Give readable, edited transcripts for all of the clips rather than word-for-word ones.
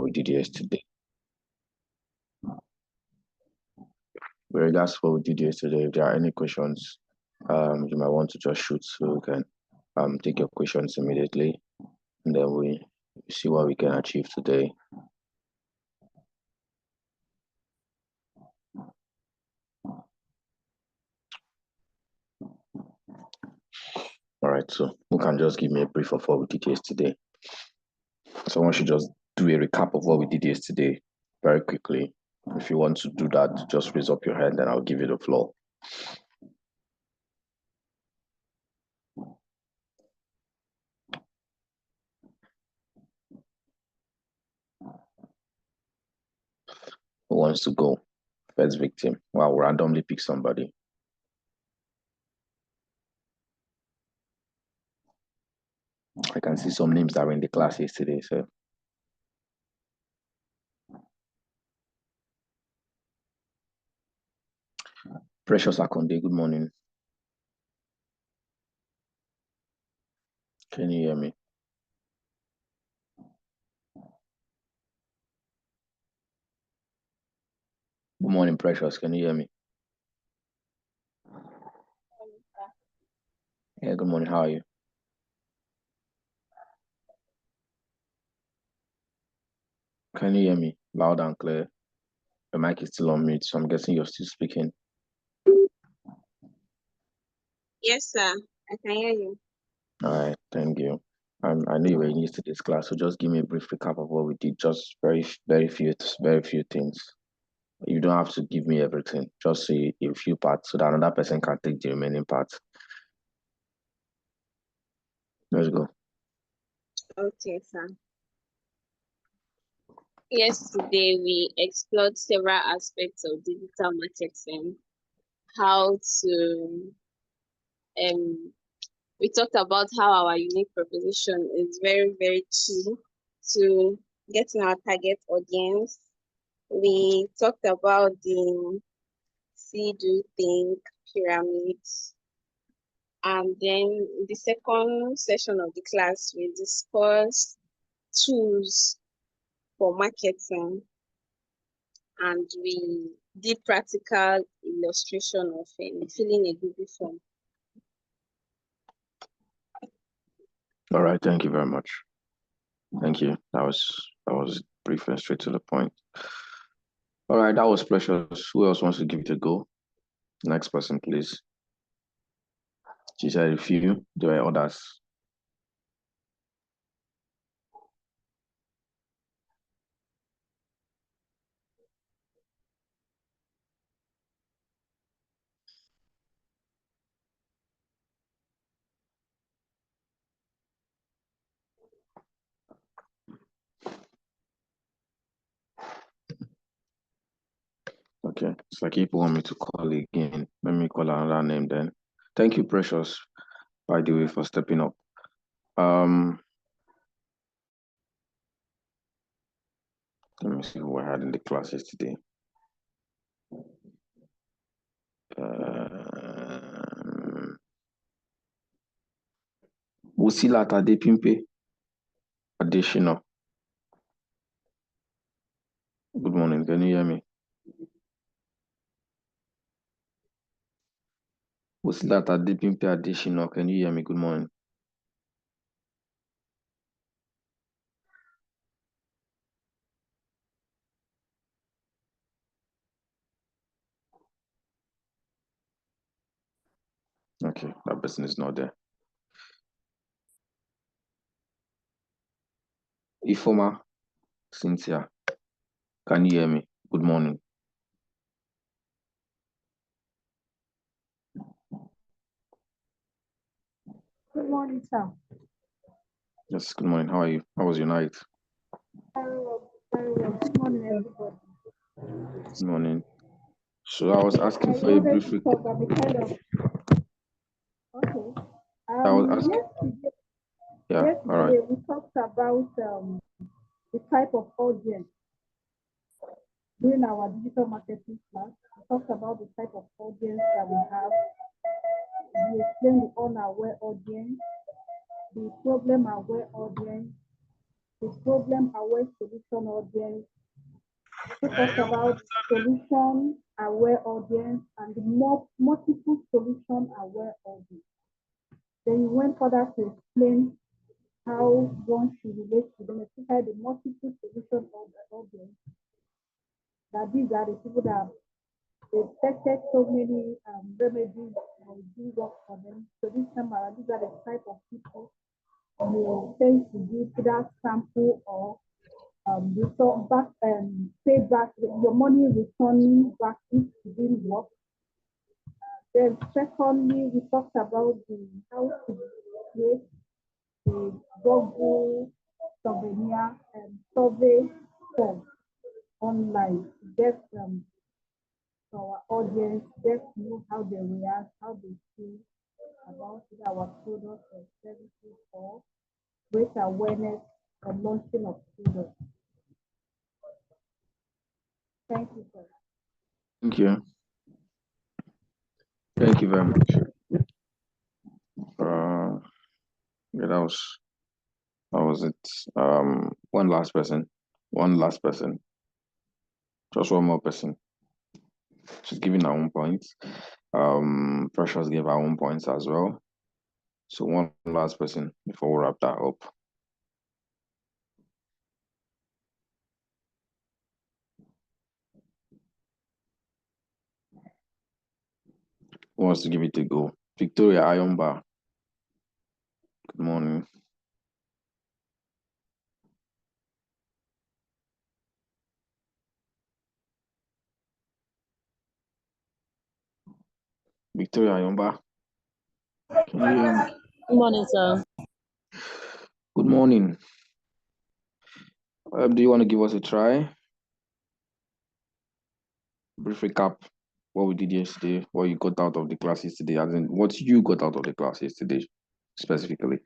we did yesterday. With regards to what we did yesterday, if there are any questions, you might want to just shoot so we can take your questions immediately, and then we see what we can achieve today. All right, so who can just give me a brief of what we did yesterday? Someone should just do a recap of what we did yesterday very quickly. If you want to do that, just raise up your hand and I'll give you the floor. Who wants to go? First victim. Wow, we'll randomly pick somebody. I can see some names that were in the class yesterday, so. Precious Akonde, good morning. Can you hear me? Good morning, Precious. Can you hear me? Yeah, good morning. How are you? Can you hear me? Loud and clear. The mic is still on mute, so I'm guessing you're still speaking. Yes, sir. I can hear you. All right, thank you. I know you were new to this class, so just give me a brief recap of what we did. Just very few things. You don't have to give me everything. Just say a few parts so that another person can take the remaining parts. Let's go. Okay, sir. Yesterday, we explored several aspects of digital marketing. How to, we talked about how our unique proposition is very, very key to getting our target audience. We talked about the see, do, think pyramids. And then in the second session of the class, we discussed tools for marketing, and we did practical illustration of filling a Google form. All right, thank you very much. Thank you. That was brief and straight to the point. All right, that was Precious. Who else wants to give it a go? Next person, please. She said a few. There are others. Okay, it's like people want me to call again. Let me call another name then. Thank you, Precious, by the way, for stepping up. Let me see who I had in the class yesterday. Wusila Tadepimpe Additional. Good morning. Can you hear me? Wusila Tadepimpe Additional. Can you hear me? Good morning. Okay, that person is not there. Ifoma Cynthia, can you hear me? Good morning. Good morning, sir. Yes, good morning. How are you? How was your night? Very well, very well. Good morning, everybody. Good morning. So I was asking for a brief recap. Okay. I was asking. Yesterday, all right. We talked about the type of audience during our digital marketing class. We talked about the type of audience that we have. We explained the unaware audience, the problem-aware audience, the problem-aware solution audience. We talked about solution-aware audience and the multiple solution-aware audience. Then you went further to explain how one should relate to them, especially the multiple solution audience. That these are the people that they've tested so many remedies and do work for them. So this time around, these are the type of people you tend to give either sample or return back pay back your money returning back if you didn't work. Then secondly, we talked about how to create the Google souvenir and survey form online to get our audience, get to know how they react, how they feel about our products or services, or great awareness and launching of products. Thank you, sir. Thank you. Thank you very much. Yeah, that was it. One last person. One last person. Just one more person. She's giving her own points. Precious gave her own points as well. So one last person before we wrap that up. Who wants to give it a go? Victoria Ayomba. Good morning. Victoria Ayomba. Can you hear me? Good morning, sir. Good morning. Do you want to give us a try? Brief recap. What we did yesterday, what you got out of the class yesterday, as in what you got out of the class yesterday, specifically.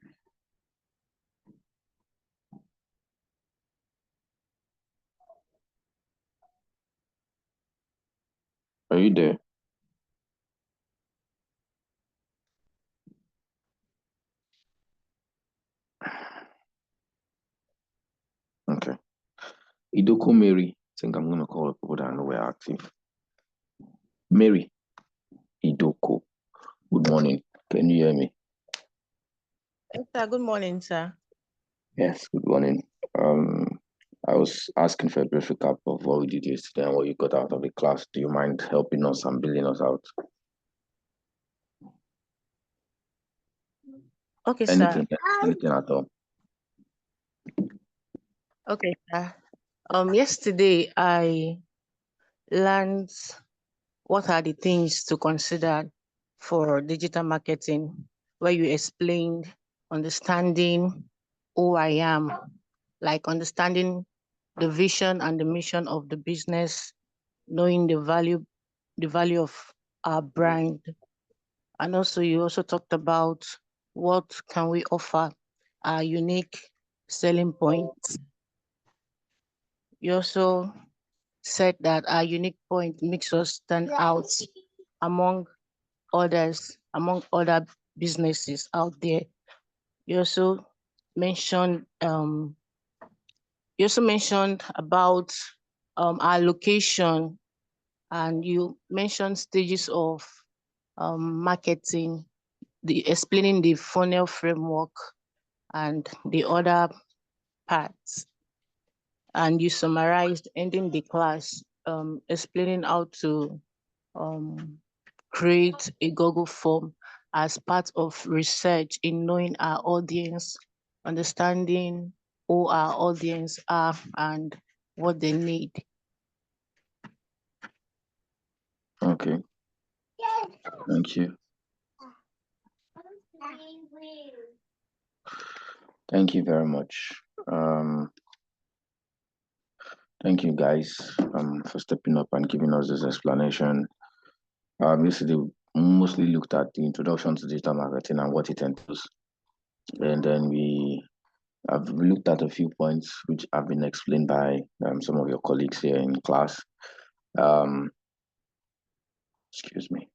Are you there? Okay. Idoko Mary. I think I'm gonna call the people that I know we're active. Mary Idoko. Good morning. Can you hear me? Yes, sir. Good morning, sir. Yes, good morning. I was asking for a brief recap of what we did yesterday and what you got out of the class. Do you mind helping us and billing us out? Okay, Anything, sir. anything at all. Okay, sir. Yesterday I learned what are the things to consider for digital marketing, where you explained understanding who I am, like understanding the vision and the mission of the business, knowing the value of our brand. And also you also talked about what can we offer, our unique selling points. You also said that our unique point makes us stand out among others, among other businesses out there. You also mentioned about our location, and you mentioned stages of marketing, explaining the funnel framework and the other parts. And you summarized ending the class, explaining how to create a Google form as part of research in knowing our audience, understanding who our audience are and what they need. Okay. Thank you. Thank you very much. Thank you guys for stepping up and giving us this explanation. Yesterday mostly looked at the introduction to digital marketing and what it entails. And then I've looked at a few points which have been explained by some of your colleagues here in class. Excuse me.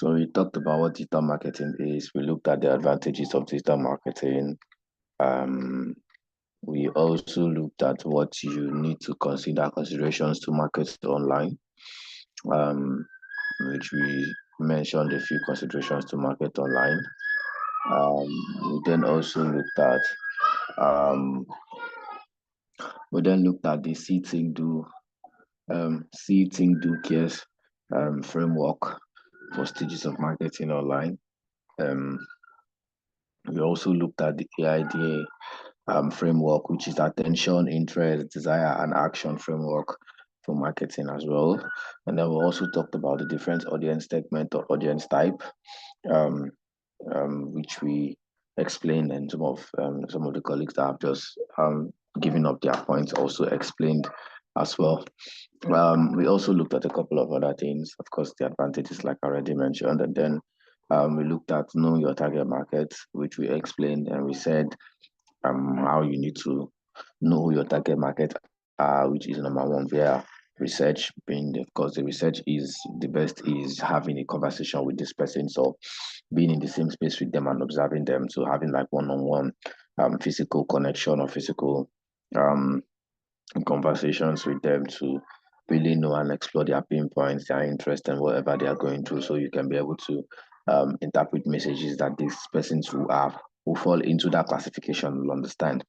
So we talked about what digital marketing is. We looked at the advantages of digital marketing. Um, we also looked at what you need to consider considerations to market online, which we mentioned a few considerations to market online. We then also looked at the see think do cares framework for stages of marketing online. We also looked at the AIDA framework, which is attention, interest, desire, and action framework for marketing as well. And then we also talked about the different audience segment or audience type, which we explained, and some of the colleagues that have just given up their points also explained as well. We also looked at a couple of other things, of course, the advantages, like I already mentioned, and then we looked at know your target market, which we explained, and we said how you need to know who your target market are, which is number one via research. Being, of course, the research is the best is having a conversation with this person. So being in the same space with them and observing them. So having like one-on-one physical connection or physical conversations with them to really know and explore their pain points, their interest, and whatever they are going through, so you can be able to interpret messages that these persons who fall into that classification will understand.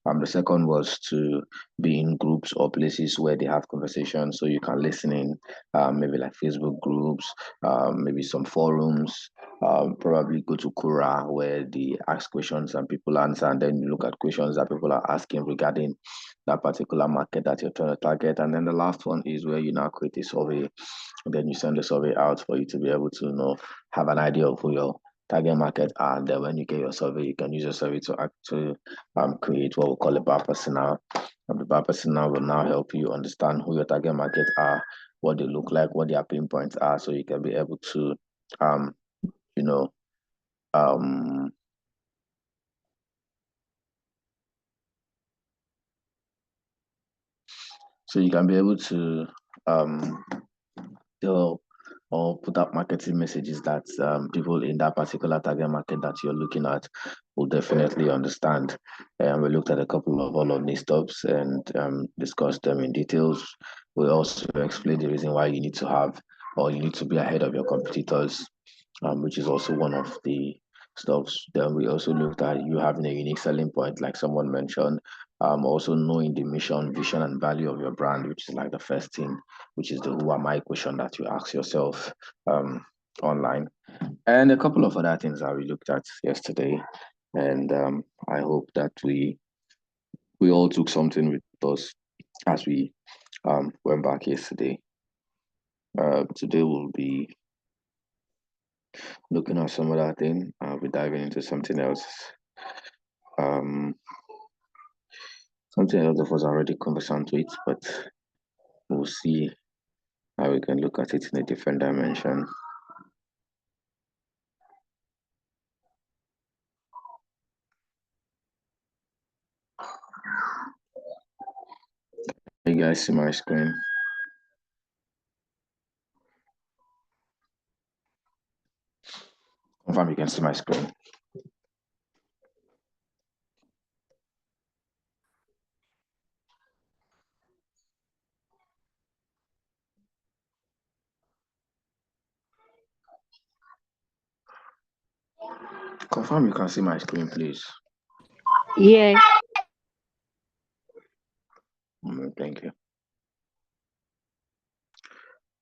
The second was to be in groups or places where they have conversations, so you can listen in, maybe like Facebook groups, maybe some forums, probably go to Quora where they ask questions and people answer, and then you look at questions that people are asking regarding that particular market that you're trying to target. And then the last one is where you now create a survey, and then you send the survey out for you to be able to have an idea of who your target market are. And then when you get your survey, you can use your survey to actually create what we call a bar personnel. And the bar personnel will now help you understand who your target market are, what they look like, what their pain points are, so you can be able to you know so you can be able to tell or put up marketing messages that people in that particular target market that you're looking at will definitely understand. And we looked at a couple of all of these stops and discussed them in details. We also explained the reason why you need to have or you need to be ahead of your competitors, which is also one of the stuffs. Then we also looked at you having a unique selling point, like someone mentioned. Also knowing the mission, vision, and value of your brand, which is like the first thing, which is the who am I question that you ask yourself online. And a couple of other things that we looked at yesterday. And I hope that we all took something with us as we went back yesterday. Today we'll be looking at some other thing. I'll be diving into something else. Something else that was already conversant with, but we'll see how we can look at it in a different dimension. You guys see my screen? Confirm you can see my screen. Confirm you can see my screen, please. Yes. Thank you.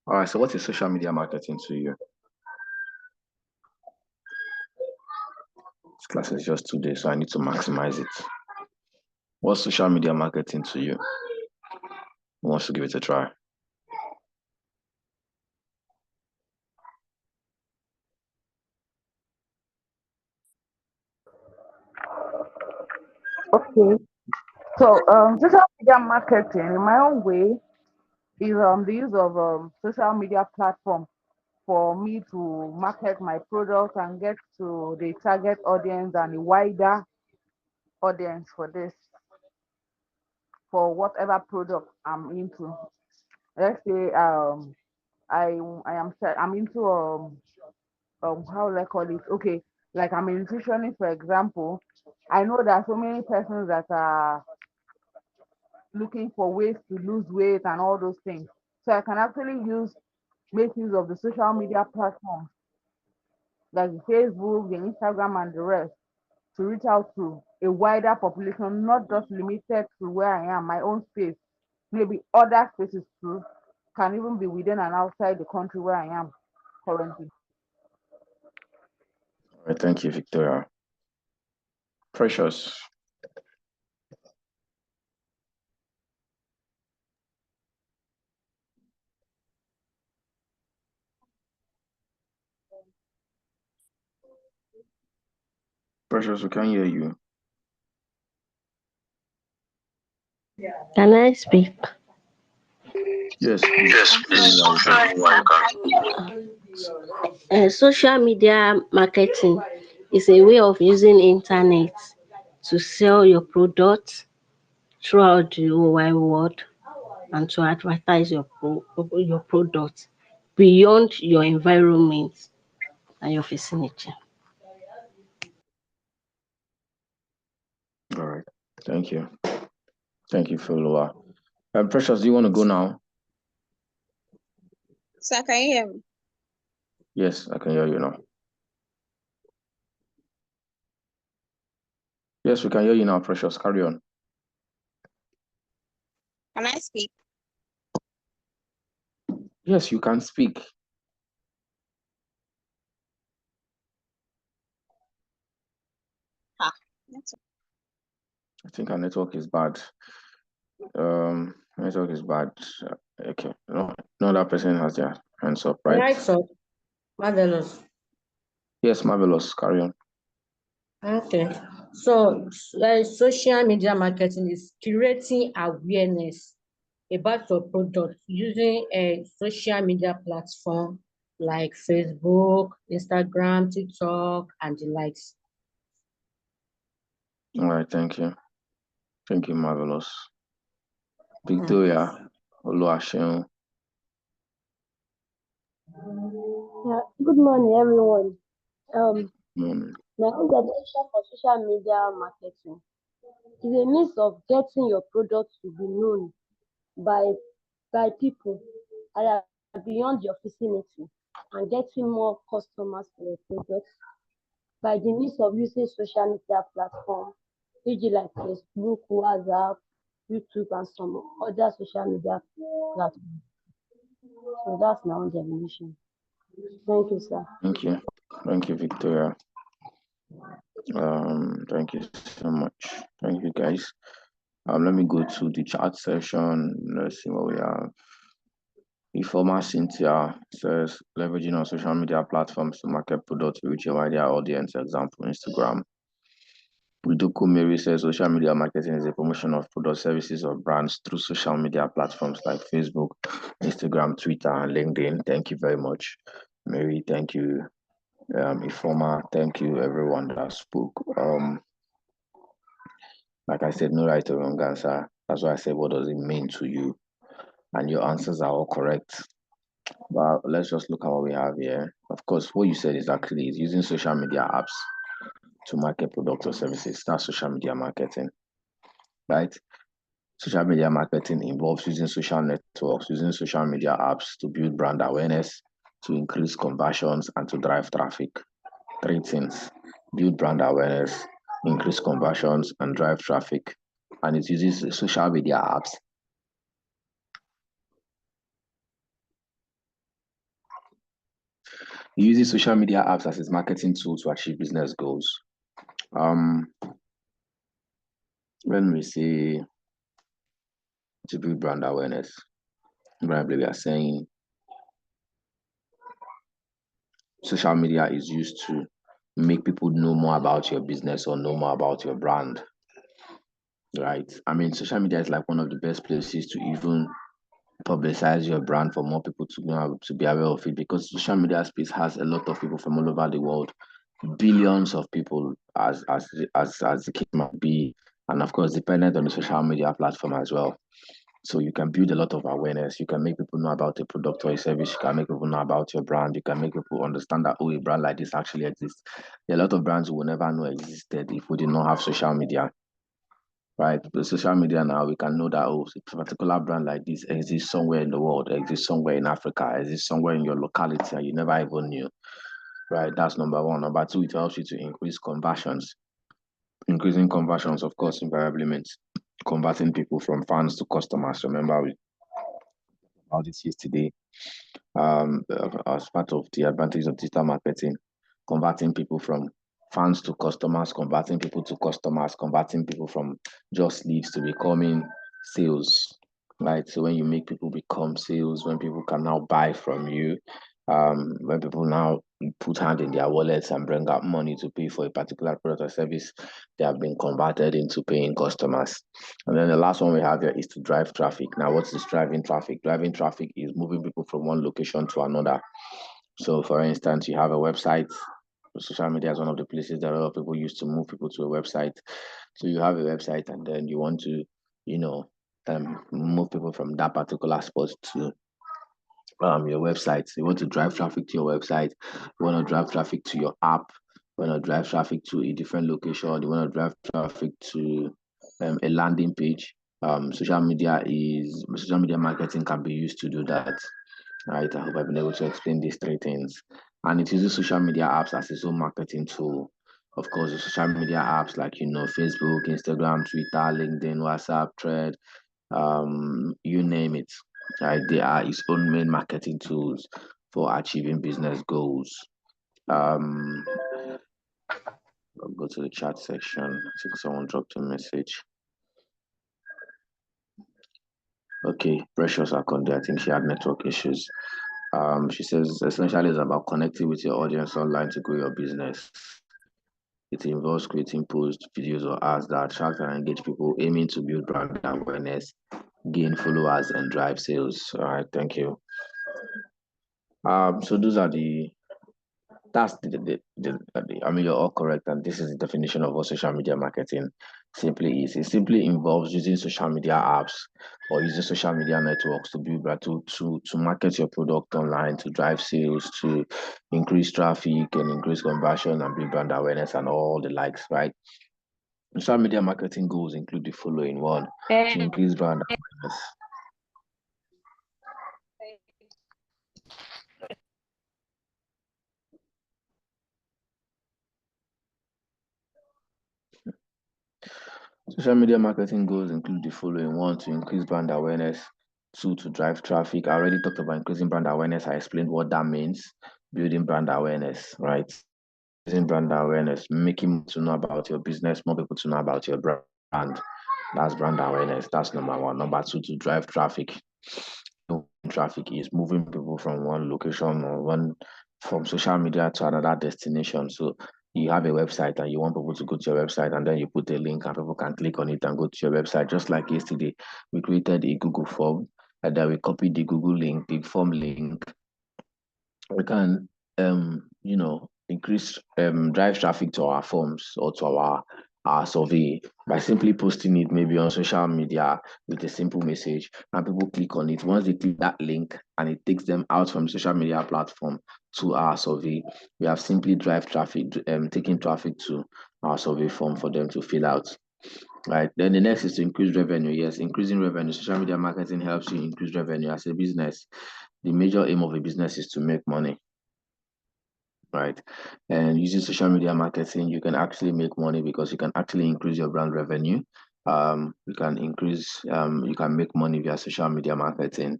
All right, so what is social media marketing to you? This class is just 2 days, so I need to maximize it. What's social media marketing to you? Who wants to give it a try? Okay. So social media marketing, in my own way, is the use of social media platform for me to market my product and get to the target audience and a wider audience for this, for whatever product I'm into. Let's say I'm into how will I call it? Okay, like I'm a nutritionist, for example. I know there are so many persons that are looking for ways to lose weight and all those things. So I can actually make use of the social media platforms like the Facebook, the Instagram, and the rest to reach out to a wider population, not just limited to where I am, my own space. Maybe other spaces too, can even be within and outside the country where I am currently. All right, thank you, Victoria. Precious. Precious, we can hear you. Can I speak? Yes, please. Social media marketing is a way of using internet to sell your products throughout the whole wide world and to advertise your product beyond your environment and your vicinity. All right. Thank you. Thank you, Philua. Precious, do you want to go now? Sir, can you hear me? Yes, I can hear you now. Yes, we can hear you now, Precious. Carry on. Can I speak? Yes, you can speak. I think our network is bad. Network is bad. Okay. No, that person has their hands up, right? Right, so marvelous. Yes, marvelous. Carry on. Okay. So, social media marketing is creating awareness about your product using a social media platform like Facebook, Instagram, TikTok, and the likes. All right, thank you. Thank you, marvelous. Victoria, Oluwaseun. Yeah, good morning, everyone. Mm, My own definition for social media marketing is a means of getting your product to be known by people that are beyond your vicinity and getting more customers for your product by the means of using social media platforms, e.g. like Facebook, WhatsApp, YouTube, and some other social media platforms. So that's my own definition. Thank you, sir. thank you. Thank you, Victoria. Thank you so much. Thank you, guys. Let me go to the chat session. Let's see what we have. Informer Cynthia says, leveraging on social media platforms to market products to reach a wider audience. Example, Instagram. Widuku Mary says, social media marketing is a promotion of product, services, or brands through social media platforms like Facebook, Instagram, Twitter, and LinkedIn. Thank you very much, Mary. Thank you, Informer. Thank you, everyone that spoke. Like I said, no right or wrong answer. That's why I said, what does it mean to you? And your answers are all correct. But let's just look at what we have here. Of course, what you said is using social media apps to market products or services. That's social media marketing, right? Social media marketing involves using social networks, using social media apps to build brand awareness, to increase conversions, and to drive traffic. Three things: build brand awareness, increase conversions, and drive traffic. And it uses social media apps. It uses social media apps as its marketing tool to achieve business goals. When we say to build brand awareness, we are saying social media is used to make people know more about your business or know more about your brand, right? I mean, social media is like one of the best places to even publicize your brand for more people to know to be aware of it, because social media space has a lot of people from all over the world, billions of people as the case might be, and of course dependent on the social media platform as well. So you can build a lot of awareness. You can make people know about a product or a service. You can make people know about your brand. You can make people understand that, oh, a brand like this actually exists. There are a lot of brands we will never know existed if we did not have social media, right? With social media now, we can know that, oh, a particular brand like this exists somewhere in the world, exists somewhere in Africa, exists somewhere in your locality, and you never even knew, right? That's number one. Number two, it helps you to increase conversions. Increasing conversions, of course, invariably means converting people from fans to customers. Remember, we about this yesterday, as part of the advantage of digital marketing, converting people from fans to customers, converting people to customers, converting people from just leads to becoming sales, right? So when you make people become sales, when people can now buy from you, when people now put hand in their wallets and bring out money to pay for a particular product or service, they have been converted into paying customers. And then the last one we have here is to drive traffic. Now, what is driving traffic? Driving traffic is moving people from one location to another. So, for instance, you have a website. Social media is one of the places that a lot of people use to move people to a website. So you have a website, and then you want to, move people from that particular spot to your website. You want to drive traffic to your website. You want to drive traffic to your app. You want to drive traffic to a different location. You want to drive traffic to a landing page. Social media marketing can be used to do that. Right. I hope I've been able to explain these three things. And it uses social media apps as its own marketing tool. Of course, the social media apps like Facebook, Instagram, Twitter, LinkedIn, WhatsApp, Thread, you name it, right? They are its own main marketing tools for achieving business goals. I'll go to the chat section. I think someone dropped a message. Okay, Precious Akonde, I think she had network issues. She says essentially it's about connecting with your audience online to grow your business. It involves creating posts, videos, or ads that attract and engage people, aiming to build brand awareness, gain followers, and drive sales. All right, thank you. So those are I mean, you're all correct, and this is the definition of what social media marketing simply is. It simply involves using social media apps or using social media networks to build to market your product online, to drive sales, to increase traffic and increase conversion and build brand awareness and all the likes, right? Social media marketing goals include the following: one, to increase brand awareness. Social media marketing goals include the following: one, to increase brand awareness; two, to drive traffic. I already talked about increasing brand awareness. I explained what that means. Building brand awareness, right? Increasing brand awareness, making people to know about your business, more people to know about your brand. That's brand awareness. That's number one. Number two, to drive traffic. Traffic is moving people from one location or from social media to another destination. So you have a website and you want people to go to your website, and then you put a link and people can click on it and go to your website. Just like yesterday, we created a Google form and then we copied the Google link, the form link. We can increase drive traffic to our forms or to our survey by simply posting it maybe on social media with a simple message, and people click on it. Once they click that link and it takes them out from the social media platform to our survey, we have simply drive traffic, taking traffic to our survey form for them to fill out. Right. Then the next is to increase revenue. Yes, increasing revenue. Social media marketing helps you increase revenue as a business. The major aim of a business is to make money, right? And using social media marketing, you can actually make money because you can actually increase your brand revenue. You can make money via social media marketing.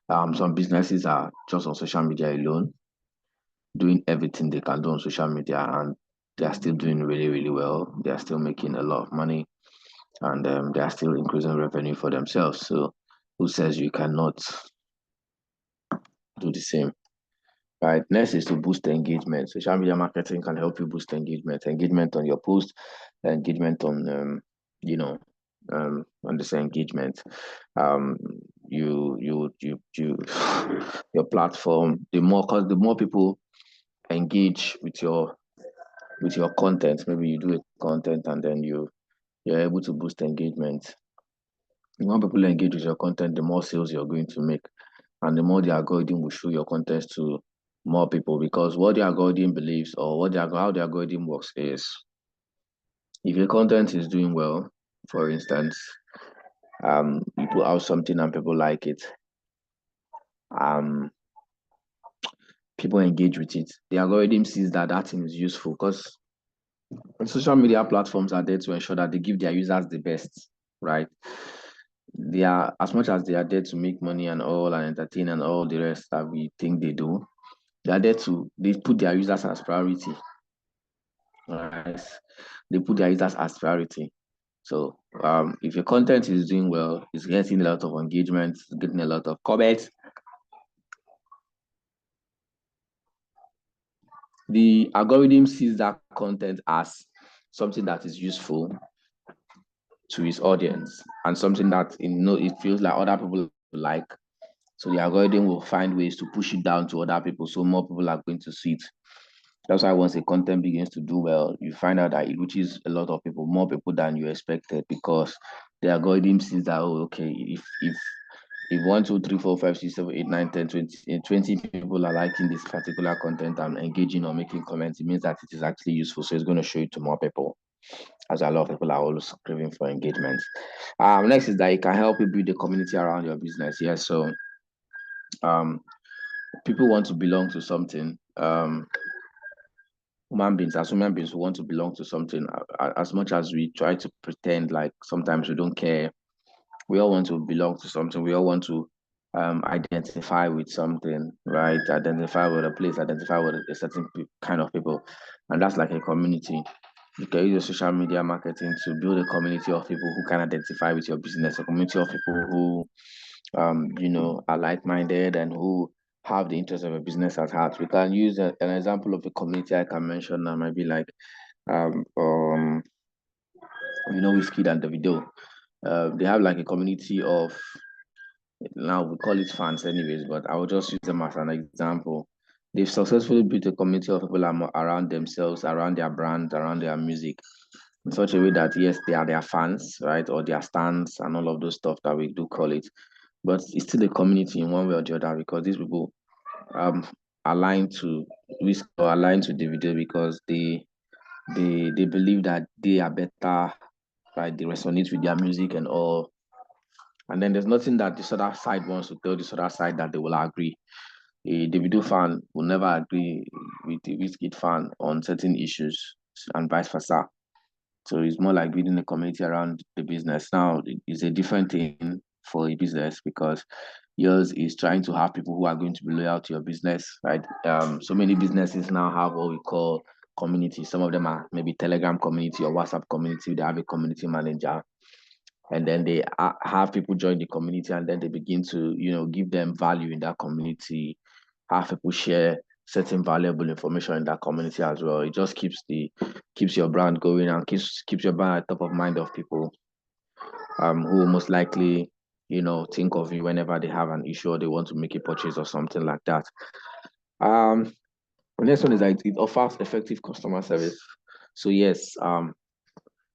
Some businesses are just on social media alone, doing everything they can do on social media, and they are still doing really, really well. They are still making a lot of money, and they are still increasing revenue for themselves. So who says you cannot do the same? Right. Next is to boost engagement. Social media marketing can help you boost engagement on your post, engagement on on this engagement. Your platform. The more people engage with your content. Maybe you do a content and then you're able to boost engagement. The more people engage with your content, the more sales you're going to make. And the more the algorithm will show your content to more people, because what the algorithm believes, or how the algorithm works is, if your content is doing well, for instance, you put out something and people like it, people engage with it, the algorithm sees that that thing is useful, because social media platforms are there to ensure that they give their users the best, right? They are, as much as they are there to make money and all and entertain and all the rest that we think they do, they are there to, they put their users as priority, right? They put their users as priority. So if your content is doing well, it's getting a lot of engagement, getting a lot of comments, the algorithm sees that content as something that is useful to his audience and something that it feels like other people like. So the algorithm will find ways to push it down to other people, so more people are going to see it. That's why once a content begins to do well, you find out that it reaches a lot of people, more people than you expected, because the algorithm sees that, oh, okay, if 1, 2, 3, 4, 5, 6, 7, 8, 9, 10, 20 people are liking this particular content and engaging or making comments, it means that it is actually useful. So it's going to show it to more people, as a lot of people are always craving for engagement. Next is that it can help you build a community around your business. Yes, so people want to belong to something. Human beings who want to belong to something, as much as we try to pretend like sometimes we don't care, we all want to belong to something. We all want to identify with something, right? Identify with a place, identify with a certain kind of people. And that's like a community. You can use your social media marketing to build a community of people who can identify with your business, a community of people who, are like-minded and who have the interest of a business at heart. We can use an example of a community I can mention that might be like, Wizkid and Davido. They have like a community of, now we call it fans anyways, but I will just use them as an example. They've successfully built a community of people around themselves, around their brand, around their music, in such a way that yes, they are their fans, right, or their stands and all of those stuff that we do call it, but it's still a community in one way or the other, because these people align to Wizkid or align to Davido because they believe that they are better, right? They resonate with their music and all. And then there's nothing that this other side wants to tell this other side that they will agree. A Davido fan will never agree with a Wizkid fan on certain issues, and vice versa. So it's more like building a community around the business. Now it's a different thing for a business, because yours is trying to have people who are going to be loyal to your business, right? So many businesses now have what we call community. Some of them are maybe Telegram community or WhatsApp community. They have a community manager, and then they have people join the community, and then they begin to give them value in that community, have people share certain valuable information in that community as well. It just keeps your brand going and keeps your brand at top of mind of people who most likely think of you whenever they have an issue or they want to make a purchase or something like that. The next one is that it offers effective customer service. So yes,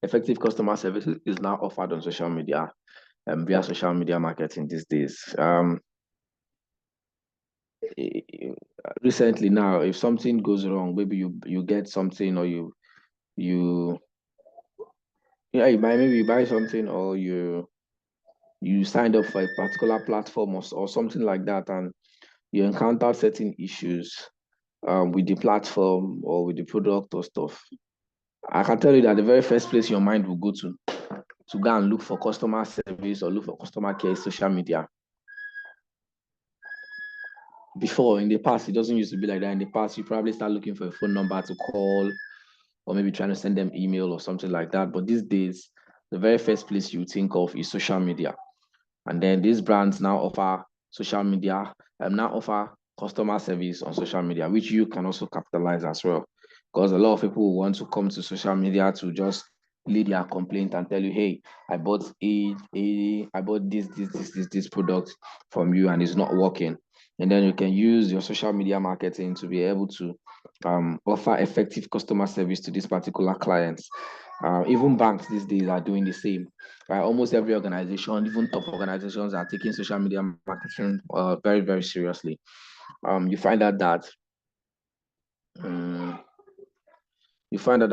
effective customer service is now offered on social media, via social media marketing these days. Recently now, if something goes wrong, maybe you get something, or you yeah, maybe you buy something, or you signed up for a particular platform, or something like that, and you encounter certain issues with the platform or with the product or stuff. I can tell you that the very first place your mind will go to go and look for customer service or look for customer care is social media. Before, in the past, it doesn't used to be like that. In the past, you probably start looking for a phone number to call, or maybe trying to send them email or something like that. But these days, the very first place you think of is social media. And then these brands now offer social media, now offer customer service on social media, which you can also capitalize as well. Because a lot of people want to come to social media to just lead their complaint and tell you, hey, I bought I bought this product from you and it's not working. And then you can use your social media marketing to be able to offer effective customer service to these particular clients. Even banks these days are doing the same. Right? Almost every organization, even top organizations, are taking social media marketing very, very seriously. You find out that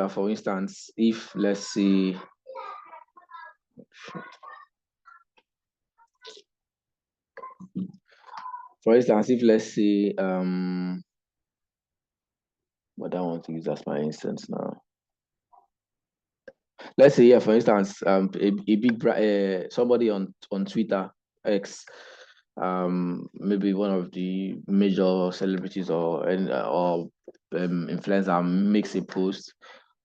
for instance, if let's say but I want to use as my instance now. Let's say, yeah, for instance, a big somebody on Twitter X, maybe one of the major celebrities or influencer makes a post.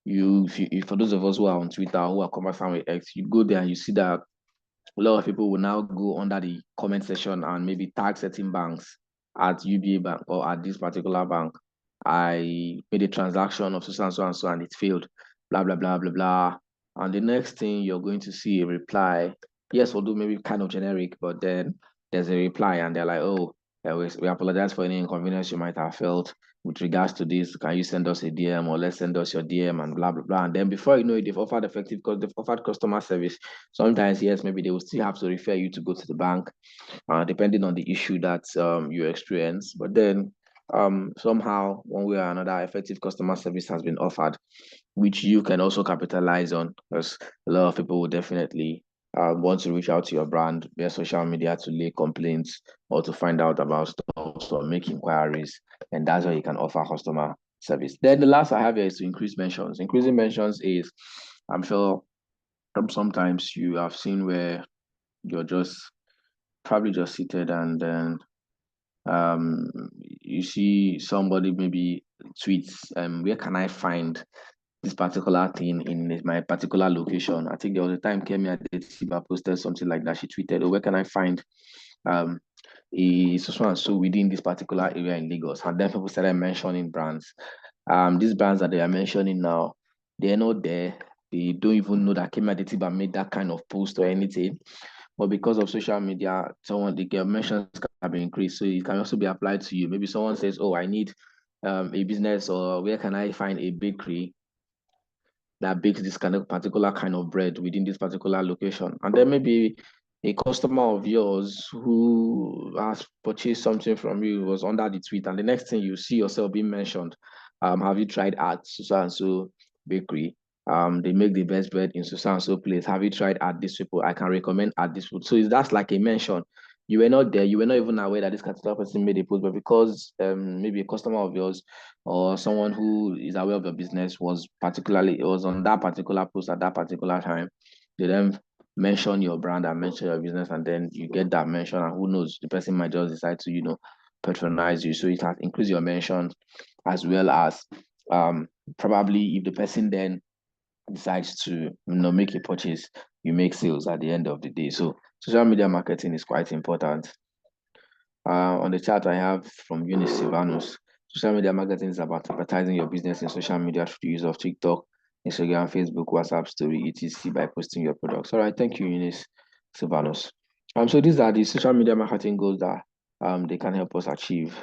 For those of us who are on Twitter who are conversant with X, you go there and you see that a lot of people will now go under the comment section and maybe tag certain banks at UBA Bank or at this particular bank. I made a transaction of so and so and so and it failed, blah, blah, blah, blah, blah. And the next thing you're going to see a reply. Yes, although maybe kind of generic, but then there's a reply and they're like, oh, yeah, we apologize for any inconvenience you might have felt with regards to this. Can you send us a DM or let's send us your DM and blah, blah, blah. And then before you know it, they've offered customer service. Sometimes, yes, maybe they will still have to refer you to go to the bank, depending on the issue that you experience. But then somehow, one way or another, effective customer service has been offered, which you can also capitalize on, because a lot of people will definitely want to reach out to your brand via social media to lay complaints or to find out about stuff or make inquiries. And that's why you can offer customer service. Then the last I have here is to increase mentions. Increasing mentions is, I'm sure sometimes you have seen where you're probably just seated and then you see somebody maybe tweets, where can I find this particular thing in my particular location? I think there was a time Kemi Adetiba posted something like that. She tweeted, oh, where can I find a so and so within this particular area in Lagos? And then people started mentioning brands. These brands that they are mentioning now, they're not there. They don't even know that Kemi Adetiba made that kind of post or anything. But because of social media, the mentions can be increased. So it can also be applied to you. Maybe someone says, oh, I need a business, or where can I find a bakery that bakes this kind of particular kind of bread within this particular location? And then maybe a customer of yours who has purchased something from you was under the tweet, and the next thing you see yourself being mentioned, have you tried at so and so bakery? They make the best bread in so and so place. Have you tried at this people? I can recommend at this food. So that's like a mention. You were not there, you were not even aware that this particular person made a post, but because maybe a customer of yours or someone who is aware of your business was on that particular post at that particular time, they then mention your brand and mention your business, and then you get that mention, and who knows, the person might just decide to patronize you. So it has increased your mentions, as well as probably if the person then decides to make a purchase, you make sales at the end of the day. So social media marketing is quite important. On the chat I have from Eunice Silvanus, social media marketing is about advertising your business in social media through the use of TikTok, Instagram, Facebook, WhatsApp story, etc. by posting your products. All right, thank you, Eunice Silvanus. So these are the social media marketing goals that they can help us achieve.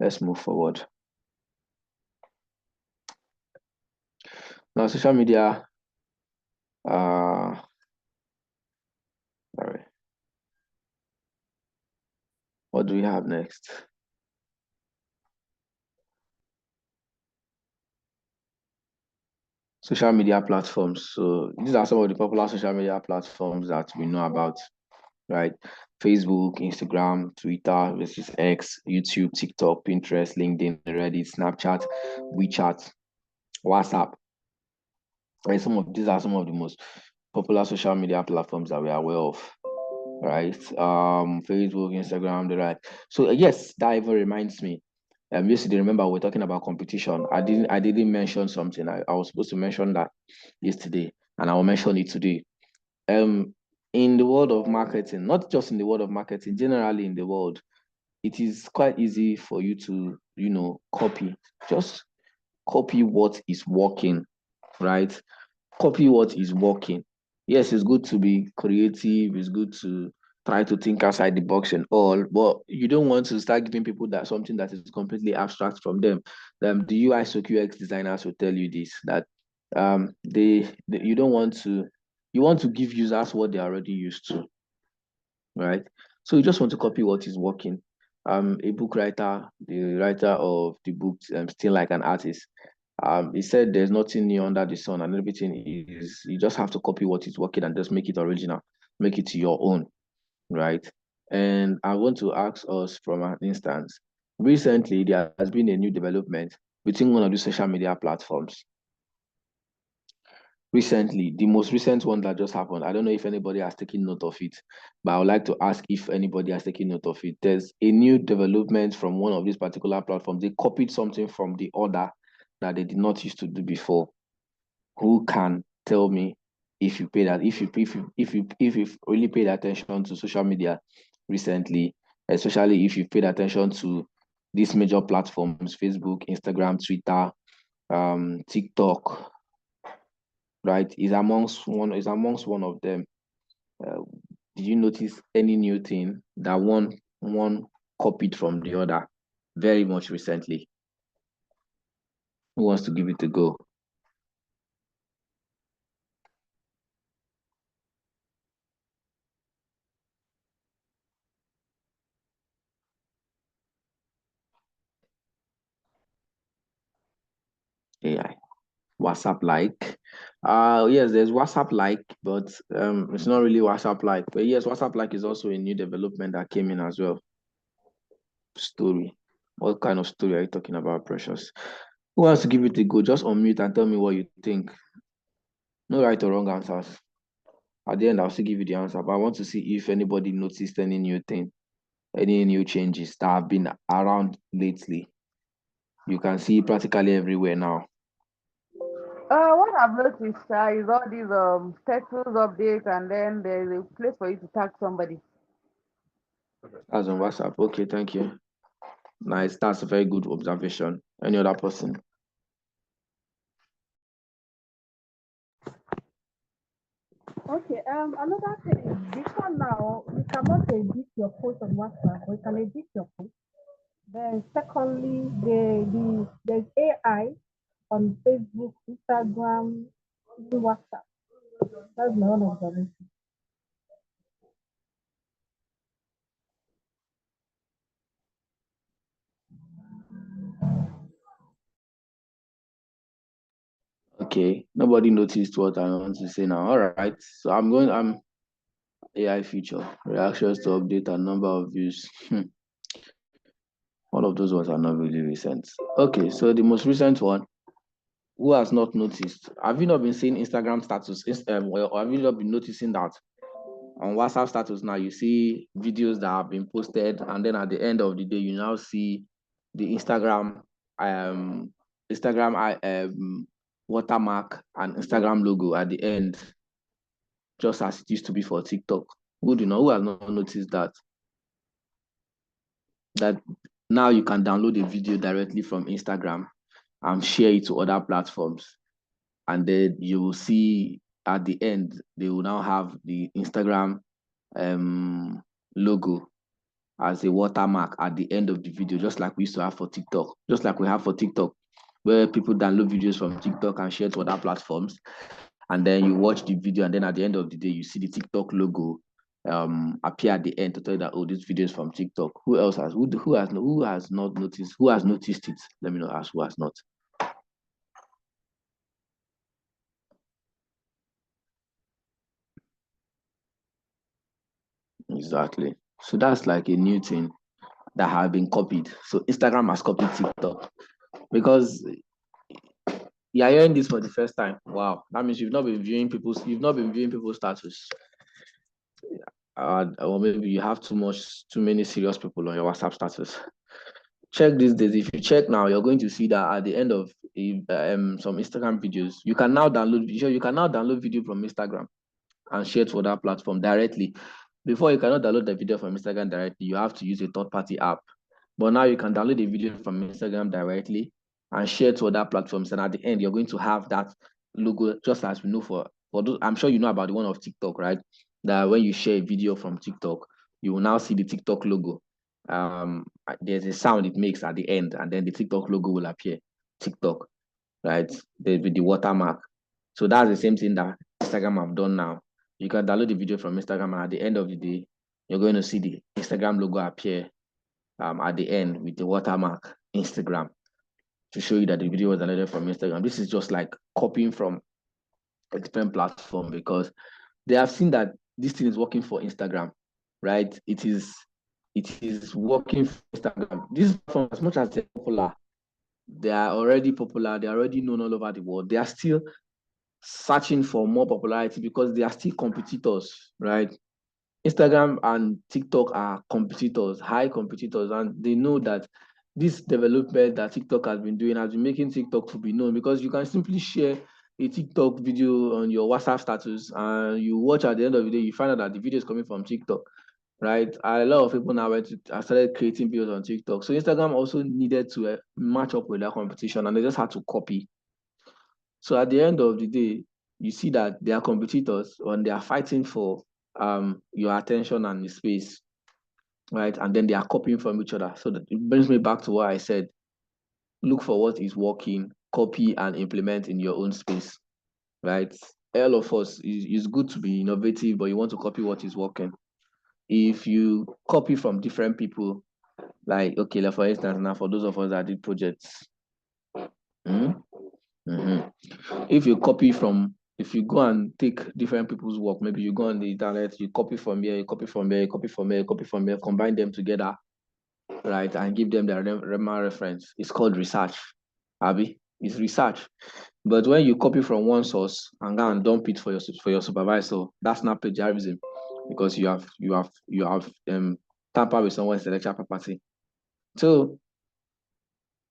Let's move forward. Now, social media, all right. What do we have next? Social media platforms. So these are some of the popular social media platforms that we know about, right? Facebook, Instagram, Twitter, which is X, YouTube, TikTok, Pinterest, LinkedIn, Reddit, Snapchat, WeChat, WhatsApp. Right? These are some of the most popular social media platforms that we are aware of, right? Facebook, Instagram, the right. So yes, that even reminds me. Yesterday, remember we're talking about competition. I didn't mention something. I was supposed to mention that yesterday, and I will mention it today. In the world of marketing, not just in the world of marketing, generally in the world, it is quite easy for you to, copy. Just copy what is working, right? Copy what is working. Yes, it's good to be creative. It's good to try to think outside the box and all, but you don't want to start giving people that something that is completely abstract from them. The UI UX designers will tell you this, that you don't want to, you want to give users what they're already used to, right? So you just want to copy what is working. A book writer, the writer of the book, Still Like an Artist, he said there's nothing new under the sun, and everything is, you just have to copy what is working and just make it original, make it your own, right? And I want to ask us from an instance. Recently, there has been a new development between one of the social media platforms. Recently, the most recent one that just happened, I don't know if anybody has taken note of it, but I would like to ask if anybody has taken note of it. There's a new development from one of these particular platforms. They copied something from the other that they did not used to do before. Who can tell me if you pay that, if you really paid attention to social media recently, especially if you paid attention to these major platforms, Facebook, Instagram, Twitter, TikTok, right? Is amongst one of them. Uh, did you notice any new thing that one copied from the other very much recently? Who wants to give it a go? AI. WhatsApp like. Yes, there's WhatsApp like, but it's not really WhatsApp like. But yes, WhatsApp like is also a new development that came in as well. Story. What kind of story are you talking about, Precious? Who wants to give it a go? Just unmute and tell me what you think. No right or wrong answers. At the end, I'll still give you the answer, but I want to see if anybody noticed any new thing, any new changes that have been around lately. You can see practically everywhere now. What I've noticed is all these status updates, and then there's a place for you to tag somebody. That's on WhatsApp. Okay, thank you. Nice. That's a very good observation. Any other person? Okay, another thing is before now, you cannot edit your post on WhatsApp, or you can edit your post. Then secondly, there's AI on Facebook, Instagram, even WhatsApp. That's my own observation. Okay, nobody noticed what I want to say now. All right, so I'm AI feature, reactions to update and number of views. All of those ones are not really recent. Okay, so the most recent one, who has not noticed? Have you not been seeing Instagram status? Or have you not been noticing that on WhatsApp status now you see videos that have been posted, and then at the end of the day, you now see the um, watermark and Instagram logo at the end, just as it used to be for TikTok. Who has not noticed that? That now you can download a video directly from Instagram and share it to other platforms. And then you will see at the end, they will now have the Instagram logo as a watermark at the end of the video, just like we used to have for TikTok, just like we have for TikTok, where people download videos from TikTok and share to other platforms. And then you watch the video, and then at the end of the day, you see the TikTok logo appear at the end to tell you that, oh, this video is from TikTok. Who else has who has not noticed? Who has noticed it? Let me not ask who has not. Exactly. So that's like a new thing that have been copied. So Instagram has copied TikTok because you're hearing this for the first time. Wow, that means you've not been viewing people's status. Or maybe you have too many serious people on your WhatsApp status. Check these days. If you check now, you're going to see that at the end of some Instagram videos, you can now download video. You can now download video from Instagram and share to other platform directly. Before, you cannot download the video from Instagram directly. You have to use a third-party app. But now you can download a video from Instagram directly and share to other platforms. And at the end, you're going to have that logo, just as we know for those. I'm sure you know about the one of TikTok, right? That when you share a video from TikTok, you will now see the TikTok logo. There's a sound it makes at the end, and then the TikTok logo will appear. TikTok, right? With the watermark. So that's the same thing that Instagram have done now. You can download the video from Instagram, and at the end of the day, you're going to see the Instagram logo appear at the end with the watermark Instagram to show you that the video was downloaded from Instagram. This is just like copying from a different platform because they have seen that this thing is working for Instagram, right? It is working for Instagram. This platform, as much as they're popular, they are already popular, they're already known all over the world. They are still searching for more popularity because they are still competitors, right? Instagram and TikTok are competitors, high competitors, and they know that this development that TikTok has been doing has been making TikTok to be known because you can simply share a TikTok video on your WhatsApp status and you watch at the end of the day, you find out that the video is coming from TikTok, right? A lot of people now started creating videos on TikTok. So Instagram also needed to match up with that competition and they just had to copy. So at the end of the day, you see that they are competitors and they are fighting for your attention and the space, right? And then they are copying from each other. So that it brings me back to what I said. Look for what is working, copy and implement in your own space, right? All of us is good to be innovative, but you want to copy what is working. If you copy from different people, like okay, like for instance, now for those of us that did projects, if you copy from, if you go and take different people's work, maybe you go on the internet, you copy from here, you copy from here, you copy from here, you copy from here, combine them together, right, and give them the reference. It's called research. Abby, it's research. But when you copy from one source and go and dump it for your supervisor, that's not plagiarism because you have tampered with someone's intellectual property. So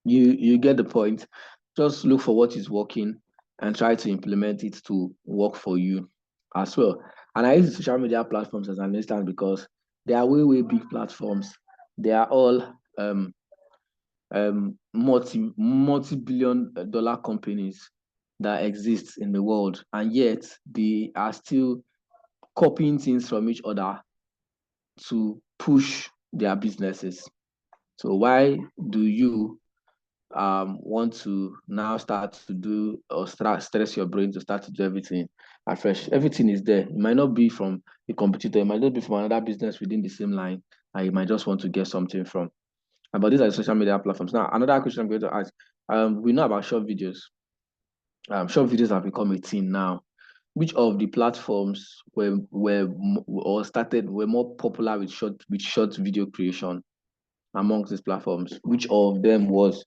you get the point. Just look for what is working and try to implement it to work for you as well. And I use the social media platforms as an instance because they are way big platforms. They are all multi-billion dollar companies that exist in the world, and yet they are still copying things from each other to push their businesses. So why do you want to now start to do or start stress your brain to start to do everything afresh? Everything is there. It might not be from a competitor, it might not be from another business within the same line, and you might just want to get something from. But these are the social media platforms. Now, another question I'm going to ask: we know about short videos. Short videos have become a thing now. Which of the platforms were more popular with short video creation amongst these platforms? Which of them was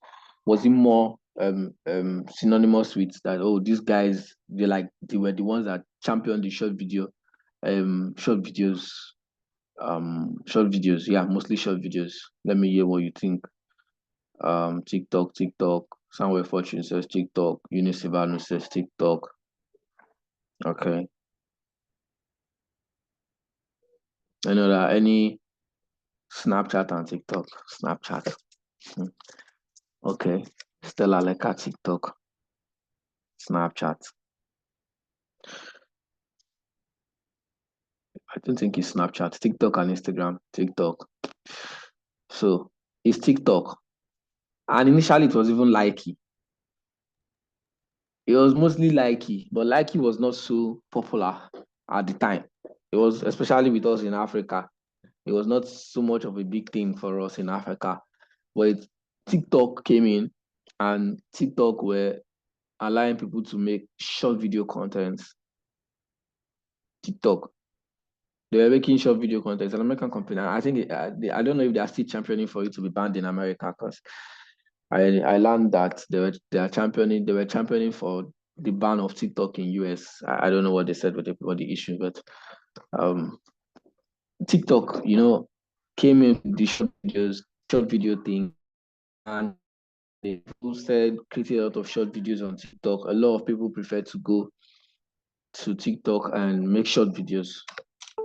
it more synonymous with that? Oh, these guys, they were the ones that championed the short videos. Short videos, yeah, mostly short videos. Let me hear what you think. TikTok. Samuel Fortune says TikTok. Eunice Ivano says TikTok. Okay. I know that any Snapchat and TikTok. Snapchat. Okay. Stella Leka, TikTok. Snapchat. I don't think it's Snapchat. TikTok and Instagram. TikTok. So it's TikTok. And initially it was even Likey. It was mostly Likey, but Likey was not so popular at the time. It was, especially with us in Africa, it was not so much of a big thing for us in Africa. But TikTok came in and TikTok were allowing people to make short video content. TikTok, they were making short video content. It's an American company. I think I don't know if they are still championing for it to be banned in America because I learned that they were championing for the ban of TikTok in US. I don't know what they said with the issue, but TikTok, came in with the short video thing, and people said creating a lot of short videos on TikTok. A lot of people prefer to go to TikTok and make short videos. A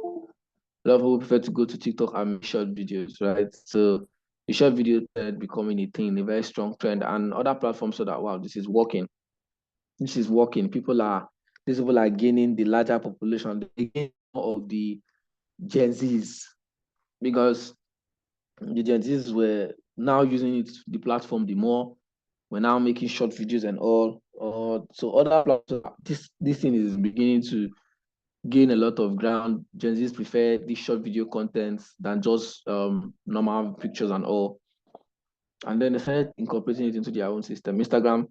lot of people prefer to go to TikTok and make short videos, right? So the short video started becoming a thing, a very strong trend, and other platforms saw that wow, this is working. This is working. These people are gaining the larger population. They gain more of the Gen Zs because the Gen Zs were now using the platform the more. We're now making short videos and all. or so other platforms. This thing is beginning to gain a lot of ground. Gen Zs prefer these short video contents than just normal pictures and all. And then they started incorporating it into their own system. Instagram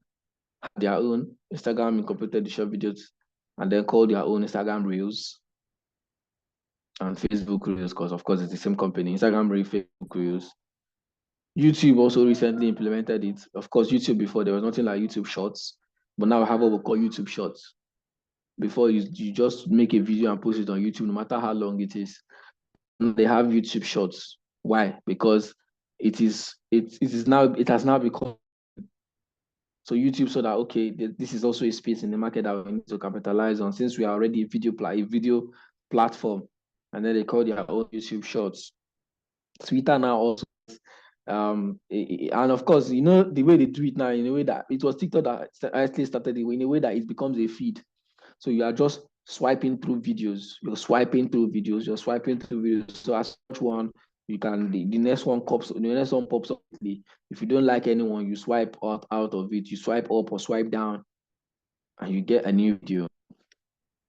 had their own. Instagram incorporated the short videos and then called their own Instagram Reels and Facebook Reels, because of course it's the same company. Instagram Reels, Facebook Reels. YouTube also recently implemented it. Of course, YouTube before there was nothing like YouTube Shorts, but now we have what we call YouTube Shorts. Before you just make a video and post it on YouTube, no matter how long it is. They have YouTube Shorts. Why? Because it has now become, so YouTube saw that okay, this is also a space in the market that we need to capitalize on, since we are already a video platform, and then they call their own YouTube Shorts. Twitter now also, and of course, you know the way they do it now, in a way that it was TikTok that actually started it, in a way that it becomes a feed. So you are just swiping through videos. You're swiping through videos. You're swiping through videos. So as such one, you can the next one pops. The next one pops up. If you don't like anyone, you swipe out of it. You swipe up or swipe down, and you get a new video.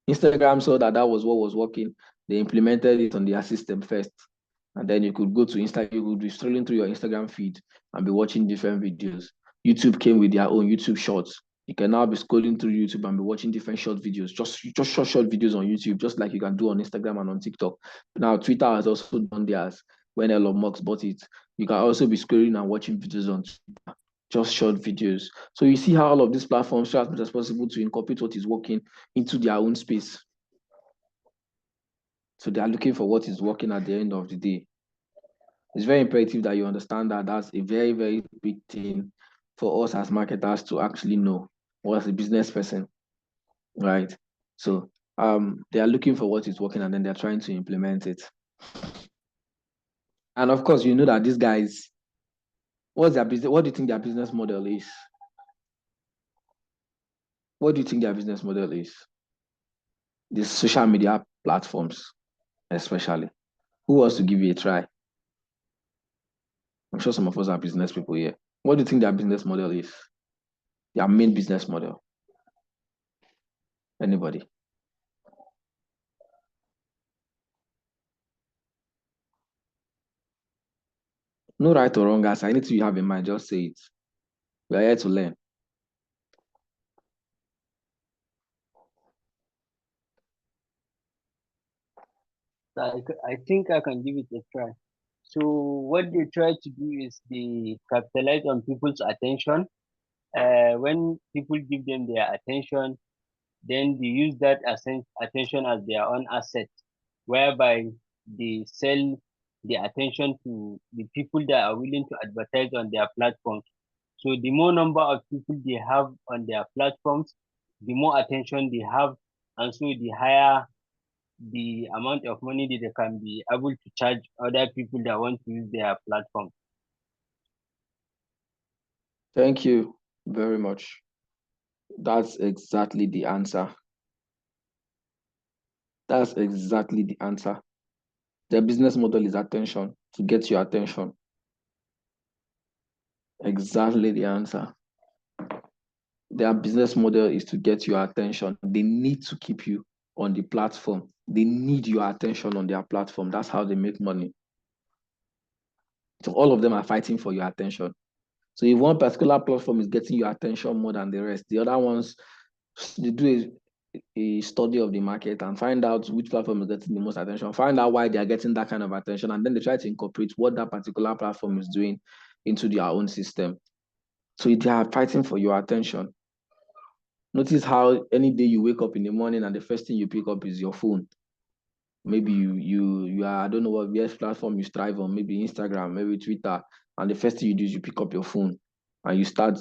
Instagram saw that was what was working. They implemented it on their system first, and then you could go to Instagram. You could be scrolling through your Instagram feed and be watching different videos. YouTube came with their own YouTube Shorts. You can now be scrolling through YouTube and be watching different short videos, just short videos on YouTube, just like you can do on Instagram and on TikTok. Now Twitter has also done theirs. When Elon Musk bought it, you can also be scrolling and watching videos on Twitter, just short videos. So you see how all of these platforms try as much as possible to incorporate what is working into their own space. So they are looking for what is working at the end of the day. It's very imperative that you understand that that's a very, very big thing for us as marketers to actually know, or as a business person, right? So they are looking for what is working and then they're trying to implement it. And of course, you know that these guys, what's their business? What do you think their business model is? What do you think their business model is? The social media platforms, especially. Who wants to give you a try? I'm sure some of us are business people here. What do you think their business model is? Their main business model? Anybody? No right or wrong answer. Anything you have in mind, just say it. We are here to learn. I think I can give it a try. So what they try to do is they capitalize on people's attention. When people give them their attention, then they use that attention as their own asset, whereby they sell the attention to the people that are willing to advertise on their platforms. So the more number of people they have on their platforms, the more attention they have, and so the higher the amount of money that they can be able to charge other people that want to use their platform. Thank you very much. That's exactly the answer. That's exactly the answer. Their business model is attention, to get your attention. Exactly the answer. Their business model is to get your attention. They need to keep you on the platform. They need your attention on their platform. That's how they make money. So all of them are fighting for your attention. So if one particular platform is getting your attention more than the rest, the other ones, they do a study of the market and find out which platform is getting the most attention, find out why they are getting that kind of attention, and then they try to incorporate what that particular platform is doing into their own system. So they are fighting for your attention. Notice how any day you wake up in the morning and the first thing you pick up is your phone. Maybe you are, I don't know what VS platform you strive on, maybe Instagram, maybe Twitter, and the first thing you do is you pick up your phone and you start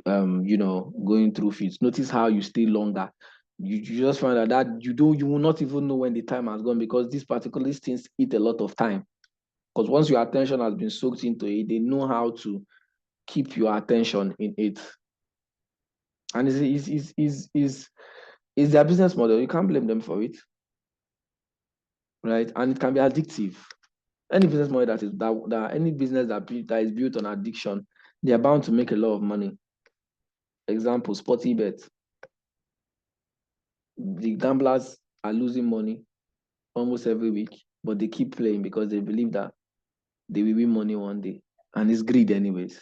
going through feeds. Notice how you stay longer. You just find out that you will not even know when the time has gone, because these things eat a lot of time. Because once your attention has been soaked into it, they know how to keep your attention in it. And is their business model. You can't blame them for it. Right? And it can be addictive. Any business model any business that is built on addiction, they are bound to make a lot of money. Example, sporty bet. The gamblers are losing money almost every week, but they keep playing because they believe that they will win money one day. And it's greed anyways.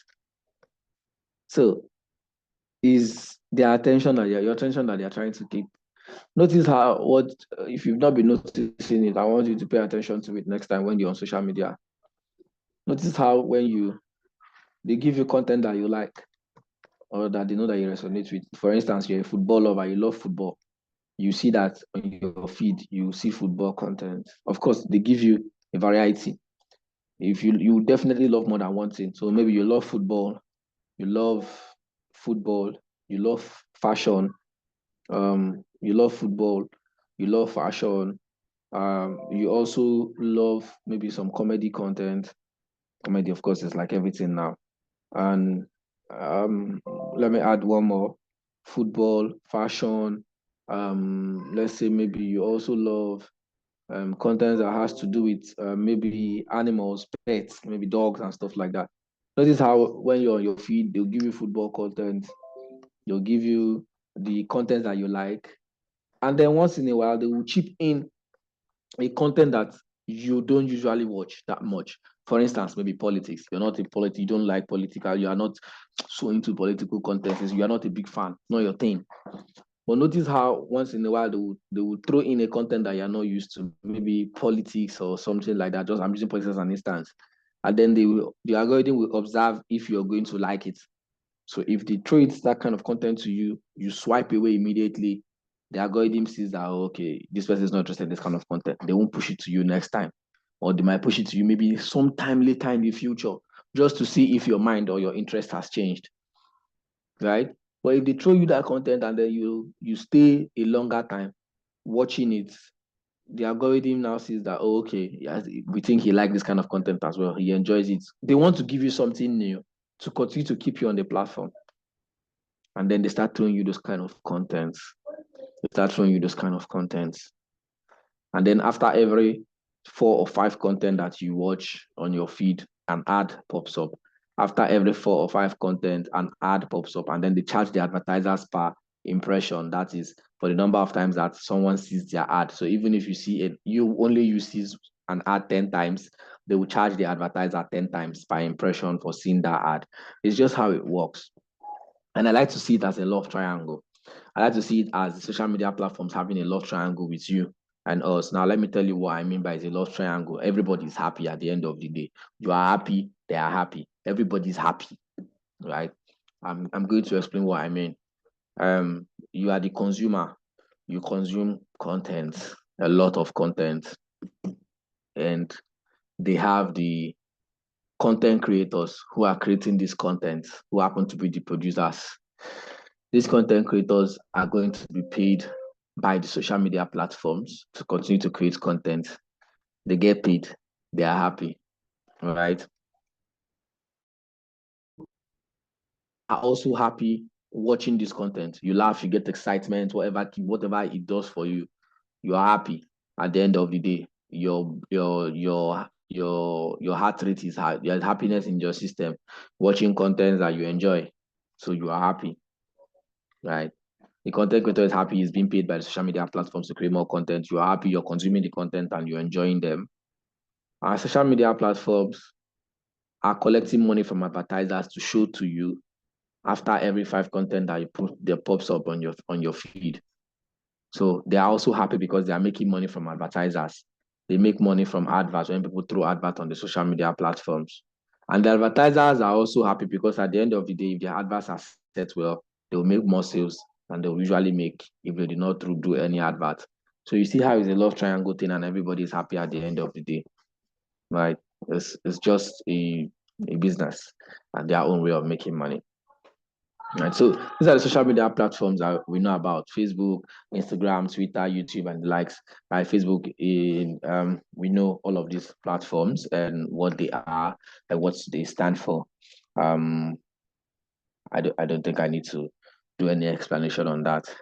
So is their attention that your attention that they are trying to keep. Notice how if you've not been noticing it, I want you to pay attention to it next time when you're on social media. Notice how when they give you content that you like or that they know that you resonate with. For instance, you're a football lover, you love football. You see that on your feed, you see football content. Of course, they give you a variety. If you definitely love more than one thing. So maybe you love football, you love football, you love fashion, you love football, you love fashion, you also love maybe some comedy content. Comedy, of course, is like everything now. And let me add one more: football, fashion. Let's say maybe you also love content that has to do with maybe animals, pets, maybe dogs and stuff like that. Notice how when you're on your feed, they'll give you football content, they'll give you the content that you like, and then once in a while they will chip in a content that you don't usually watch that much. For instance, maybe politics. You're not a politics, you don't like political, you are not so into political contests, you are not a big fan, not your thing. But notice how once in a while they will throw in a content that you're not used to, maybe politics or something like that. Just I'm using politics as an instance. And then the algorithm will observe if you're going to like it. So if they throw it that kind of content to you, you swipe away immediately. The algorithm sees that, okay, this person is not interested in this kind of content. They won't push it to you next time. Or they might push it to you maybe sometime later in the future, just to see if your mind or your interest has changed. Right? But if they throw you that content and then you stay a longer time watching it, the algorithm now sees that, oh, okay, yes, we think he likes this kind of content as well. He enjoys it. They want to give you something new to continue to keep you on the platform. And then they start throwing you those kind of contents. They start throwing you those kind of contents. And then after every 4 or 5 content that you watch on your feed, an ad pops up. After every 4 or 5 content, an ad pops up, and then they charge the advertisers per impression. That is for the number of times that someone sees their ad. So even if you see it, you see an ad 10 times, they will charge the advertiser 10 times per impression for seeing that ad. It's just how it works. And I like to see it as a love triangle. I like to see it as the social media platforms having a love triangle with you and us. Now, let me tell you what I mean by the love triangle. Everybody is happy at the end of the day. You are happy, they are happy. Everybody's happy, right? I'm going to explain what I mean. You are the consumer. You consume content, a lot of content, and they have the content creators who are creating this content, who happen to be the producers. These content creators are going to be paid by the social media platforms to continue to create content. They get paid, they are happy, right? Are also happy watching this content. You laugh, you get excitement, whatever it does for you, you are happy. At the end of the day, your heart rate is high. There's happiness in your system, watching content that you enjoy. So you are happy, right? The content creator is happy, he's being paid by the social media platforms to create more content. You're happy, you're consuming the content and you're enjoying them. Our social media platforms are collecting money from advertisers to show to you after every 5 content that you put that pops up on your feed. So they are also happy because they are making money from advertisers. They make money from adverts when people throw adverts on the social media platforms. And the advertisers are also happy because at the end of the day, if their adverts are set well, they will make more sales than they will usually make if they did not do any advert. So you see how it's a love triangle thing and everybody is happy at the end of the day, right? It's just a business and their own way of making money. Right. So these are the social media platforms that we know about: Facebook, Instagram, Twitter, YouTube, and the likes. Right. Facebook, we know all of these platforms and what they are and what they stand for. I don't think I need to do any explanation on that.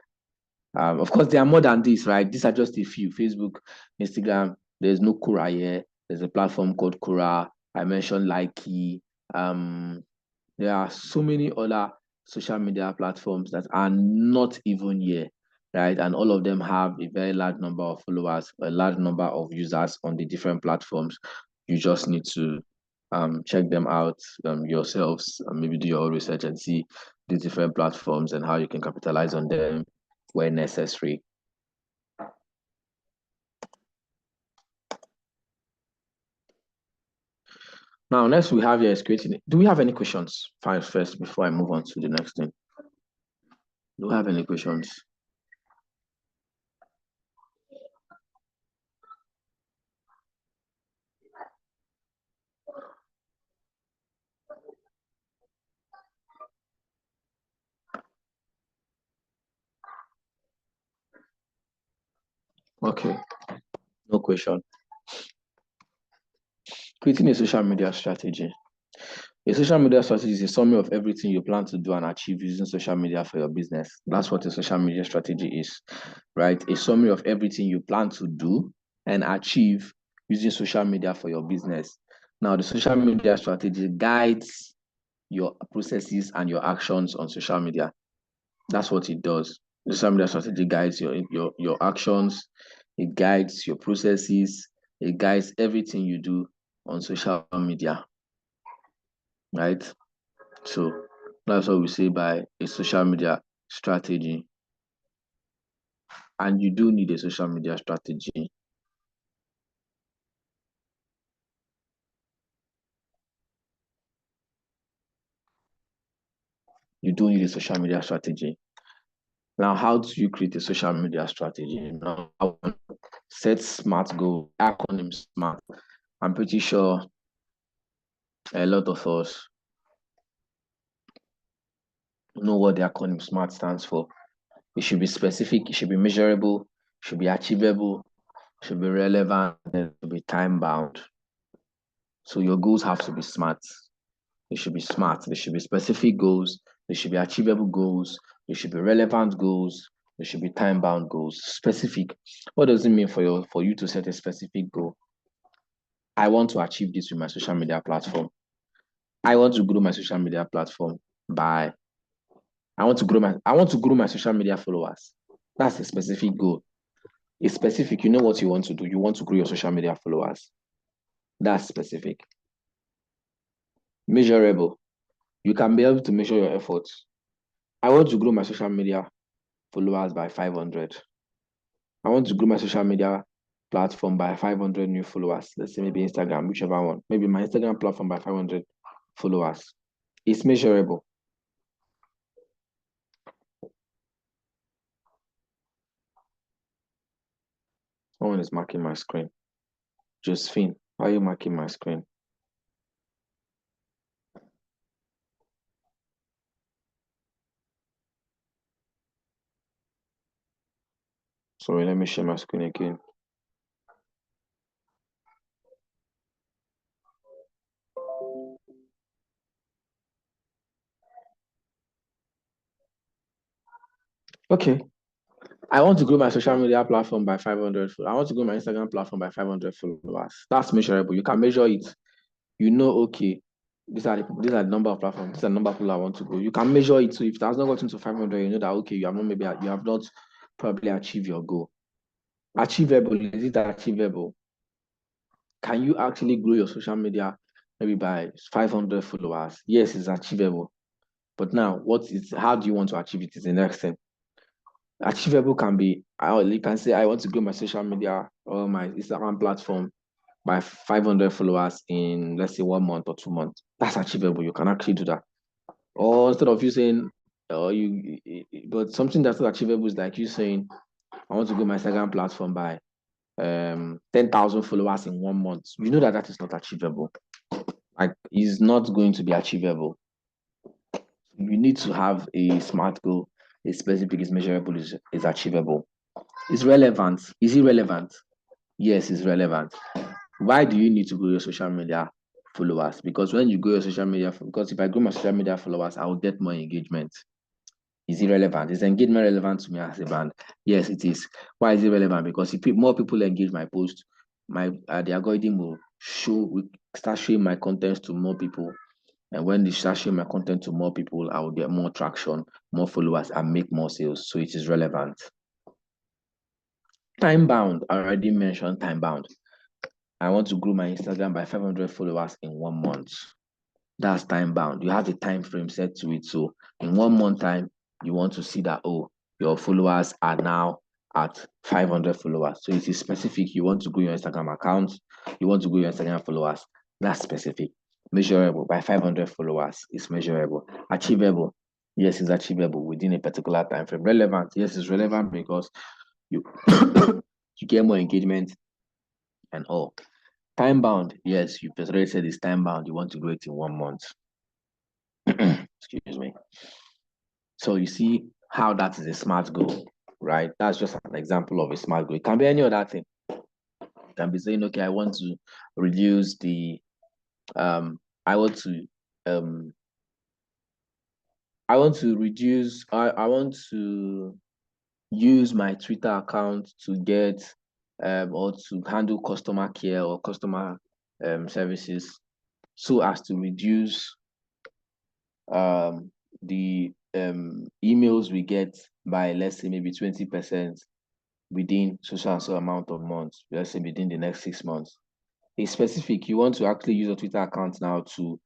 Of course, there are more than this, right? These are just a few: Facebook, Instagram. There's no Quora here. There's a platform called Quora. I mentioned Likey. There are so many other social media platforms that are not even here, right? And all of them have a very large number of followers, a large number of users on the different platforms. You just need to check them out yourselves, and maybe do your own research and see these different platforms and how you can capitalize on them where necessary. Now, next we have here is creating. Do we have any questions first before I move on to the next thing? Do we have any questions? Okay, no question. Creating a social media strategy. A social media strategy is a summary of everything you plan to do and achieve using social media for your business. That's what a social media strategy is, right? A summary of everything you plan to do and achieve using social media for your business. Now, the social media strategy guides your processes and your actions on social media. That's what it does. The social media strategy guides your actions, it guides your processes, it guides everything you do on social media, right? So that's what we say by a social media strategy. And you do need a social media strategy. You do need a social media strategy. Now, how do you create a social media strategy? Now, set SMART goal, acronym SMART. I'm pretty sure a lot of us know what the acronym SMART stands for. It should be specific, it should be measurable, it should be achievable, it should be relevant, and it should be time bound. So your goals have to be SMART. They should be SMART. They should be specific goals. They should be achievable goals. They should be relevant goals. They should be time bound goals. Specific. What does it mean for you to set a specific goal? I want to achieve this with my social media platform. I want to grow my social media platform by I want to grow my social media followers. That's a specific goal. It's specific. You know what you want to do. You want to grow your social media followers. That's specific. Measurable. You can be able to measure your efforts. I want to grow my social media followers by 500. I want to grow my social media platform by 500 new followers. Let's say maybe Instagram, whichever one. Maybe my Instagram platform by 500 followers. It's measurable. Someone is marking my screen. Josephine, why are you marking my screen? Sorry, let me share my screen again. Okay. I want to grow my social media platform by 500. I want to grow my Instagram platform by 500 followers. That's measurable. You can measure it. You know, okay, these are the number of platforms. These are the number of people I want to grow. You can measure it. So if it has not gotten to 500, you know that okay, you have not probably achieved your goal. Achievable. Is it achievable? Can you actually grow your social media maybe by 500 followers? Yes, it's achievable. But now, how do you want to achieve it is the next thing. Achievable can be, you can say, I want to grow my social media or my Instagram platform by 500 followers in, let's say, 1 month or 2 months. That's achievable. You can actually do that. Or instead of you saying, but something that's not achievable is like you saying, I want to grow my Instagram platform by 10,000 followers in 1 month. You know that is not achievable. Like, it's not going to be achievable. You need to have a SMART goal. It's specific, it's measurable, is achievable. It's relevant. Is it relevant? Yes, it's relevant. Why do you need to grow your social media followers? Because when you grow your social media, because if I grow my social media followers, I will get more engagement. Is it relevant? Is engagement relevant to me as a brand? Yes, it is. Why is it relevant? Because if more people engage my post, the algorithm will start showing my contents to more people. And when they start sharing my content to more people, I will get more traction, more followers, and make more sales. So it is relevant. Time bound. I already mentioned time bound. I want to grow my Instagram by 500 followers in 1 month. That's time bound. You have a time frame set to it. So in 1 month time, you want to see that, oh, your followers are now at 500 followers. So it is specific. You want to grow your Instagram account. You want to grow your Instagram followers. That's specific. Measurable by 500 followers is measurable. Achievable. Yes, it's achievable within a particular time frame. Relevant. Yes, it's relevant because you you get more engagement and all. Time bound. Yes, you've already said it's time bound. You want to do it in 1 month. Excuse me. So you see how that is a smart goal, right? That's just an example of a smart goal. It can be any other thing. You can be saying, okay, I want to reduce the I want to use my Twitter account to get or to handle customer care or customer services so as to reduce the emails we get by, let's say, maybe 20% within so amount of months, let's say within the next 6 months. It's specific. You want to actually use a Twitter account now to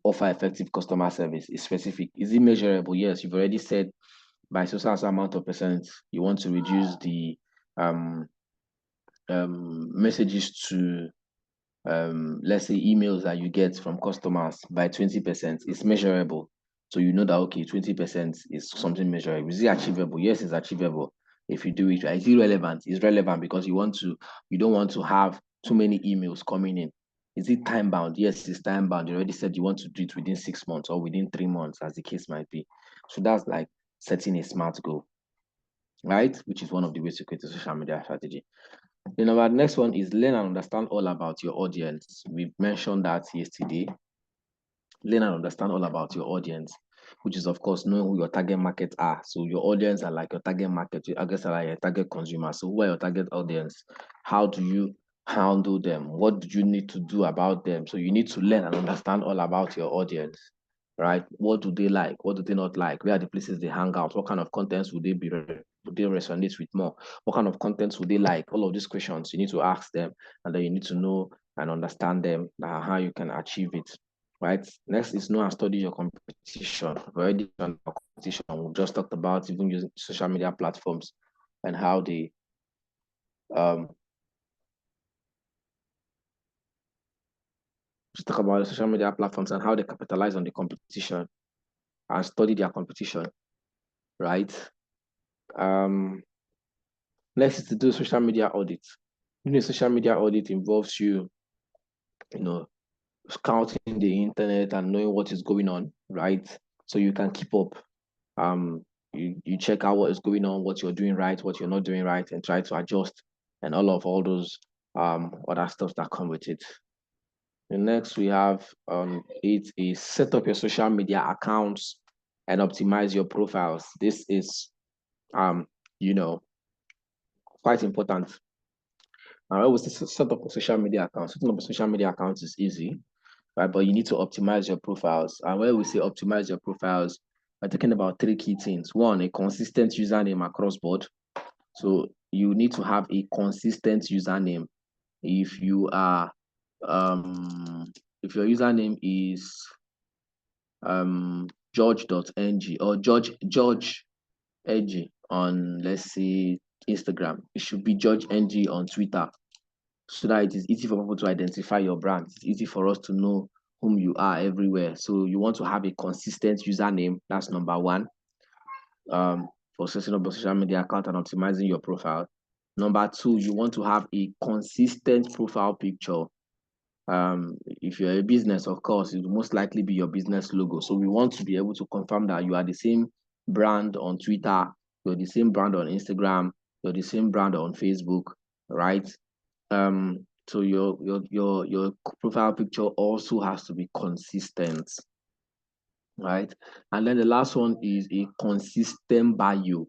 offer effective customer service. It's specific. Is it measurable? Yes, you've already said by so amount of percent you want to reduce the messages to let's say emails that you get from customers by 20%. It's measurable. So you know that, okay, 20% is something measurable. Is it achievable? Yes, it's achievable. If you do it right. Is it relevant? It's relevant because you don't want to have too many emails coming in. Is it time bound? Yes, it's time bound. You already said you want to do it within 6 months or within 3 months, as the case might be. So that's like setting a smart goal, right? Which is one of the ways to create a social media strategy. Then our next one is learn and understand all about your audience. We mentioned that yesterday. Learn and understand all about your audience, which is of course knowing who your target market are. So your audience are like your target market. I guess are like your target consumer. So who are your target audience? How do you handle them? What do you need to do about them? So you need to learn and understand all about your audience, right? What do they like? What do they not like? Where are the places they hang out? What kind of contents would they resonate with more? What kind of contents would they like? All of these questions you need to ask them, and then you need to know and understand them, how you can achieve it, right? Next is know and study your competition. We've already done our competition. We just talked about even using social media platforms and how they just talk about the social media platforms and how they capitalize on the competition and study their competition, right? Next is to do social media audit. Doing a social media audit involves you scouting the internet and knowing what is going on, right? So you can keep up. You check out what is going on, what you're doing right, what you're not doing right, and try to adjust, and all those other stuff that come with it. The next we have it is set up your social media accounts and optimize your profiles. This is quite important. I always set up a social media account. Setting up a social media account is easy, right? But you need to optimize your profiles. And when we say optimize your profiles, we're talking about 3 key things. One, a consistent username across board. So you need to have a consistent username. If you are, if your username is george.ng or George ng on, let's say, Instagram, it should be George ng on Twitter, so that it is easy for people to identify your brand. It's easy for us to know whom you are everywhere. So you want to have a consistent username. That's number one. For setting up a social media account and optimizing your profile. Number two, you want to have a consistent profile picture. If you're a business, of course, it will most likely be your business logo. So we want to be able to confirm that you are the same brand on Twitter, you're the same brand on Instagram, you're the same brand on Facebook, right? So your profile picture also has to be consistent, right? And then the last one is a consistent bio.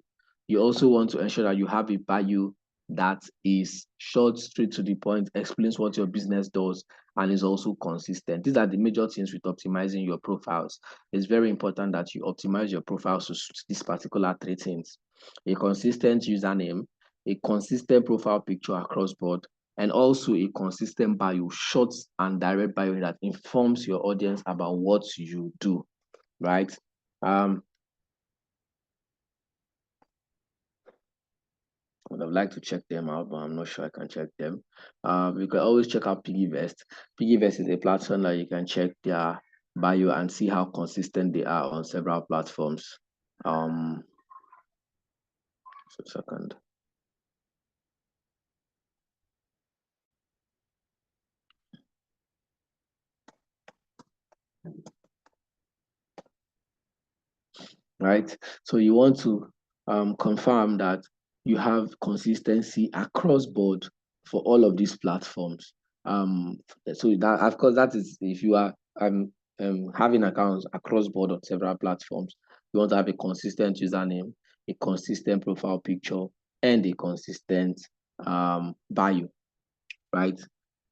You also want to ensure that you have a bio that is short, straight to the point, explains what your business does, and is also consistent. These are the major things with optimizing your profiles. It's very important that you optimize your profiles to suit these particular three things: a consistent username, a consistent profile picture across board, and also a consistent bio, short and direct bio that informs your audience about what you do, right? I would have liked to check them out, but I'm not sure I can check them. You can always check out PiggyVest. PiggyVest is a platform that you can check their bio and see how consistent they are on several platforms. Just a second. Right? So you want to confirm that you have consistency across board for all of these platforms. So that, of course, that is if you are having accounts across board on several platforms, you want to have a consistent username, a consistent profile picture, and a consistent bio, right?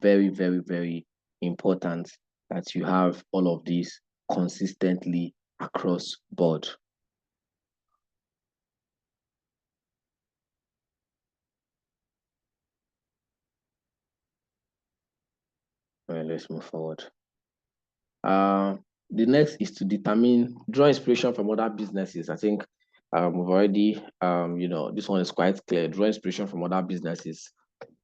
Very, very, very important that you have all of these consistently across board. All right, let's move forward. The next is to draw inspiration from other businesses. I think we've already, this one is quite clear. Draw inspiration from other businesses.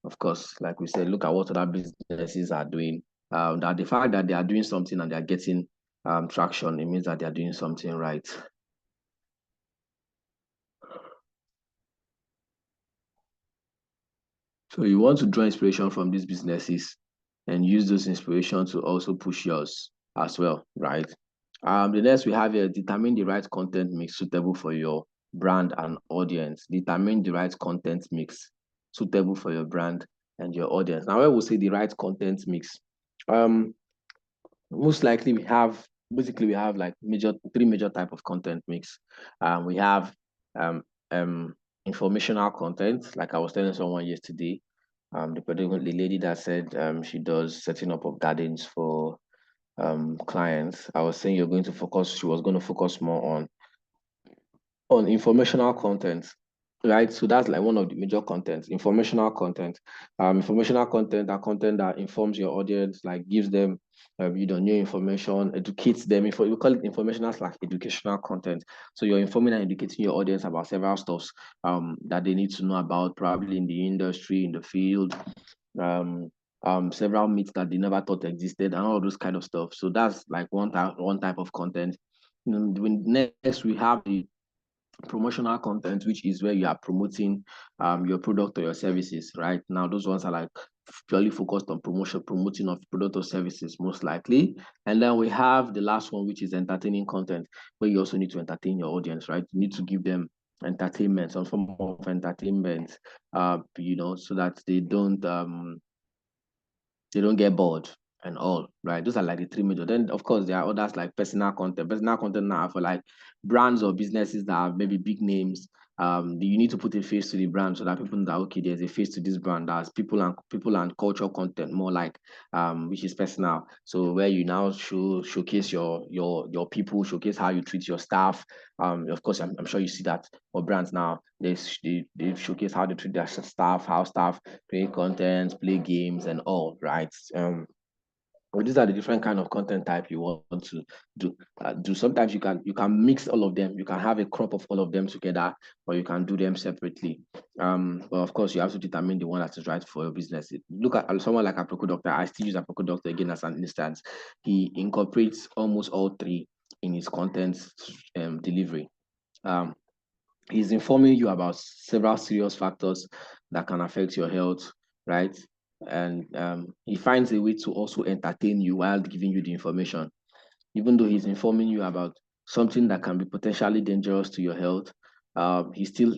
Of course, like we said, look at what other businesses are doing. That the fact that they are doing something and they are getting traction, it means that they are doing something right. So you want to draw inspiration from these businesses and use those inspirations to also push yours as well, right? The next we have here, determine the right content mix suitable for your brand and audience. Determine the right content mix suitable for your brand and your audience. Now, when we say the right content mix, most likely we have like three major type of content mix. We have informational content, like I was telling someone yesterday. The lady that said she does setting up of gardens for clients. I was saying she was going to focus more on informational content, right? So that's like one of the major contents, informational content. Informational content are content that informs your audience, like gives them new information, educates them. We call it informational / educational content. So you're informing and educating your audience about several stuffs that they need to know about, probably in the industry, in the field, several myths that they never thought existed, and all those kind of stuff. So that's like one type of content. Next, we have the promotional content, which is where you are promoting your product or your services. Right now, those ones are like purely focused on promoting of product or services, most likely. And then we have the last one, which is entertaining content, where you also need to entertain your audience, right? You need to give them entertainment, some form of entertainment, so that they don't get bored and all, right? Those are like the three major. Then, of course, there are others like personal content. Personal content now for like brands or businesses that have maybe big names. You need to put a face to the brand so that people know that, okay, there's a face to this brand. That's people and cultural content, more like which is personal. So where you now showcase your people, showcase how you treat your staff. Of course, I'm sure you see that for brands now. They showcase how they treat their staff, how staff create content, play games, and all, right? Well, these are the different kind of content type you want to do. Sometimes you can mix all of them. You can have a crop of all of them together, or you can do them separately. But of course, you have to determine the one that is right for your business. Look at someone like Aproko Doctor. I still use Aproko Doctor again as an instance. He incorporates almost all three in his content delivery. He's informing you about several serious factors that can affect your health, right? And he finds a way to also entertain you while giving you the information. Even though he's informing you about something that can be potentially dangerous to your health, he still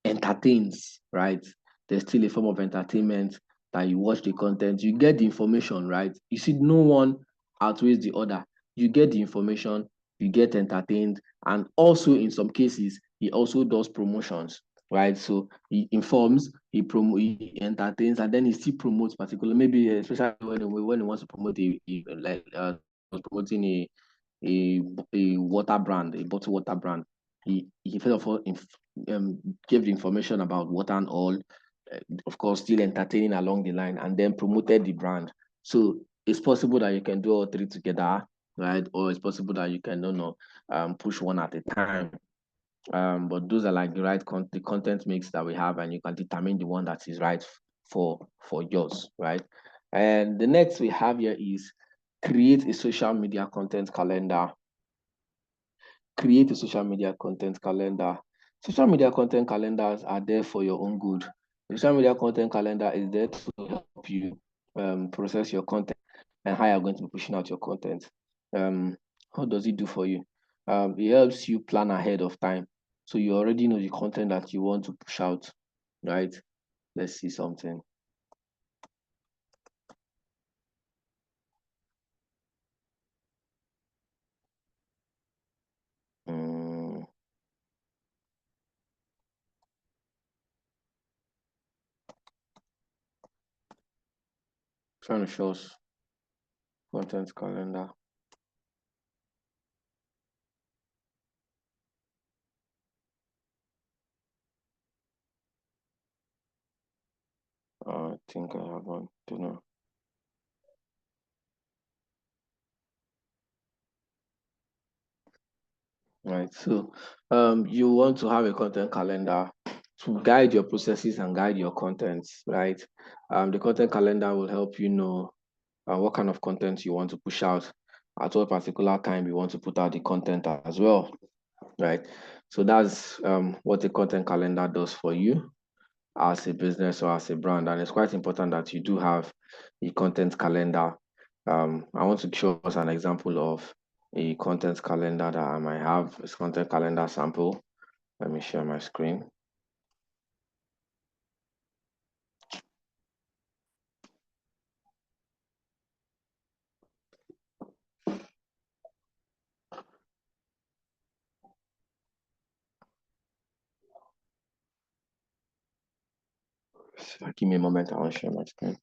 entertains, right? There's still a form of entertainment that you watch the content, you get the information, right? You see, no one outweighs the other. You get the information, you get entertained, and also in some cases, he also does promotions, right? So he informs, he entertains, and then he still promotes particular, maybe especially when he wants to promote promoting a water brand, a bottled water brand. He first of all gave the information about water and all, of course, still entertaining along the line, and then promoted the brand. So it's possible that you can do all three together, right? Or it's possible that you can, push one at a time. But those are like the content mix that we have, and you can determine the one that is right for yours, right? And the next we have here is create a social media content calendar. Create a social media content calendar. Social media content calendars are there for your own good. The social media content calendar is there to help you process your content and how you're going to be pushing out your content. How does it do for you? It helps you plan ahead of time. So you already know the content that you want to push out, right? Let's see something. Trying to show us content calendar. I think I have one. Don't know. Right. So you want to have a content calendar to guide your processes and guide your contents, right? The content calendar will help you know what kind of content you want to push out at what particular time you want to put out the content as well, right? So that's what a content calendar does for you as a business or as a brand. And it's quite important that you do have a content calendar. I want to show us an example of a content calendar that I might have. It's content calendar sample. Let me share my screen. So give me a moment, I want to share my screen.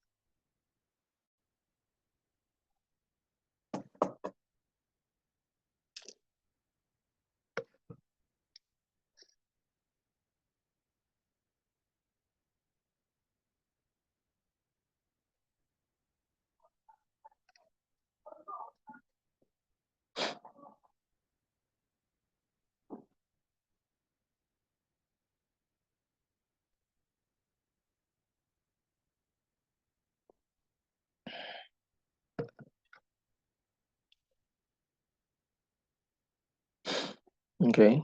Okay.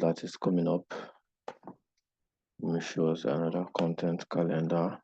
That is coming up. Let me show us another content calendar.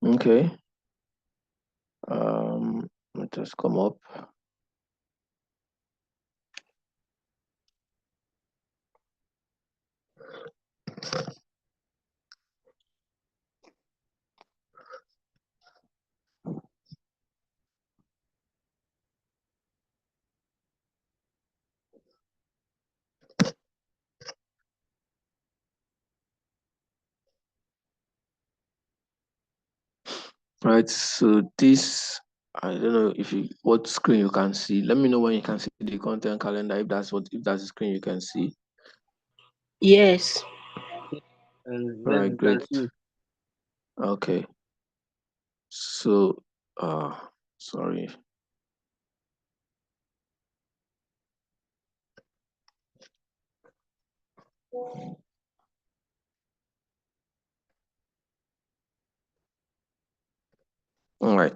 Okay. Let us come up. Right, so this, I don't know if you what screen you can see. Let me know when you can see the content calendar, if that's the screen you can see. Yes. And All yes, right, we can great. see. Okay. So sorry. All right.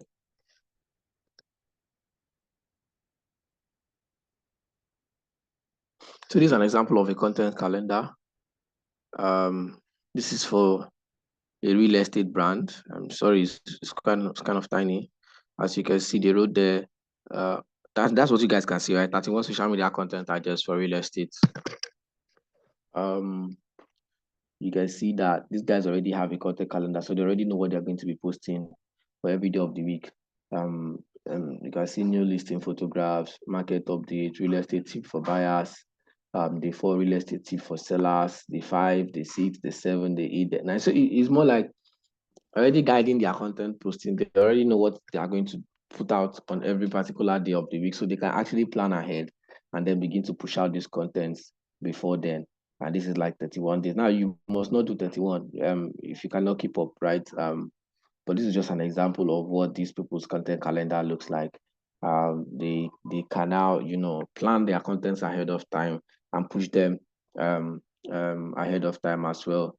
So this is an example of a content calendar. This is for a real estate brand. I'm sorry, it's kind of tiny. As you can see, the road there. That's what you guys can see, right? 31 social media content are just for real estate. You can see that these guys already have a content calendar, so they already know what they're going to be posting for every day of the week. You can see new listing photographs, market update, real estate tip for buyers, the 4 real estate tip for sellers, the 5, the 6, the 7, the 8, the 9. So it's more like already guiding their content posting. They already know what they are going to put out on every particular day of the week, so they can actually plan ahead and then begin to push out these contents before then. And this is like 31 days. Now you must not do 31 if you cannot keep up, right? But this is just an example of what these people's content calendar looks like. They can now, plan their contents ahead of time and push them ahead of time as well.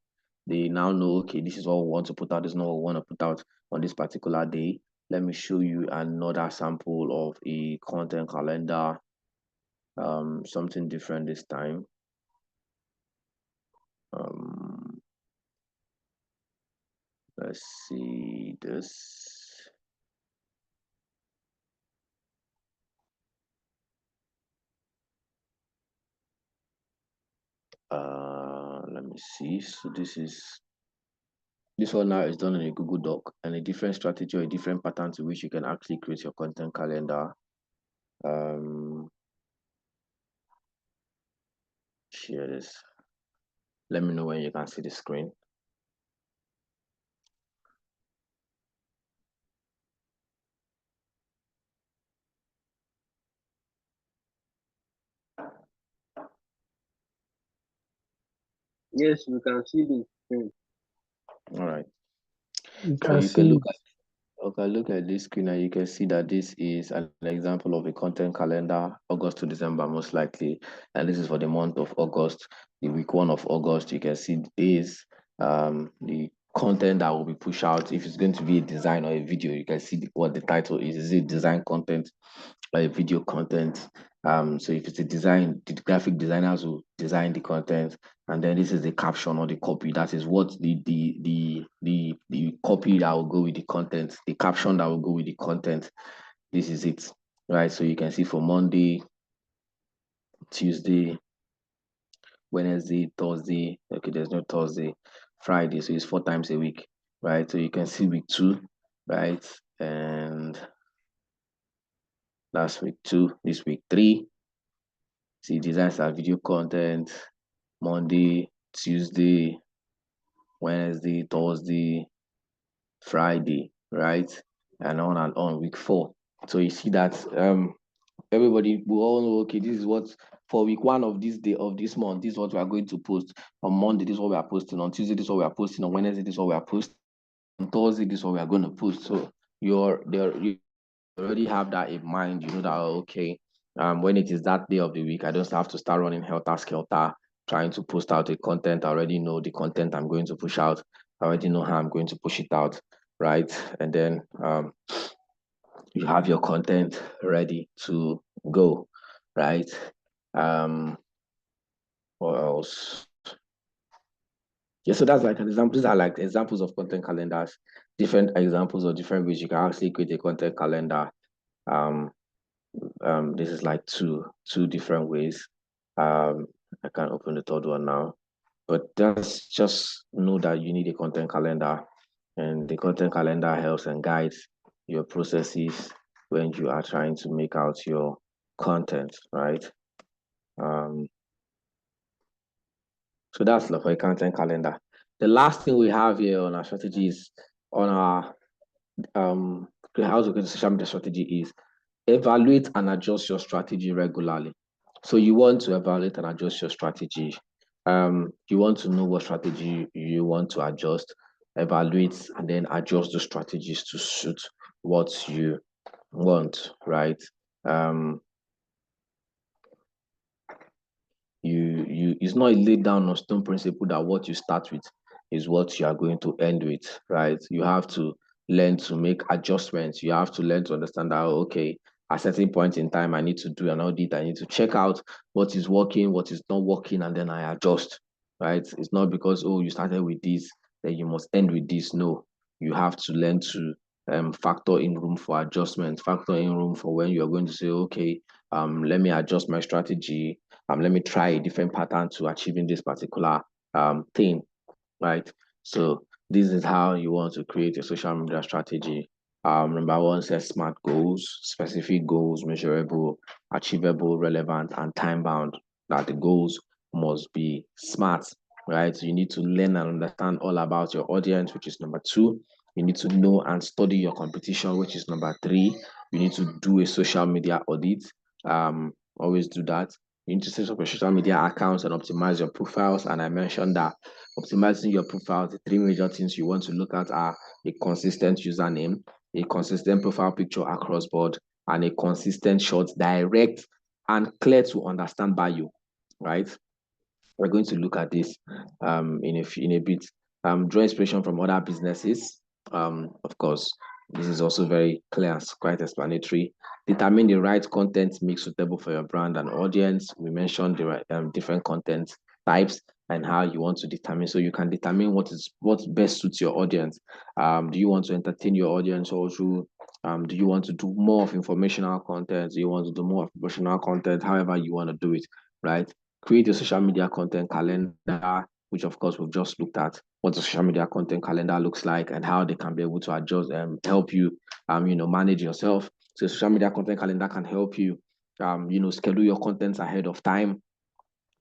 They now know, okay, this is what we want to put out, this is not what we want to put out on this particular day. Let me show you another sample of a content calendar, something different this time. Let's see this. Let me see. So this one now is done in a Google Doc, and a different strategy or a different pattern to which you can actually create your content calendar. Share this. Let me know when you can see the screen. Yes, we can see the screen. All right. You So can you can see look at this screen and you can see that this is an example of a content calendar, August to December most likely, and this is for the month of August, the week 1 of August. You can see the days, the content that will be pushed out. If it's going to be a design or a video, you can see what the title is. Is it design content or a video content? So if it's a design, the graphic designers will design the content, and then this is the caption or the copy. That is what the copy that will go with the content, the caption that will go with the content. This is it, right? So you can see for Monday, Tuesday, Wednesday, Thursday. Okay, there's no Thursday, Friday, so it's 4 times a week, right? So you can see week 2, right? And that's week 2. This week 3. See, designs are video content, Monday, Tuesday, Wednesday, Thursday, Friday, right? And on week 4. So you see that everybody will all know, okay, this is what for week 1 of this day of this month, this is what we are going to post. On Monday, this is what we are posting. On Tuesday, this is what we are posting. On Wednesday, this is what we are posting. On Thursday, this is what we are going to post. So you already have that in mind. You know that, okay, when it is that day of the week, I don't have to start running helter skelter trying to post out a content. I already know the content I'm going to push out. I already know how I'm going to push it out, right? And then you have your content ready to go, right? What else? Yeah, so that's like an example. These are like examples of content calendars, different examples of different ways you can actually create a content calendar. This is like two different ways. I can't open the third one now, but just know that you need a content calendar, and the content calendar helps and guides your processes when you are trying to make out your content, right? So that's like a content calendar. The last thing we have here on our strategy is on our how to get social media strategy is evaluate and adjust your strategy regularly. So you want to evaluate and adjust your strategy. You want to know what strategy you want to adjust, evaluate, and then adjust the strategies to suit what you want, right? it's not a laid down on stone principle that what you start with is what you are going to end with, right? You have to learn to make adjustments. You have to learn to understand that, okay, at a certain point in time, I need to do an audit. I need to check out what is working, what is not working, and then I adjust, right? It's not because, oh, you started with this, then you must end with this. No, you have to learn to factor in room for adjustment, factor in room for when you're going to say, okay, let me adjust my strategy. Let me try a different pattern to achieving this particular thing, right? So this is how you want to create a social media strategy. Number one, set smart goals, specific goals, measurable, achievable, relevant, and time bound. That the goals must be smart, right? You need to learn and understand all about your audience, which is number two. You need to know and study your competition, which is number three. You need to do a social media audit. Always do that. You need to set up your social media accounts and optimize your profiles. And I mentioned that optimizing your profile, the three major things you want to look at are a consistent username, a consistent profile picture across board, and a consistent short, direct, and clear to understand by you, right? We're going to look at this in a bit. Draw inspiration from other businesses. Of course, this is also very clear and quite explanatory. Determine the right content mix suitable for your brand and audience. We mentioned the right, different content types and how you want to determine. So you can determine what best suits your audience. Do you want to entertain your audience also? Do you want to do more of informational content? Do you want to do more of promotional content? However you want to do it, right? Create a social media content calendar, which of course we've just looked at what the social media content calendar looks like and how they can be able to adjust and help you manage yourself. So social media content calendar can help you schedule your contents ahead of time.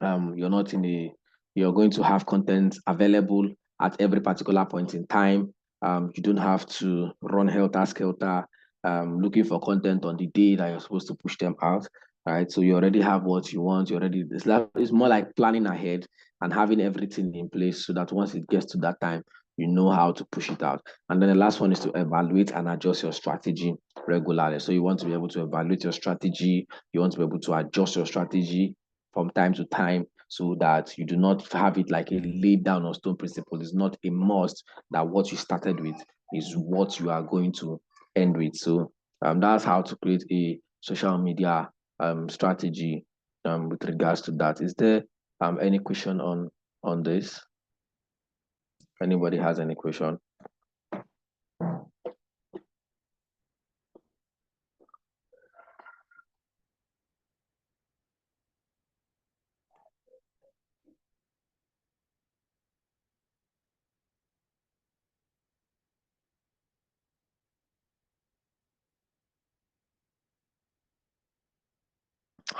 You're not in a you're going to have content available at every particular point in time. You don't have to run helter skelter looking for content on the day that you're supposed to push them out. Right. So you already have what you want. You already it's more like planning ahead and having everything in place so that once it gets to that time, you know how to push it out. And then the last one is to evaluate and adjust your strategy regularly. So you want to be able to evaluate your strategy, you want to be able to adjust your strategy from time to time so that you do not have it like a laid down on stone principle. It's not a must that what you started with is what you are going to end with. So that's how to create a social media strategy with regards to that. Is there any question on this? Anybody has any question?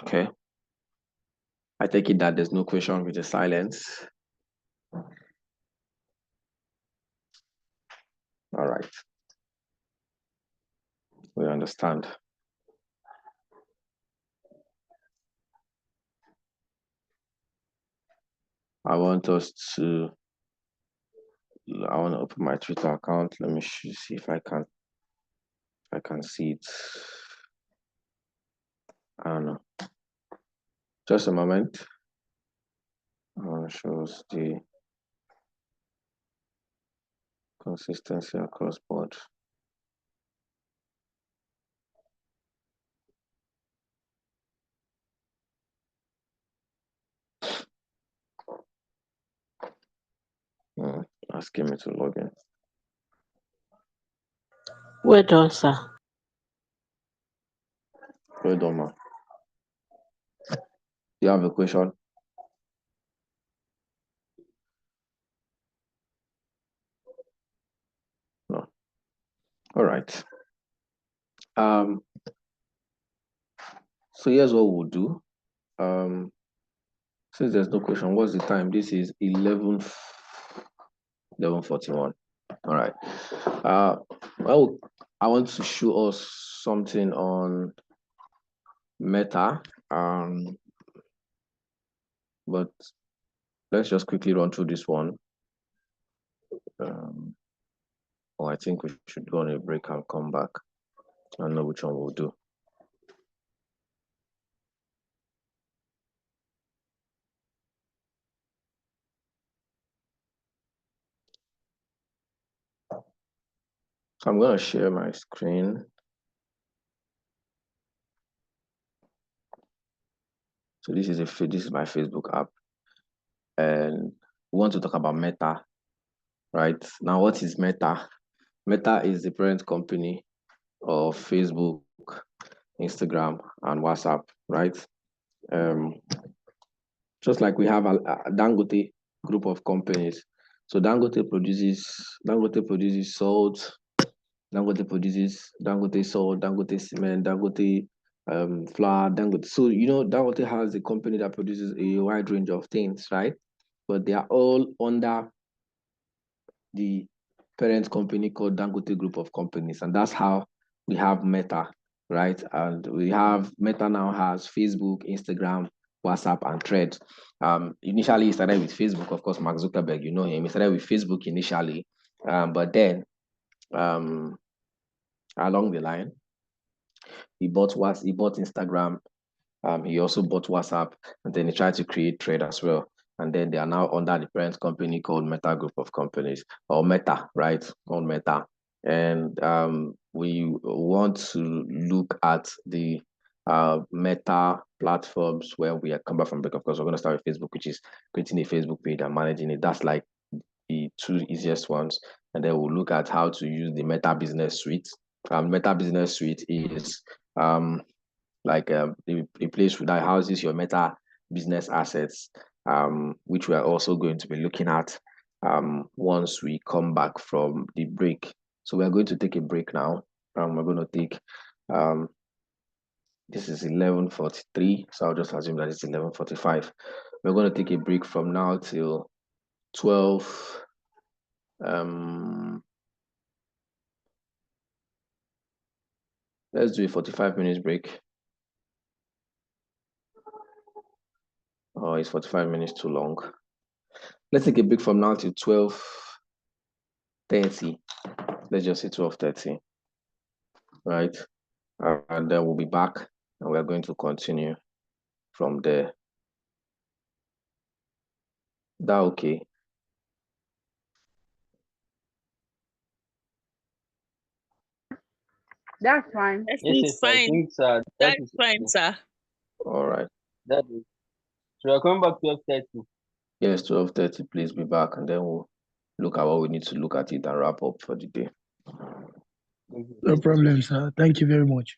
Okay. I take it that there's no question with the silence. All right. We understand. I want to open my Twitter account. Let me see if I can see it. I don't know. Just a moment. Shows the consistency across board. Asking me to log in. Well done, sir. Well done, ma. Do you have a question? No. All right. So here's what we'll do. Since there's no question, what's the time? This is 11:41. All right. Well, I want to show us something on Meta. But let's just quickly run through this one. I think we should go on a break and come back. I don't know which one we'll do. So I'm going to share my screen. So this is my Facebook app, and we want to talk about Meta, right? Now, what is Meta? Meta is the parent company of Facebook, Instagram, and WhatsApp, right? Just like we have a Dangote group of companies. So Dangote produces salt, Dangote salt, Dangote cement, Dangote flour, Dangote. So Dangote has a company that produces a wide range of things, right? But they are all under the parent company called Dangote Group of Companies, and that's how we have Meta, right? And we have Meta now has Facebook, Instagram, WhatsApp, and Threads. Initially, he started with Facebook, of course. Mark Zuckerberg, you know him. He started with Facebook initially, but then along the line, he bought Instagram. He also bought WhatsApp, and then he tried to create Thread as well. And then they are now under the parent company called Meta Group of Companies, or Meta, right? Called Meta. And we want to look at the Meta platforms where we are coming from. Of course, we're going to start with Facebook, which is creating a Facebook page and managing it. That's like the two easiest ones. And then we'll look at how to use the Meta Business Suite. Meta Business Suite is like a place that houses your Meta business assets, which we are also going to be looking at once we come back from the break. So we're going to take a break now. We're going to take this is 11:43, so I'll just assume that it's 11:45. We're going to take a break from now till 12. Let's do a 45 minutes break. Oh, it's 45 minutes too long. Let's take a break from now till 12:30. Let's just say 12:30, right? And then we'll be back and we're going to continue from there. That okay? That's fine. Yes, Yes, it's yes, I fine. think, sir, that That's is fine, sir. All right. that is. So we're coming back 12:30. Yes, 12:30, please be back, and then we'll look at what we need to look at it and wrap up for the day. No problem, sir. Thank you very much.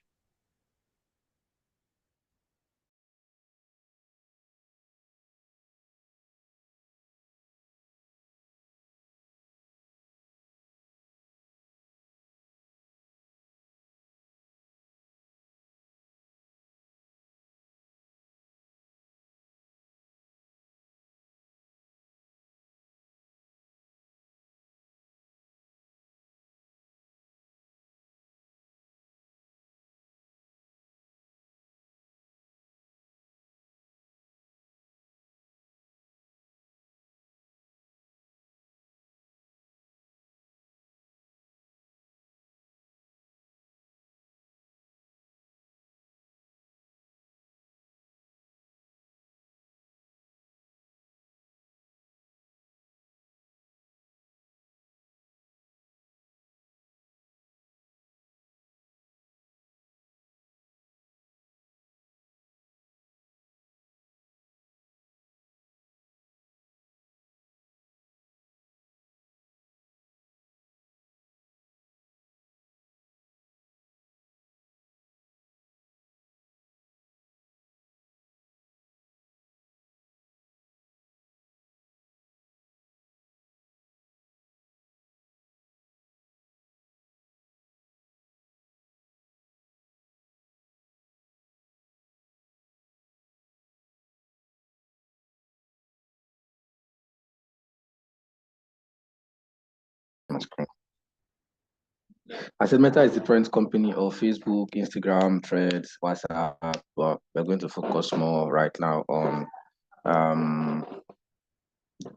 I said Meta is the parent company of Facebook, Instagram, Threads, WhatsApp, but we're going to focus more right now on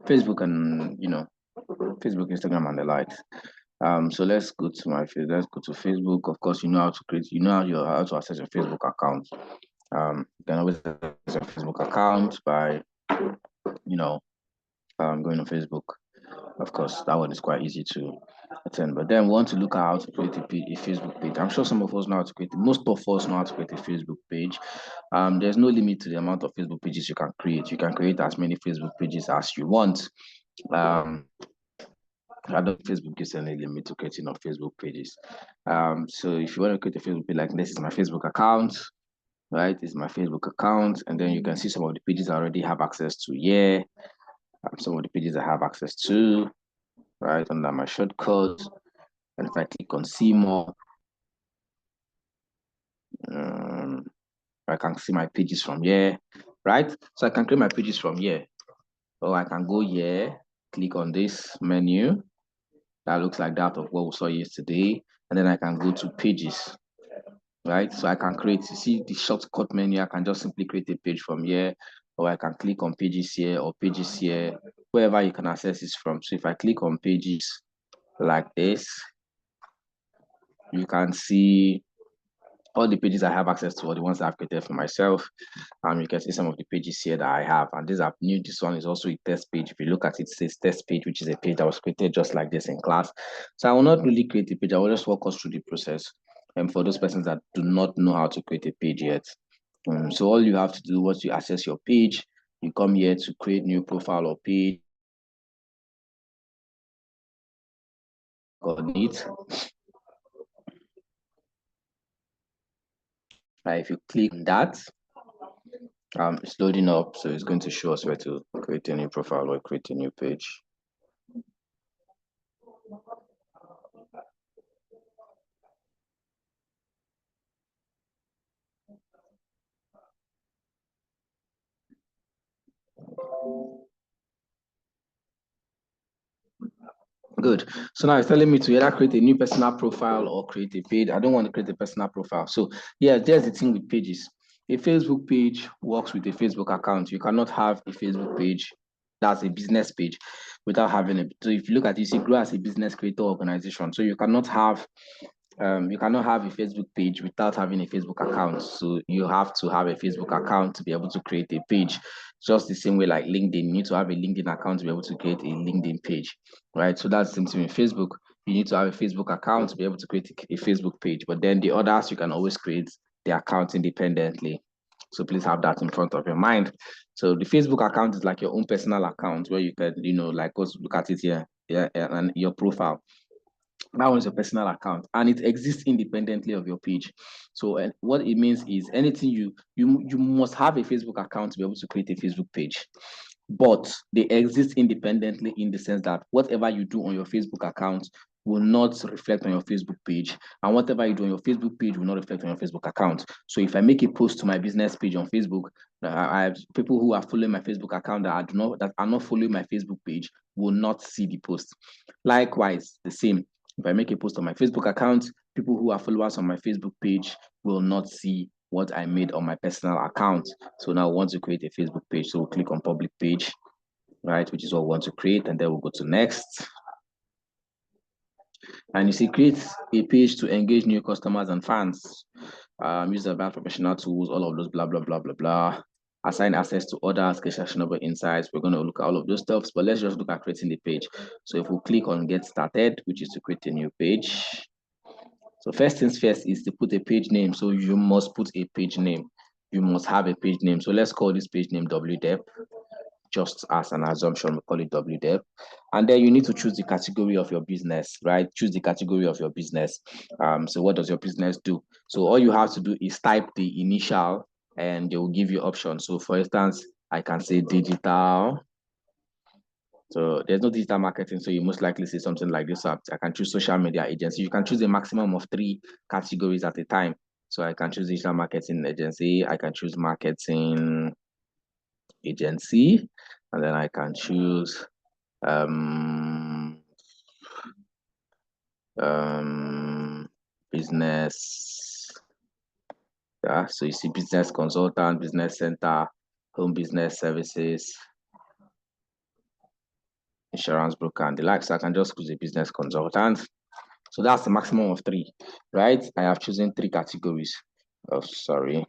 Facebook and Facebook, Instagram, and the likes. So let's go to let's go to Facebook. Of course, you know how to create, how to access your Facebook account. You can always access your Facebook account by, going on Facebook. Of course, that one is quite easy to But then we want to look at how to create a Facebook page. I'm sure some of us know how to create it. Most of us know how to create a Facebook page. There's no limit to the amount of Facebook pages you can create. You can create as many Facebook pages as you want. I don't Facebook gives any limit to creating of Facebook pages. So if you want to create a Facebook page, like this is my Facebook account, right? This is my Facebook account, and then you can see some of the pages I already have access to here. Some of the pages I have access to, right, under my shortcut. And if I click on see more, I can see my pages from here, right? So I can create my pages from here. Or I can go here, click on this menu. That looks like that of what we saw yesterday. And then I can go to pages, right? So I can create, you see the shortcut menu, I can just simply create a page from here, or I can click on pages here or pages here, wherever you can access this from. So if I click on pages like this, you can see all the pages I have access to are the ones I've created for myself. You can see some of the pages here that I have, and these are new. This one is also a test page. If you look at it, it says test page, which is a page that was created just like this in class. So I will not really create a page. I will just walk us through the process. And for those persons that do not know how to create a page yet, so all you have to do once you access your page, you come here to create new profile or page. If you click on that, it's loading up, so it's going to show us where to create a new profile or create a new page. Good. So now it's telling me to either create a new personal profile or create a page. I don't want to create a personal profile. So yeah, there's the thing with pages. A Facebook page works with a Facebook account. You cannot have a Facebook page that's a business page without having it. So if you look at it, you see grow as a business creator organization. So you cannot have a Facebook page without having a Facebook account. So you have to have a Facebook account to be able to create a page. Just the same way like LinkedIn, you need to have a LinkedIn account to be able to create a LinkedIn page, right? So that's the same thing with Facebook. You need to have a Facebook account to be able to create a Facebook page. But then the others, you can always create the account independently. So please have that in front of your mind. So the Facebook account is like your own personal account where you can, like go look at it here, and your profile. That one's your personal account, and it exists independently of your page. So and what it means is anything you must have a Facebook account to be able to create a Facebook page, but they exist independently in the sense that whatever you do on your Facebook account will not reflect on your Facebook page, and whatever you do on your Facebook page will not reflect on your Facebook account. So if I make a post to my business page on Facebook, I have people who are following my Facebook account that are not following my Facebook page will not see the post. Likewise, the same. If I make a post on my Facebook account, people who are followers on my Facebook page will not see what I made on my personal account. So now we want to create a Facebook page. So we'll click on public page, right, which is what we want to create, and then we'll go to next. And you see, create a page to engage new customers and fans. Use about professional tools, all of those, blah, blah, blah, blah, blah. Assign access to others, get actionable insights. We're going to look at all of those stuff, but let's just look at creating the page. So if we click on get started, which is to create a new page. So first things first is to put a page name. So you must put a page name. You must have a page name. So let's call this page name WDEP. Just as an assumption, we call it WDEP. And then you need to choose the category of your business, right? Choose the category of your business. So what does your business do? So all you have to do is type the initial and they will give you options. So for instance, I can say digital. So there's no digital marketing. So you most likely see something like this. So I can choose social media agency. You can choose a maximum of 3 categories at a time. So I can choose digital marketing agency. I can choose marketing agency, and then I can choose business. Yeah, so you see business consultant, business center, home business services, insurance broker, and the like. So I can just choose a business consultant. So that's the maximum of 3, right? I have chosen 3 categories. Oh, sorry.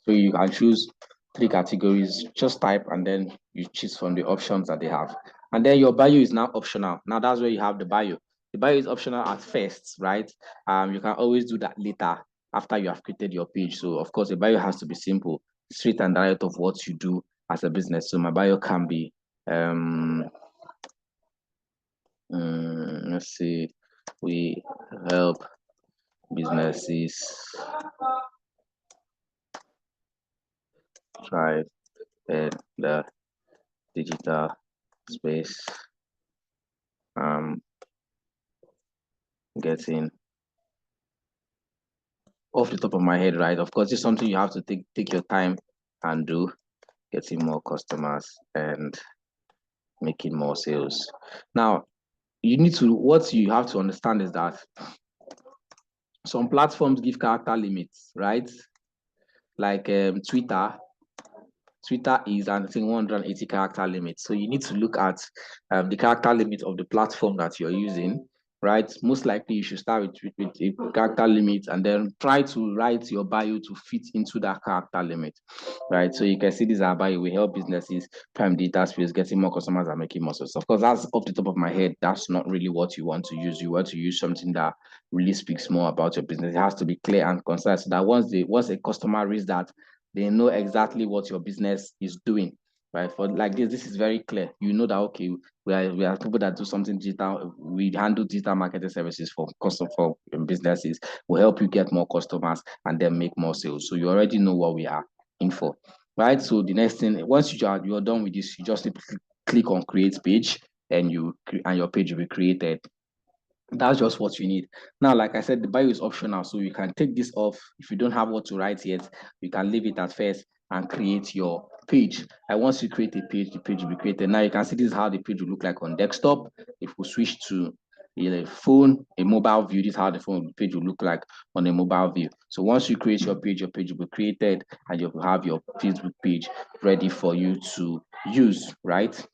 So you can choose 3 categories, just type, and then you choose from the options that they have. And then your bio is now optional. Now that's where you have the bio. The bio is optional at first, right? You can always do that later after you have created your page. So of course, the bio has to be simple, straight and direct of what you do as a business. So my bio can be, let's see, we help businesses thrive in the digital space. Getting off the top of my head, right? Of course, it's something you have to take your time and do, getting more customers and making more sales. Now, what you have to understand is that some platforms give character limits, right? Like Twitter is, I think, 180 character limit. So you need to look at the character limit of the platform that you're using, right? Most likely you should start with a character limit and then try to write your bio to fit into that character limit, right? So you can see this bio. We help businesses prime data space, getting more customers and making more sales. Of course, that's off the top of my head. That's not really what you want to use. You want to use something that really speaks more about your business. It has to be clear and concise so that once a customer reads that, they know exactly what your business is doing, right? For like this is very clear. You know that, okay, we are people that do something digital. We handle digital marketing services for businesses. We'll help you get more customers and then make more sales. So you already know what we are in for, right? So the next thing, once you're done with this, you just click on create page and your page will be created. That's just what you need. Now, like I said, the bio is optional, so you can take this off. If you don't have what to write yet, you can leave it at first and create your page. And once you create a page, the page will be created. Now you can see this is how the page will look like on desktop. If we switch to a phone, a mobile view, this is how the page will look like on a mobile view. So once you create your page will be created and you will have your Facebook page ready for you to use, right?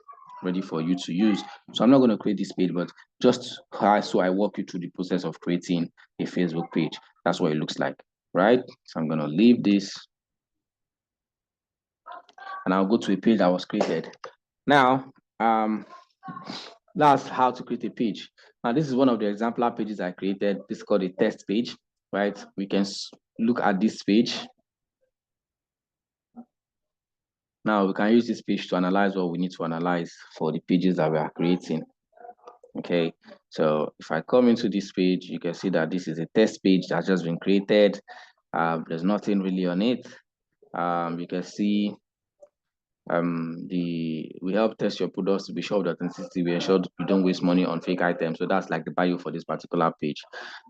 Ready for you to use. So I'm not going to create this page, but just so I walk you through the process of creating a Facebook page. That's what it looks like, right? So I'm going to leave this and I'll go to a page that was created. Now, that's how to create a page. Now, this is one of the exemplar pages I created. This is called a test page, right? We can look at this page. Now, we can use this page to analyze what we need to analyze for the pages that we are creating. Okay, so if I come into this page, you can see that this is a test page that's just been created. There's nothing really on it. You can see we help test your products to be sure of the authenticity. We ensure you don't waste money on fake items. So that's like the bio for this particular page.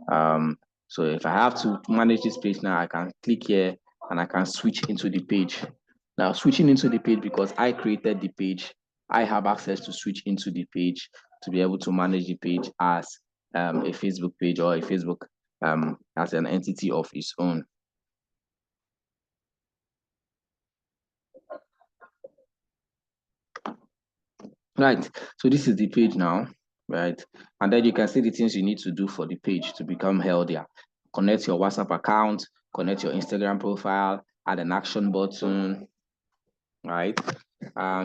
So if I have to manage this page now, I can click here and I can switch into the page. Now switching into the page, because I created the page, I have access to switch into the page to be able to manage the page as a Facebook page or a Facebook as an entity of its own. Right, so this is the page now, right? And then you can see the things you need to do for the page to become healthier. Connect your WhatsApp account, connect your Instagram profile, add an action button, right?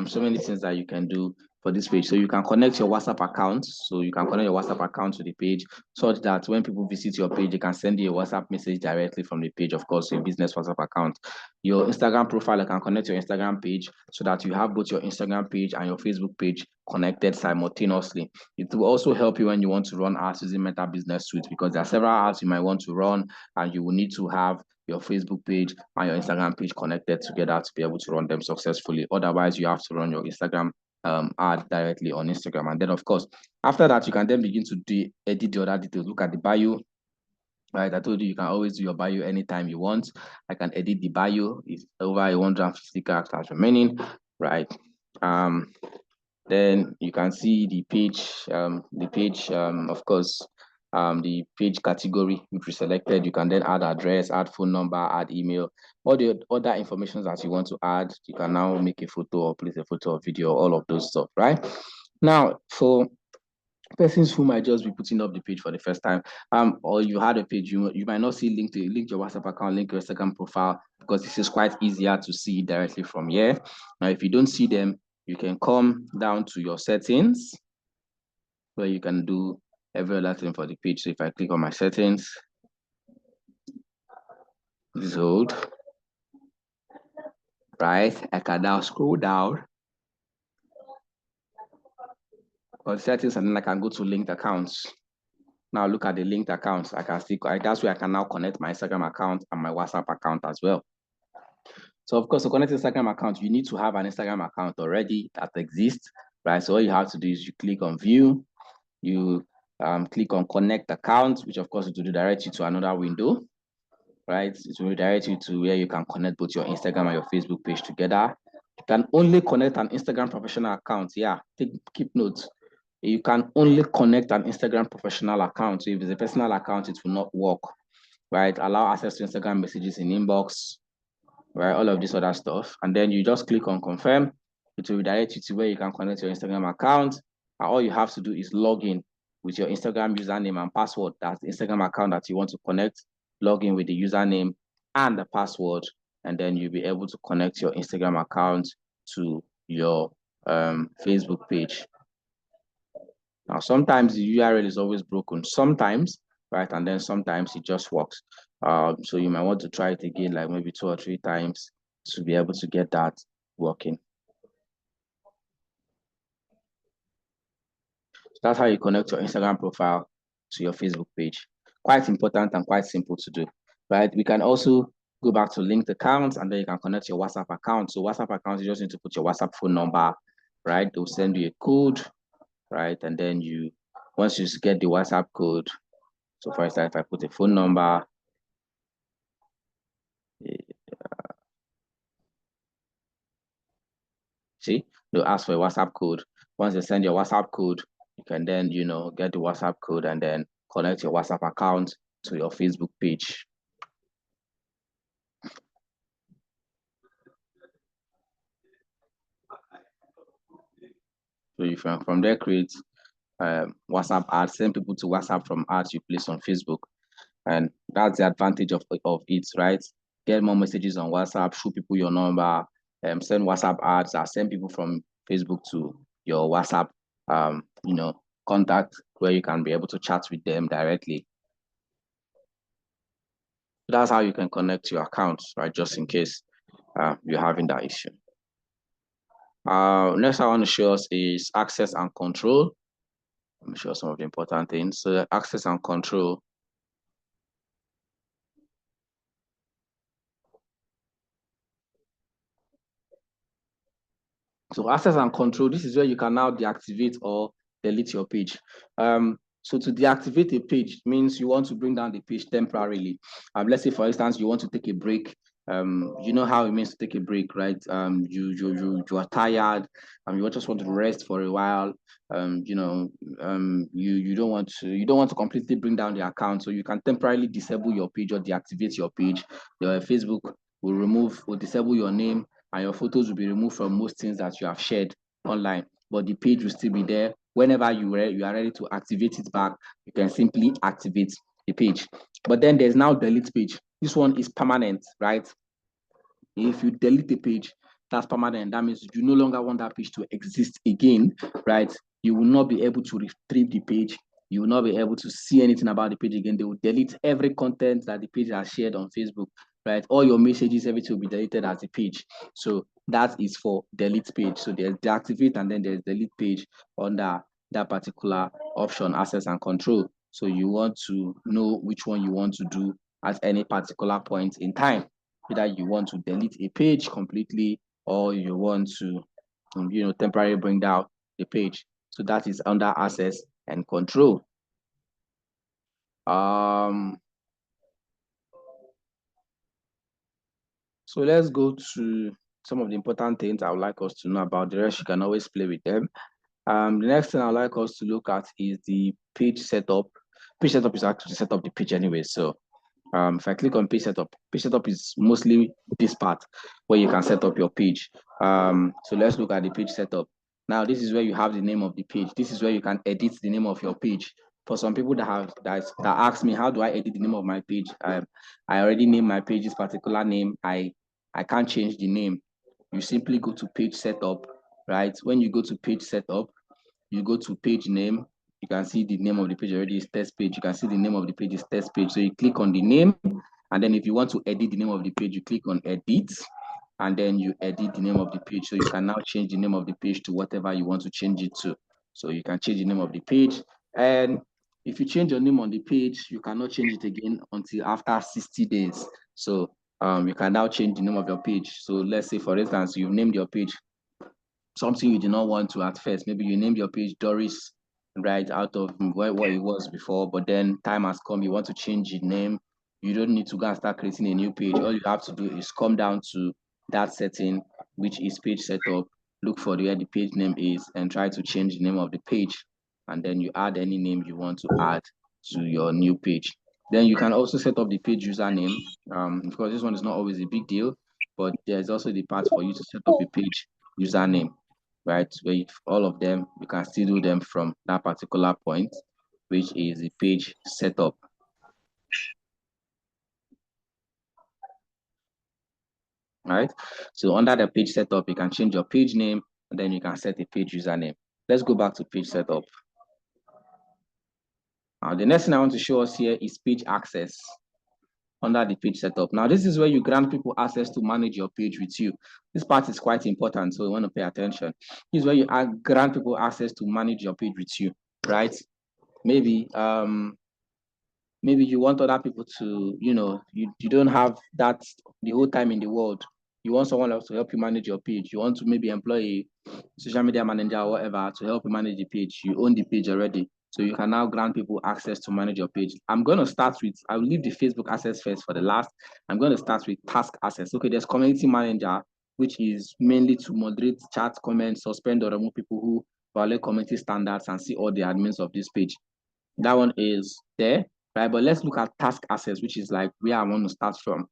So many things that you can do for this page. So you can connect your WhatsApp account. So you can connect your WhatsApp account to the page such that when people visit your page, they can send you a WhatsApp message directly from the page, of course, your business WhatsApp account. Your Instagram profile, you can connect your Instagram page so that you have both your Instagram page and your Facebook page connected simultaneously. It will also help you when you want to run ads using Meta Business Suite, because there are several ads you might want to run and you will need to have your Facebook page and your Instagram page connected together to be able to run them successfully. Otherwise, you have to run your Instagram ad directly on Instagram. And then, of course, after that, you can then begin to edit the other details. Look at the bio. Right, I told you can always do your bio anytime you want. I can edit the bio. It's over 150 characters remaining, right? Then you can see the page, of course, the page category which we selected. You can then add address, add phone number, add email, all the other information that you want to add. You can now make a photo or place a photo or video, all of those stuff, right? Now, for persons who might just be putting up the page for the first time, or you had a page, you might not see link your WhatsApp account, link your Instagram profile, because this is quite easier to see directly from here. Now, if you don't see them, you can come down to your settings where you can do every other thing for the page. So if I click on my settings, this hold, right? I can now scroll down on settings and then I can go to linked accounts. Now look at the linked accounts. I can see that's where I can now connect my Instagram account and my WhatsApp account as well. So of course, to connect Instagram account, you need to have an Instagram account already that exists, right? So all you have to do is you click on view, you click on connect account, which of course it will direct you to another window, right? It will redirect you to where you can connect both your Instagram and your Facebook page together. You can only connect an Instagram professional account. Yeah, keep notes. You can only connect an Instagram professional account. So if it's a personal account, it will not work, right? Allow access to Instagram messages in inbox, right? All of this other stuff. And then you just click on confirm. It will redirect you to where you can connect your Instagram account. And all you have to do is log in with your Instagram username and password. That's the Instagram account that you want to connect. Log in with the username and the password. And then you'll be able to connect your Instagram account to your Facebook page. Now, sometimes the URL is always broken, sometimes, right? And then sometimes it just works. So you might want to try it again, like maybe 2 or 3 times to be able to get that working. So that's how you connect your Instagram profile to your Facebook page. Quite important and quite simple to do, right? We can also go back to linked accounts and then you can connect your WhatsApp account. So WhatsApp account, you just need to put your WhatsApp phone number, right? They'll send you a code, right? And then once you get the WhatsApp code, so for instance, if I put a phone number, see, they'll ask for a WhatsApp code. Once they send your WhatsApp code, you can then, get the WhatsApp code and then connect your WhatsApp account to your Facebook page. So you can from there create WhatsApp ads, send people to WhatsApp from ads you place on Facebook. And that's the advantage of it, right? Get more messages on WhatsApp, show people your number, send WhatsApp ads, send people from Facebook to your WhatsApp, contact where you can be able to chat with them directly. That's how you can connect your accounts, right? Just in case you're having that issue. Next I want to show us is access and control. Let me show you some of the important things. So access and control. So access and control, this is where you can now deactivate or delete your page. So to deactivate a page means you want to bring down the page temporarily. Let's say, for instance, you want to take a break. You know how it means to take a break, right? You are tired, you just want to rest for a while. You don't want to completely bring down the account, so you can temporarily disable your page or deactivate your page. Your Facebook will disable your name, and your photos will be removed from most things that you have shared online, but the page will still be there. Whenever you are ready to activate it back, you can simply activate the page. But then there's now delete page. This one is permanent, right? If you delete the page, that's permanent. That means you no longer want that page to exist again, right? You will not be able to retrieve the page. You will not be able to see anything about the page again. They will delete every content that the page has shared on Facebook, right? All your messages, everything will be deleted as a page. So that is for delete page. So there's deactivate and then there's delete page under that particular option, access and control. So you want to know which one you want to do at any particular point in time. Either you want to delete a page completely or you want to, temporarily bring down the page. So that is under access and control. So let's go to some of the important things I would like us to know about. The rest you can always play with them. The next thing I'd like us to look at is the page setup. Page setup is actually set up the page anyway. So if I click on page setup is mostly this part where you can set up your page. So let's look at the page setup. Now, this is where you have the name of the page. This is where you can edit the name of your page. For some people that ask me, how do I edit the name of my page? I already named my page this particular name. I can't change the name. You simply go to page setup right? When you go to page setup, you go to page name, you can see the name of the page already is test page. You can see the name of the page is test page. So you click on the name, and then if you want to edit the name of the page, you click on edit, and then you edit the name of the page. So you can now change the name of the page to whatever you want to change it to. So you can change the name of the page. And if you change your name on the page, you cannot change it again until after 60 days. So you can now change the name of your page. So let's say, for instance, you've named your page something you did not want to at first. Maybe you named your page Doris, right, out of what it was before, but then time has come, you want to change the name. You don't need to go and start creating a new page. All you have to do is come down to that setting, which is page setup, look for where the page name is, and try to change the name of the page. And then you add any name you want to add to your new page. Then you can also set up the page username, because this one is not always a big deal, but there's also the part for you to set up a page username, right? Where all of them, you can still do them from that particular point, which is the page setup. Right? So under the page setup, you can change your page name, and then you can set a page username. Let's go back to page setup. Now, the next thing I want to show us here is page access under the page setup. Now, this is where you grant people access to manage your page with you. This part is quite important, so you want to pay attention. This is where you grant people access to manage your page with you, right? Maybe maybe you want other people to, you don't have that the whole time in the world. You want someone else to help you manage your page. You want to maybe employ a social media manager or whatever to help you manage the page. You own the page already. So you can now grant people access to manage your page. I'm going to start with, I'll leave the Facebook access first for the last. I'm going to start with task access. Okay, there's community manager, which is mainly to moderate chat, comments, suspend or remove people who violate community standards and see all the admins of this page. That one is there, right? But let's look at task access, which is like where I want to start from.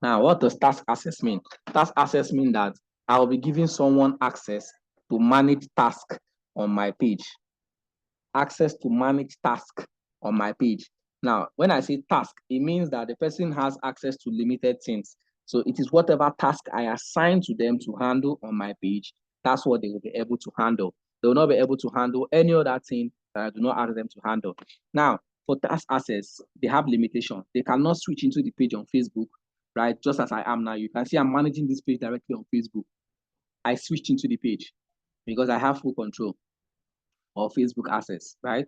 Now, what does task access mean? Task access means that I will be giving someone access to manage tasks on my page. Access to manage tasks on my page. Now, when I say task, it means that the person has access to limited things. So it is whatever task I assign to them to handle on my page, that's what they will be able to handle. They will not be able to handle any other thing that I do not ask them to handle. Now, for task access, they have limitations. They cannot switch into the page on Facebook, right? Just as I am now. You can see I'm managing this page directly on Facebook. I switched into the page because I have full control of Facebook access, right?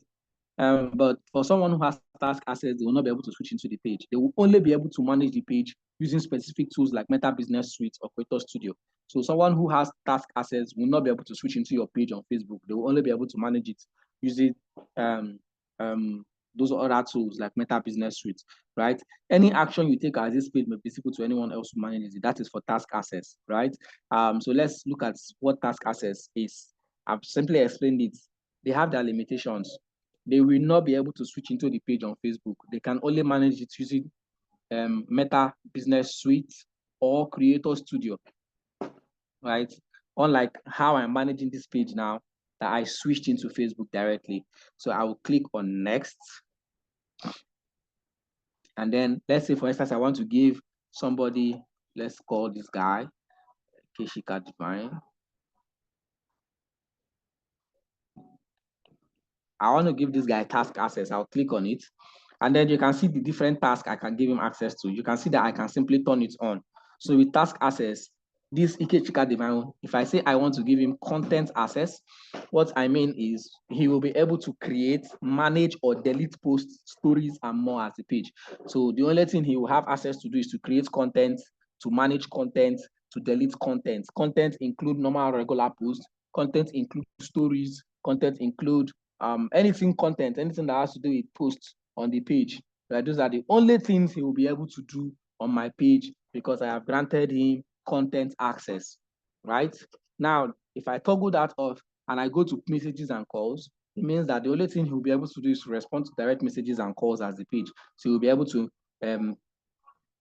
But for someone who has task access, they will not be able to switch into the page. They will only be able to manage the page using specific tools like Meta Business Suite or Creator Studio. So someone who has task access will not be able to switch into your page on Facebook. They will only be able to manage it using those other tools like Meta Business Suite, right? Any action you take as this page may be visible to anyone else who manages it. That is for task access, right? So let's look at what task access is. I've simply explained it. They have their limitations. They will not be able to switch into the page on Facebook. They can only manage it using Meta Business Suite or Creator Studio, right? Unlike how I'm managing this page now, that I switched into Facebook directly. So I will click on next. And then let's say, for instance, I want to give somebody, let's call this guy, Keshika Divine. I want to give this guy task access. I'll click on it. And then you can see the different tasks I can give him access to. You can see that I can simply turn it on. So with task access, this Ikechika Divine, if I say I want to give him content access, what I mean is he will be able to create, manage, or delete posts, stories, and more as a page. So the only thing he will have access to do is to create content, to manage content, to delete content. Content include normal regular posts, content include stories, content include anything that has to do with posts on the page. Right? Those are the only things he will be able to do on my page because I have granted him content access, right? Now, if I toggle that off and I go to messages and calls, it means that the only thing he'll be able to do is to respond to direct messages and calls as the page. So he'll be able to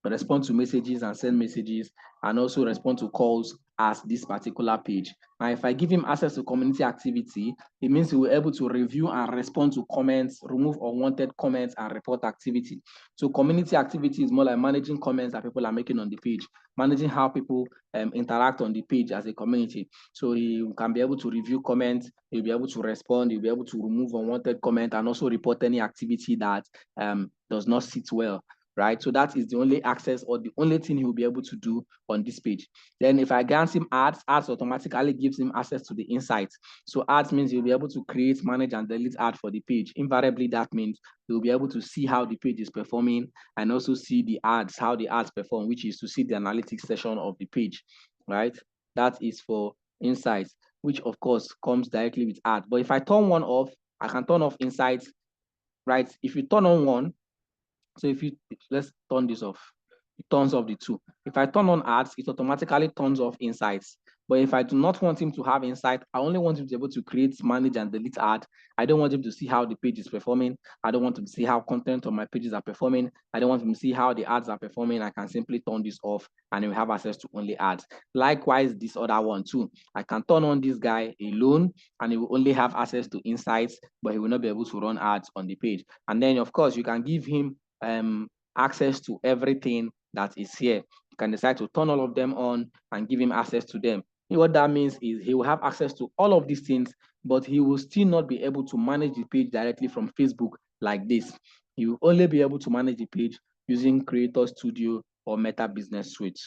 respond to messages and send messages, and also respond to calls as this particular page. Now, if I give him access to community activity, it means he will be able to review and respond to comments, remove unwanted comments, and report activity. So community activity is more like managing comments that people are making on the page, managing how people interact on the page as a community. So he can be able to review comments, he'll be able to respond, he'll be able to remove unwanted comment, and also report any activity that does not sit well. Right, so that is the only access or the only thing he will be able to do on this page. Then if I grant him ads automatically gives him access to the insights. So ads means he'll be able to create, manage, and delete ad for the page. Invariably, that means he'll be able to see how the page is performing and also see the ads, how the ads perform, which is to see the analytics section of the page, right? That is for insights, which of course comes directly with ads. But if I turn one off, I can turn off insights, right? If you turn on one, so let's turn this off, it turns off the two. If I turn on ads, it automatically turns off insights. But if I do not want him to have insight, I only want him to be able to create, manage, and delete ad. I don't want him to see how the page is performing. I don't want him to see how content on my pages are performing. I don't want him to see how the ads are performing. I can simply turn this off and he will have access to only ads. Likewise, this other one too. I can turn on this guy alone and he will only have access to insights, but he will not be able to run ads on the page. And then of course, you can give him access to everything that is here. You can decide to turn all of them on and give him access to them. What that means is he will have access to all of these things, but he will still not be able to manage the page directly from Facebook like this. He will only be able to manage the page using Creator Studio or Meta Business Suite.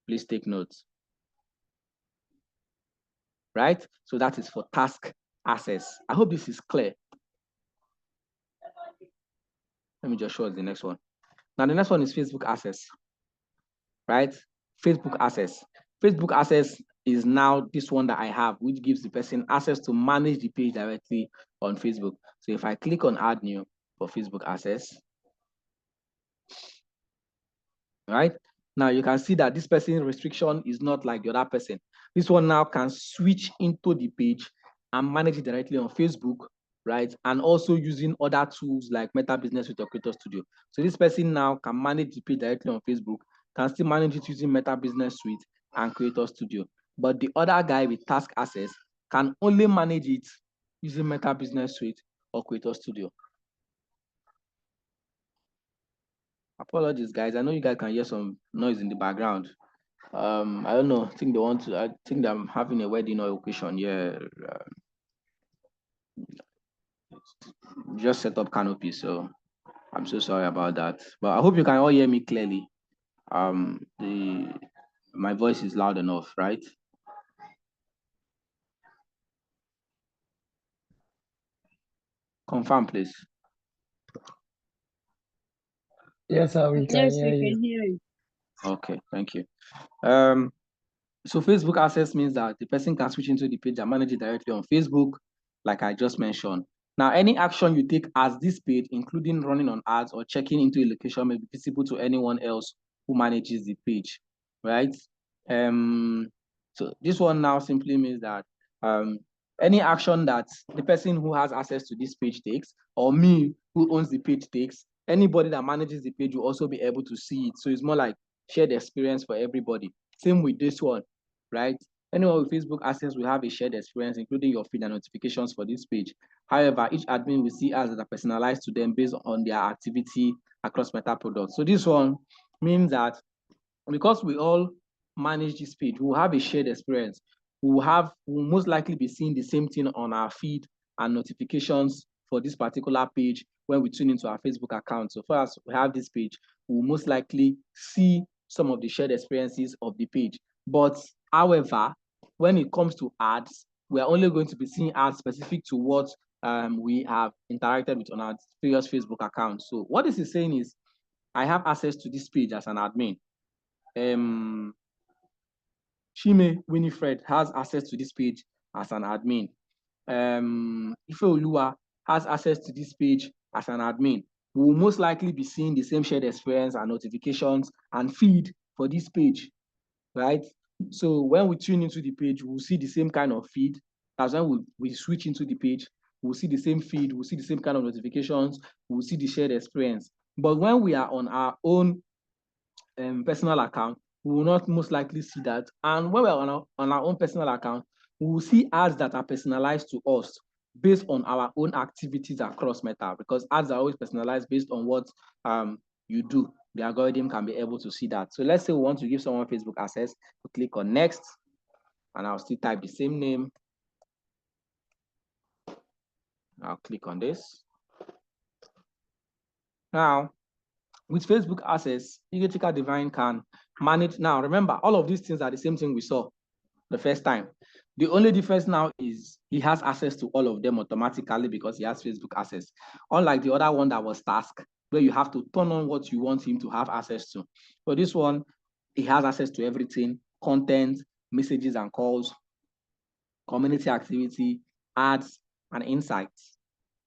Please take notes. Right? So that is for task access. I hope this is clear. Let me just show us the next one. Now, the next one is Facebook access, right? Facebook access. Facebook access is now this one that I have, which gives the person access to manage the page directly on Facebook. So if I click on add new for Facebook access, right? Now you can see that this person's restriction is not like the other person. This one now can switch into the page and manage it directly on Facebook, right? And also using other tools like Meta Business Suite or Creator Studio. So this person now can manage the page directly on Facebook, can still manage it using Meta Business Suite and Creator Studio. But the other guy with task access can only manage it using Meta Business Suite or Creator Studio. Apologies, guys. I know you guys can hear some noise in the background. I don't know. I think I'm having a wedding or occasion. Yeah. Just set up canopy, so I'm so sorry about that. But I hope you can all hear me clearly. My voice is loud enough, right? Confirm, please. Yes, sir, we can hear we you. can hear you. Okay, thank you. So Facebook access means that the person can switch into the page and manage it directly on Facebook, like I just mentioned. Now, any action you take as this page, including running on ads or checking into a location, may be visible to anyone else who manages the page, right? So this one now simply means that any action that the person who has access to this page takes, or me who owns the page takes, anybody that manages the page will also be able to see it. So it's more like shared experience for everybody. Same with this one, right? Anyone with Facebook access will have a shared experience, including your feed and notifications for this page. However, each admin will see ads that are personalized to them based on their activity across Meta products. So this one means that because we all manage this page, we'll have a shared experience. We'll most likely be seeing the same thing on our feed and notifications for this particular page when we tune into our Facebook account. So far as we have this page, we'll most likely see some of the shared experiences of the page. But however, when it comes to ads, we are only going to be seeing ads specific to what we have interacted with on our previous Facebook account. So what this is saying is, I have access to this page as an admin. Shime Winifred has access to this page as an admin. Ife Olua has access to this page as an admin. We will most likely be seeing the same shared experience and notifications and feed for this page, right? So when we tune into the page, we'll see the same kind of feed. As when we switch into the page, we'll see the same feed, we'll see the same kind of notifications, we'll see the shared experience. But when we are on our own personal account, we will not most likely see that. And when we're on our own personal account, we will see ads that are personalized to us based on our own activities across Meta, because ads are always personalized based on what you do. The algorithm can be able to see that. So let's say we want to give someone Facebook access, we click on next, and I'll still type the same name. I'll click on this. Now, with Facebook access, Egotical Divine can manage. Now, remember, all of these things are the same thing we saw the first time. The only difference now is he has access to all of them automatically because he has Facebook access. Unlike the other one that was task, where you have to turn on what you want him to have access to. For this one, he has access to everything: content, messages and calls, community activity, ads, and insights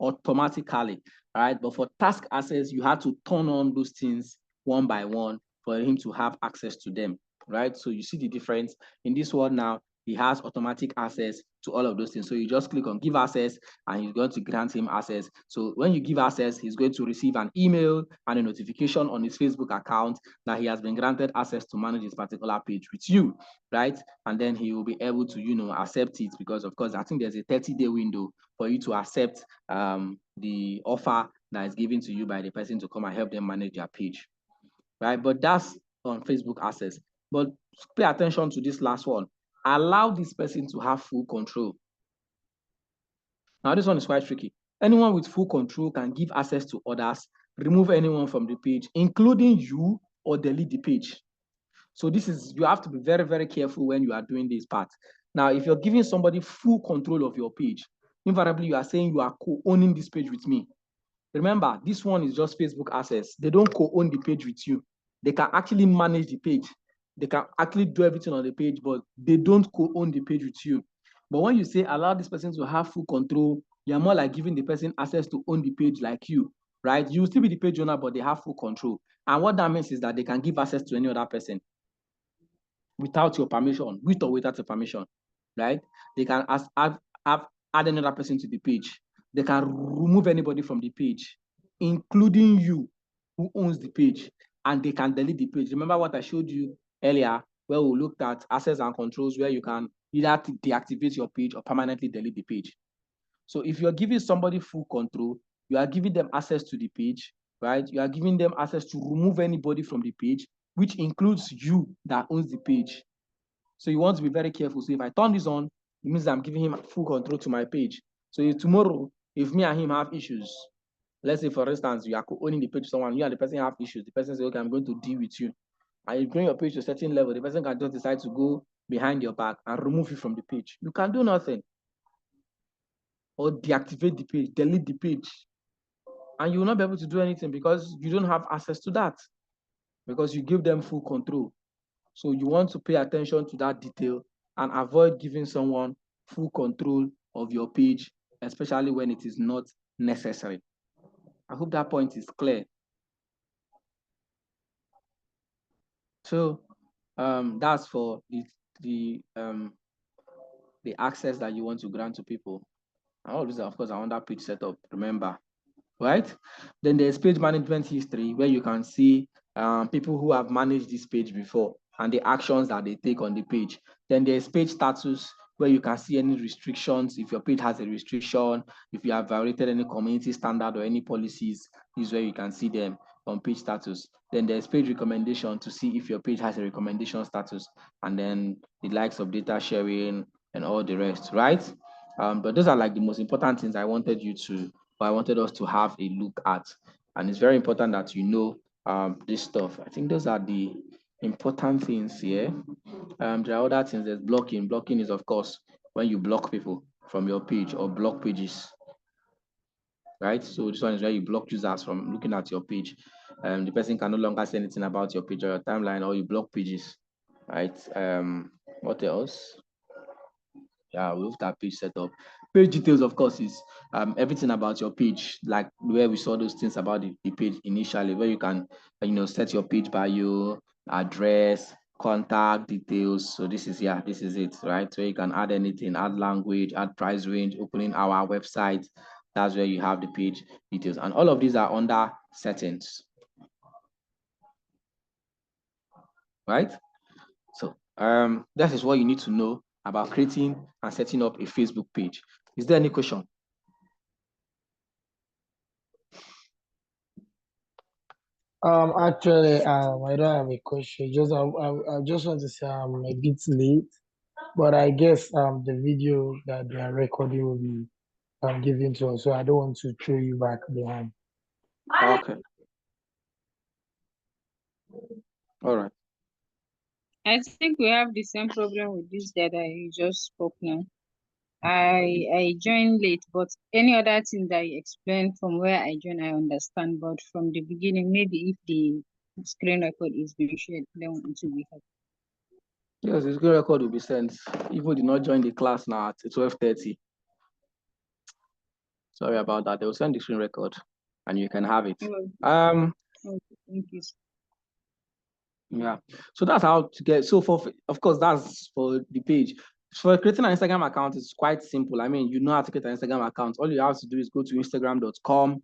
automatically, right? But for task access, you had to turn on those things one by one for him to have access to them, right? So you see the difference. In this one now, he has automatic access to all of those things. So you just click on give access and you're going to grant him access. So when you give access, he's going to receive an email and a notification on his Facebook account that he has been granted access to manage this particular page with you, right? And then he will be able to, accept it, because of course, I think there's a 30-day window for you to accept the offer that is given to you by the person to come and help them manage their page, right? But that's on Facebook access. But pay attention to this last one. Allow this person to have full control. Now, this one is quite tricky. Anyone with full control can give access to others, remove anyone from the page, including you, or delete the page. So you have to be very, very careful when you are doing this part. Now, if you're giving somebody full control of your page, invariably you are saying you are co-owning this page with me. Remember, this one is just Facebook access. They don't co-own the page with you. They can actually manage the page. They can actually do everything on the page, but they don't co-own the page with you. But when you say allow this person to have full control, you're more like giving the person access to own the page like you, right? You will still be the page owner, but they have full control. And what that means is that they can give access to any other person without your permission, with or without your permission, right? They can add another person to the page. They can remove anybody from the page, including you who owns the page, and they can delete the page. Remember what I showed you earlier, where we looked at access and controls, where you can either deactivate your page or permanently delete the page. So if you're giving somebody full control, you are giving them access to the page, right? You are giving them access to remove anybody from the page, which includes you that owns the page. So you want to be very careful. So if I turn this on, it means I'm giving him full control to my page. So if tomorrow, if me and him have issues, let's say for instance, you are owning the page to someone, you and the person have issues, the person says, okay, I'm going to deal with you. And you bring your page to a certain level, the person can just decide to go behind your back and remove you from the page. You can do nothing. Or deactivate the page, delete the page. And you will not be able to do anything because you don't have access to that, because you give them full control. So you want to pay attention to that detail and avoid giving someone full control of your page, especially when it is not necessary. I hope that point is clear. So that's for the access that you want to grant to people. And all of these, of course, are under page setup, remember, right? Then there's page management history, where you can see people who have managed this page before and the actions that they take on the page. Then there's page status, where you can see any restrictions. If your page has a restriction, if you have violated any community standard or any policies, this is where you can see them on page status. Then there's page recommendation to see if your page has a recommendation status, and then the likes of data sharing and all the rest, right? But those are like the most important things I wanted us to have a look at. And it's very important that you know this stuff. I think those are the important things here. There are other things. There's blocking. Blocking is, of course, when you block people from your page or block pages, right? So this one is where you block users from looking at your page. The person can no longer say anything about your page or your timeline, or you block pages, right? What else? Yeah, we looked at page setup. Page details, of course, is everything about your page, like where we saw those things about the page initially, where you can, set your page bio, address, contact details. So this is it, right? So you can add anything, add language, add price range, opening our website. That's where you have the page details. And all of these are under settings. right? So that is what you need to know about creating and setting up a Facebook page. Is there any question? Actually, I don't have a question. I just want to say I'm a bit late, but I guess the video that they are recording will be given to us, so I don't want to throw you back behind. Okay. All right. I think we have the same problem with this that I just spoke now. I joined late, but any other thing that you explained from where I joined, I understand. But from the beginning, maybe if the screen record is being shared, then it will be helpful. Yes, the screen record will be sent. Even did not join the class now at 12:30. Sorry about that. They will send the screen record and you can have it. Thank you. Yeah. So that's how to get. So of course, that's for the page. For creating an Instagram account, it's quite simple. I mean, you know how to create an Instagram account. All you have to do is go to instagram.com.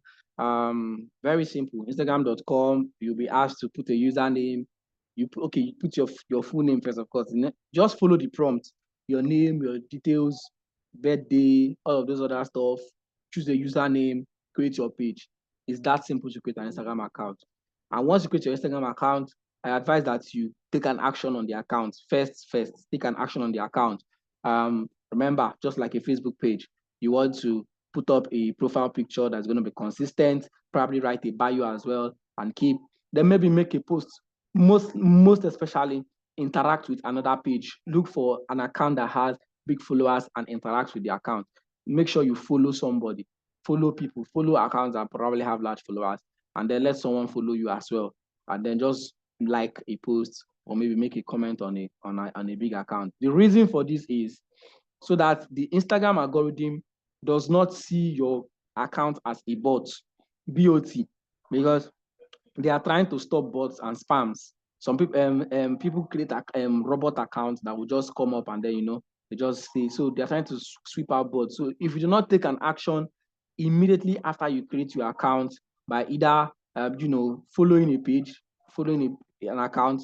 Very simple. Instagram.com. You'll be asked to put a username. You put your full name first, of course. Just follow the prompt. Your name, your details, birthday, all of those other stuff. Choose a username, create your page. It's that simple to create an Instagram account. And once you create your Instagram account, I advise that you take an action on the account. First, take an action on the account. Remember, just like a Facebook page, you want to put up a profile picture that's going to be consistent, probably write a bio as well, and then maybe make a post. Most especially, interact with another page. Look for an account that has big followers and interact with the account. Make sure you follow somebody, follow people, follow accounts that probably have large followers, and then let someone follow you as well. And then just like a post or maybe make a comment on a big account. The reason for this is so that the Instagram algorithm does not see your account as a bot, because they are trying to stop bots and spams. Some people people create robot accounts that will just come up and then they just say, so they're trying to sweep out bots. So if you do not take an action immediately after you create your account by either following a page, following an account,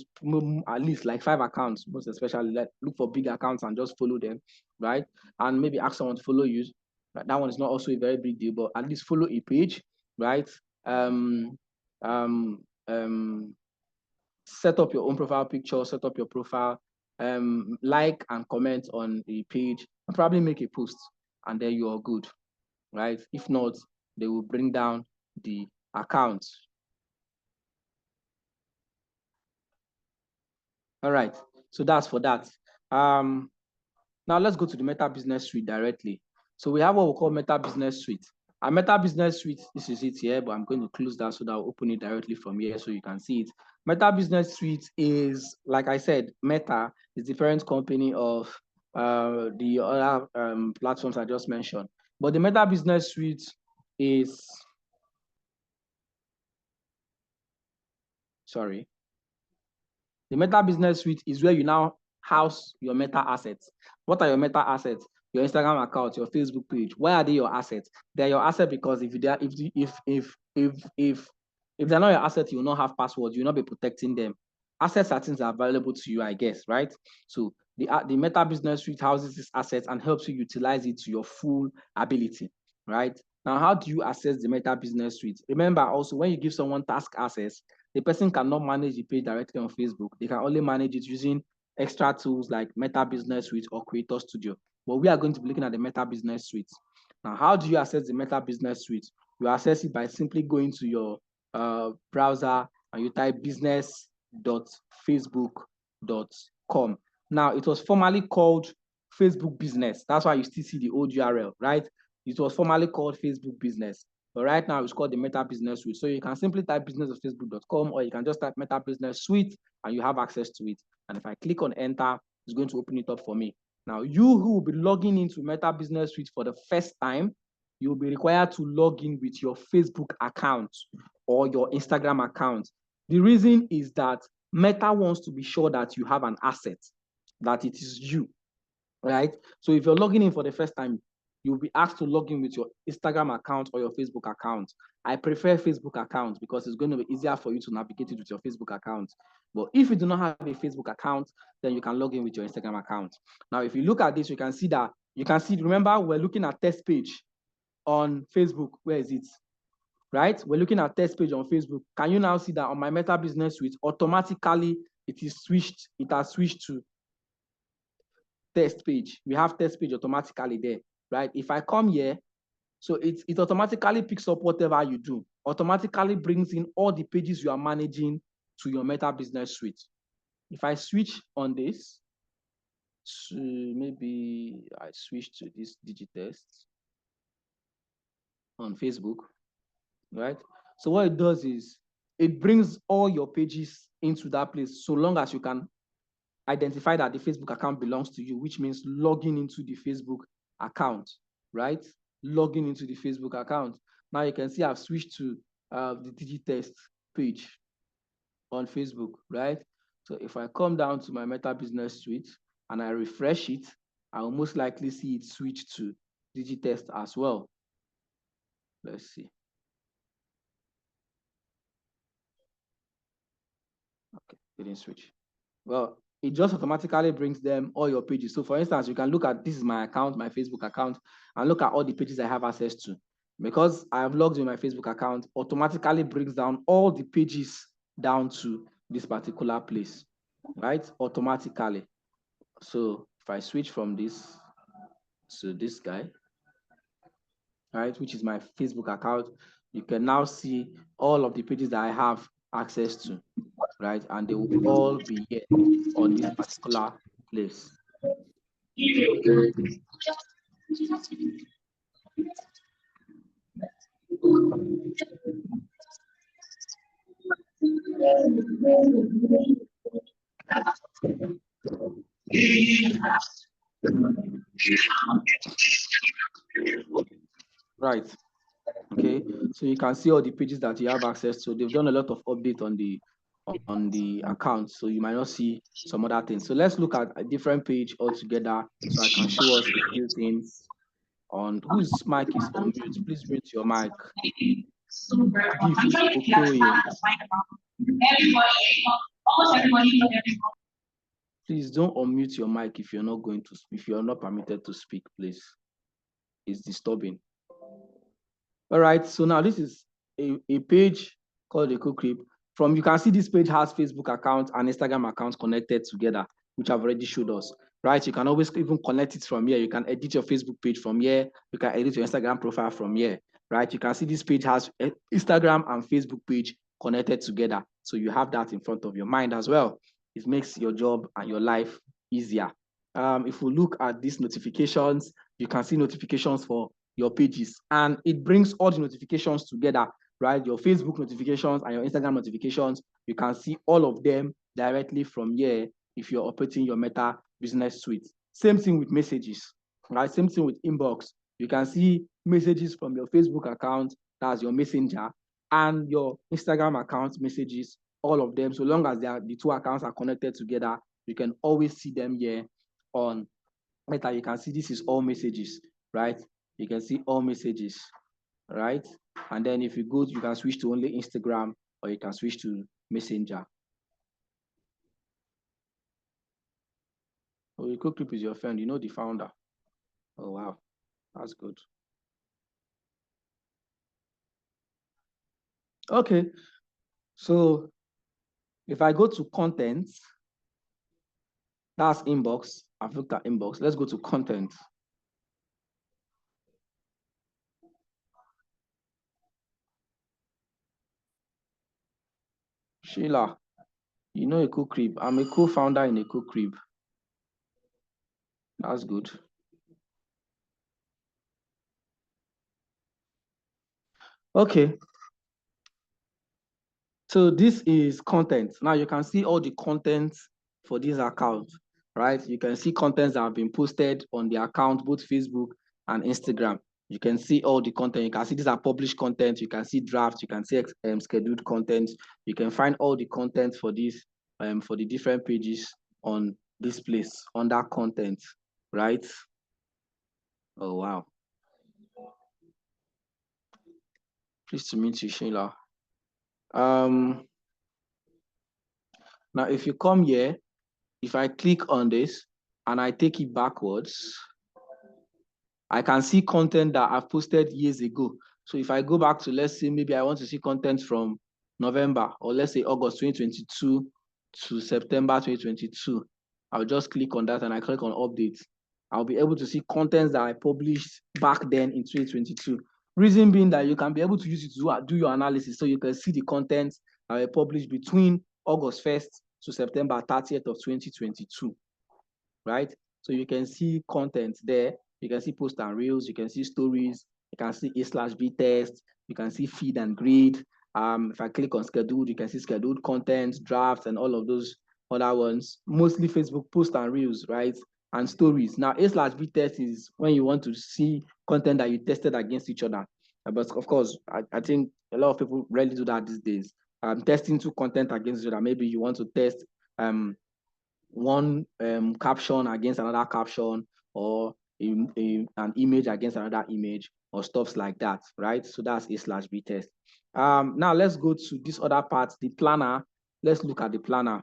at least like 5 accounts, most especially, look for big accounts and just follow them, right? And maybe ask someone to follow you. That one is not also a very big deal, but at least follow a page, right? Set up your own profile picture, set up your profile, like and comment on the page, and probably make a post, and then you are good, right? If not, they will bring down the account. All right, so that's for that. Now let's go to the Meta Business Suite directly. So we have what we call Meta Business Suite. Our Meta Business Suite, this is it here, but I'm going to close that so that I'll open it directly from here so you can see it. Meta Business Suite is, like I said, Meta is the parent company of the other platforms I just mentioned. But the Meta Business Suite is, the Meta Business Suite is where you now house your Meta assets. What are your Meta assets? Your Instagram account, your Facebook page. Why are they your assets? They're your asset because if they're not your asset, you will not have passwords. You will not be protecting them. Assets are things that are available to you, I guess, right? So the Meta Business Suite houses these assets and helps you utilize it to your full ability, right? Now, how do you access the Meta Business Suite? Remember also, when you give someone task access, the person cannot manage the page directly on Facebook. They can only manage it using extra tools like Meta Business Suite or Creator Studio. But we are going to be looking at the Meta Business Suite. Now, how do you access the Meta Business Suite? You access it by simply going to your browser and you type business.facebook.com. Now, it was formerly called Facebook Business. That's why you still see the old URL, right? It was formerly called Facebook Business. But right now, it's called the Meta Business Suite. So you can simply type business.facebook.com or you can just type Meta Business Suite and you have access to it. And if I click on enter, it's going to open it up for me. Now, you who will be logging into Meta Business Suite for the first time, you'll be required to log in with your Facebook account or your Instagram account. The reason is that Meta wants to be sure that you have an asset, that it is you, right? So if you're logging in for the first time, you'll be asked to log in with your Instagram account or your Facebook account. I prefer Facebook account because it's going to be easier for you to navigate it with your Facebook account. But if you do not have a Facebook account, then you can log in with your Instagram account. Now, if you look at this, you can see that, remember, we're looking at test page on Facebook. Where is it? Right? We're looking at test page on Facebook. Can you now see that on my Meta Business Suite, automatically it has switched to test page. We have test page automatically there, right? If I come here, so it automatically picks up whatever you do, automatically brings in all the pages you are managing to your Meta Business Suite. If I switch on this, so maybe I switch to this Digitest on Facebook, right? So what it does is it brings all your pages into that place, so long as you can identify that the Facebook account belongs to you, which means logging into the Facebook account, right? Logging into the Facebook account. Now you can see I've switched to the Digitest page on Facebook, right? So if I come down to my Meta Business Suite and I refresh it, I will most likely see it switch to Digitest as well. Let's see. Okay, it didn't switch. Well, it just automatically brings them all your pages. So for instance, you can look at, this is my account, my Facebook account, and look at all the pages I have access to. Because I have logged in my Facebook account, automatically brings down all the pages down to this particular place, right? Automatically. So if I switch from this to this guy, right, which is my Facebook account, you can now see all of the pages that I have access to, right? And they will all be here on this particular place. Right. Okay. So you can see all the pages that you have access to. They've done a lot of update on the account, so you might not see some other things. So let's look at a different page altogether, so I can show us a few things on whose mic is on mute. Please mute your mic. Gift Okoye. Please don't unmute your mic if you're not permitted to speak, please. It's disturbing. All right, so now this is a page called EcoCrip. You can see this page has Facebook account and Instagram accounts connected together, which I've already showed us, right? You can always even connect it from here. You can edit your Facebook page from here. You can edit your Instagram profile from here, right? You can see this page has Instagram and Facebook page connected together. So you have that in front of your mind as well. It makes your job and your life easier. If we look at these notifications, you can see notifications for your pages, and it brings all the notifications together, right? Your Facebook notifications and your Instagram notifications, you can see all of them directly from here if you're operating your Meta Business Suite. Same thing with messages, right? Same thing with inbox. You can see messages from your Facebook account, that's your messenger, and your Instagram account messages, all of them. So long as the two accounts are connected together, you can always see them here on Meta. You can see this is all messages, right? You can see all messages, right? And then if you go, you can switch to only Instagram, or you can switch to Messenger. Oh, EcoClip is your friend. You know the founder. Oh, wow. That's good. Okay. So if I go to content, that's inbox. I've looked at inbox. Let's go to content. Sheila, you know EcoCrip. I'm a co-founder in EcoCrip. That's good. Okay. So this is content. Now you can see all the content for this account, right? You can see contents that have been posted on the account, both Facebook and Instagram. You can see all the content. You can see these are published content. You can see drafts. You can see scheduled content. You can find all the content for this, for the different pages on this place under content, right? Oh, wow. Pleased to meet you, Sheila. Now, if you come here, if I click on this and I take it backwards, I can see content that I've posted years ago. So if I go back to, let's say, maybe I want to see content from November, or let's say August 2022 to September 2022, I'll just click on that and I click on updates. I'll be able to see contents that I published back then in 2022. Reason being that you can be able to use it to do your analysis, so you can see the contents that were published between August 1st to September 30th of 2022, right? So you can see content there. You can see post and reels. You can see stories. You can see A/B test. You can see feed and grid. If I click on scheduled, you can see scheduled content, drafts, and all of those other ones. Mostly Facebook post and reels, right? And stories. Now, A/B test is when you want to see content that you tested against each other. But of course, I think a lot of people rarely do that these days. Testing two content against each other. Maybe you want to test one caption against another caption, or an image against another image, or stuffs like that, right? So that's A/B test. Now let's go to this other part, the planner. Let's look at the planner.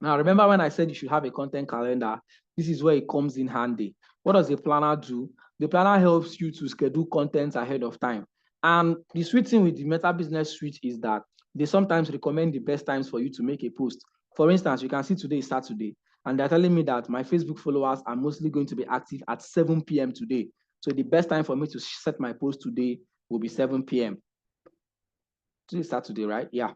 Now, remember when I said you should have a content calendar? This is where it comes in handy. What does the planner do? The planner helps you to schedule content ahead of time. And the sweet thing with the Meta Business Suite is that they sometimes recommend the best times for you to make a post. For instance, you can see today is Saturday, and they're telling me that my Facebook followers are mostly going to be active at 7 p.m. today. So the best time for me to set my post today will be 7 p.m. Today is Saturday, right? Yeah.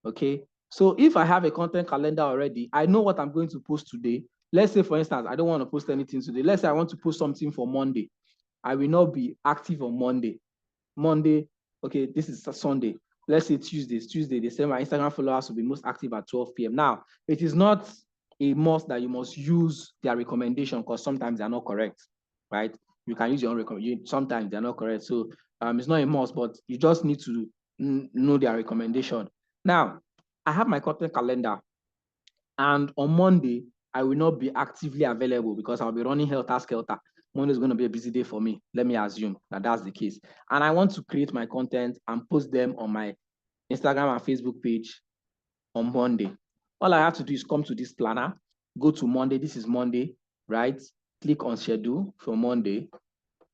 Okay. So if I have a content calendar already, I know what I'm going to post today. Let's say, for instance, I don't want to post anything today. Let's say I want to post something for Monday. I will not be active on Monday. Monday, okay, this is Sunday. Let's say Tuesday, they say my Instagram followers will be most active at 12 p.m. Now, it is not a must that you must use their recommendation, because sometimes they're not correct, right? You can use your own recommendation. Sometimes they're not correct. So it's not a must, but you just need to know their recommendation. Now, I have my content calendar, and on Monday, I will not be actively available because I'll be running helter-skelter. Monday is going to be a busy day for me. Let me assume that that's the case. And I want to create my content and post them on my Instagram and Facebook page on Monday. All I have to do is come to this planner, go to Monday. This is Monday, right? Click on schedule for Monday,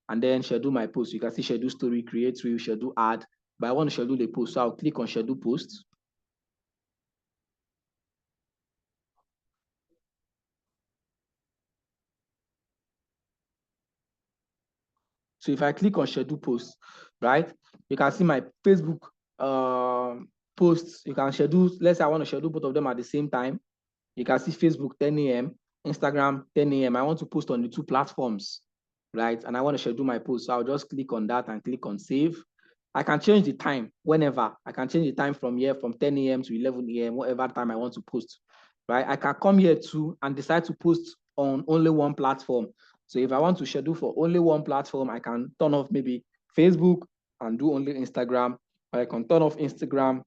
and then schedule my post. You can see schedule story, create reel, schedule ad. But I want to schedule a post, so I'll click on schedule post. So if I click on schedule post, right, you can see my Facebook posts. You can schedule, let's say I want to schedule both of them at the same time. You can see Facebook 10 a.m., Instagram 10 a.m. I want to post on the two platforms, right? And I want to schedule my post. So I'll just click on that and click on save. I can change the time whenever. I can change the time from here from 10 a.m. to 11 a.m., whatever time I want to post, right? I can come here too and decide to post on only one platform. So if I want to schedule for only one platform, I can turn off maybe Facebook and do only Instagram. Or I can turn off Instagram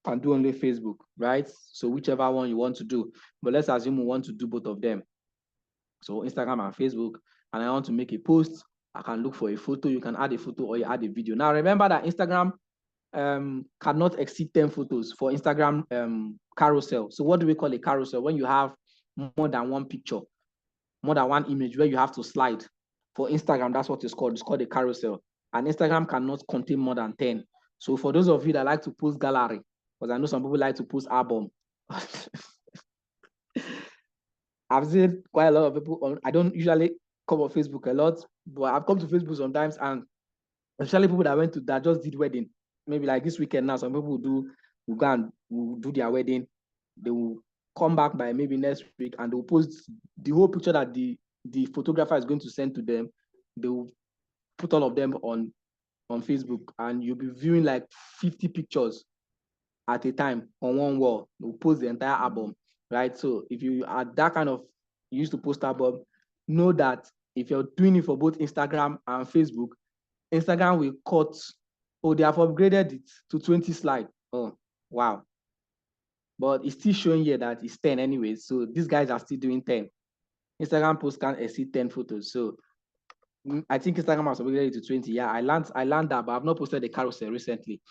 and do only Facebook, right? So whichever one you want to do. But let's assume we want to do both of them. So Instagram and Facebook, and I want to make a post. I can look for a photo. You can add a photo or you add a video. Now remember that Instagram cannot exceed 10 photos for Instagram carousel. So what do we call a carousel? When you have more than one picture, more than one image where you have to slide. For Instagram, that's what it's called. It's called a carousel. And Instagram cannot contain more than 10. So for those of you that like to post gallery, because I know some people like to post album. I've seen quite a lot of people on, I don't usually come on Facebook a lot, but I've come to Facebook sometimes, and especially people that just did wedding. Maybe like this weekend now, some people will go and will do their wedding. They will come back by maybe next week and they'll post the whole picture that the photographer is going to send to them. They will put all of them on Facebook, and you'll be viewing like 50 pictures at a time on one wall. They'll post the entire album, right? So if you are that kind of used to post album, know that if you're doing it for both Instagram and Facebook, Instagram will cut. Oh, they have upgraded it to 20 slides. Oh, wow. But it's still showing here that it's 10 anyways. So these guys are still doing 10. Instagram post can't exceed 10 photos. So I think Instagram has upgraded it to 20. Yeah, I learned that, but I've not posted the carousel recently.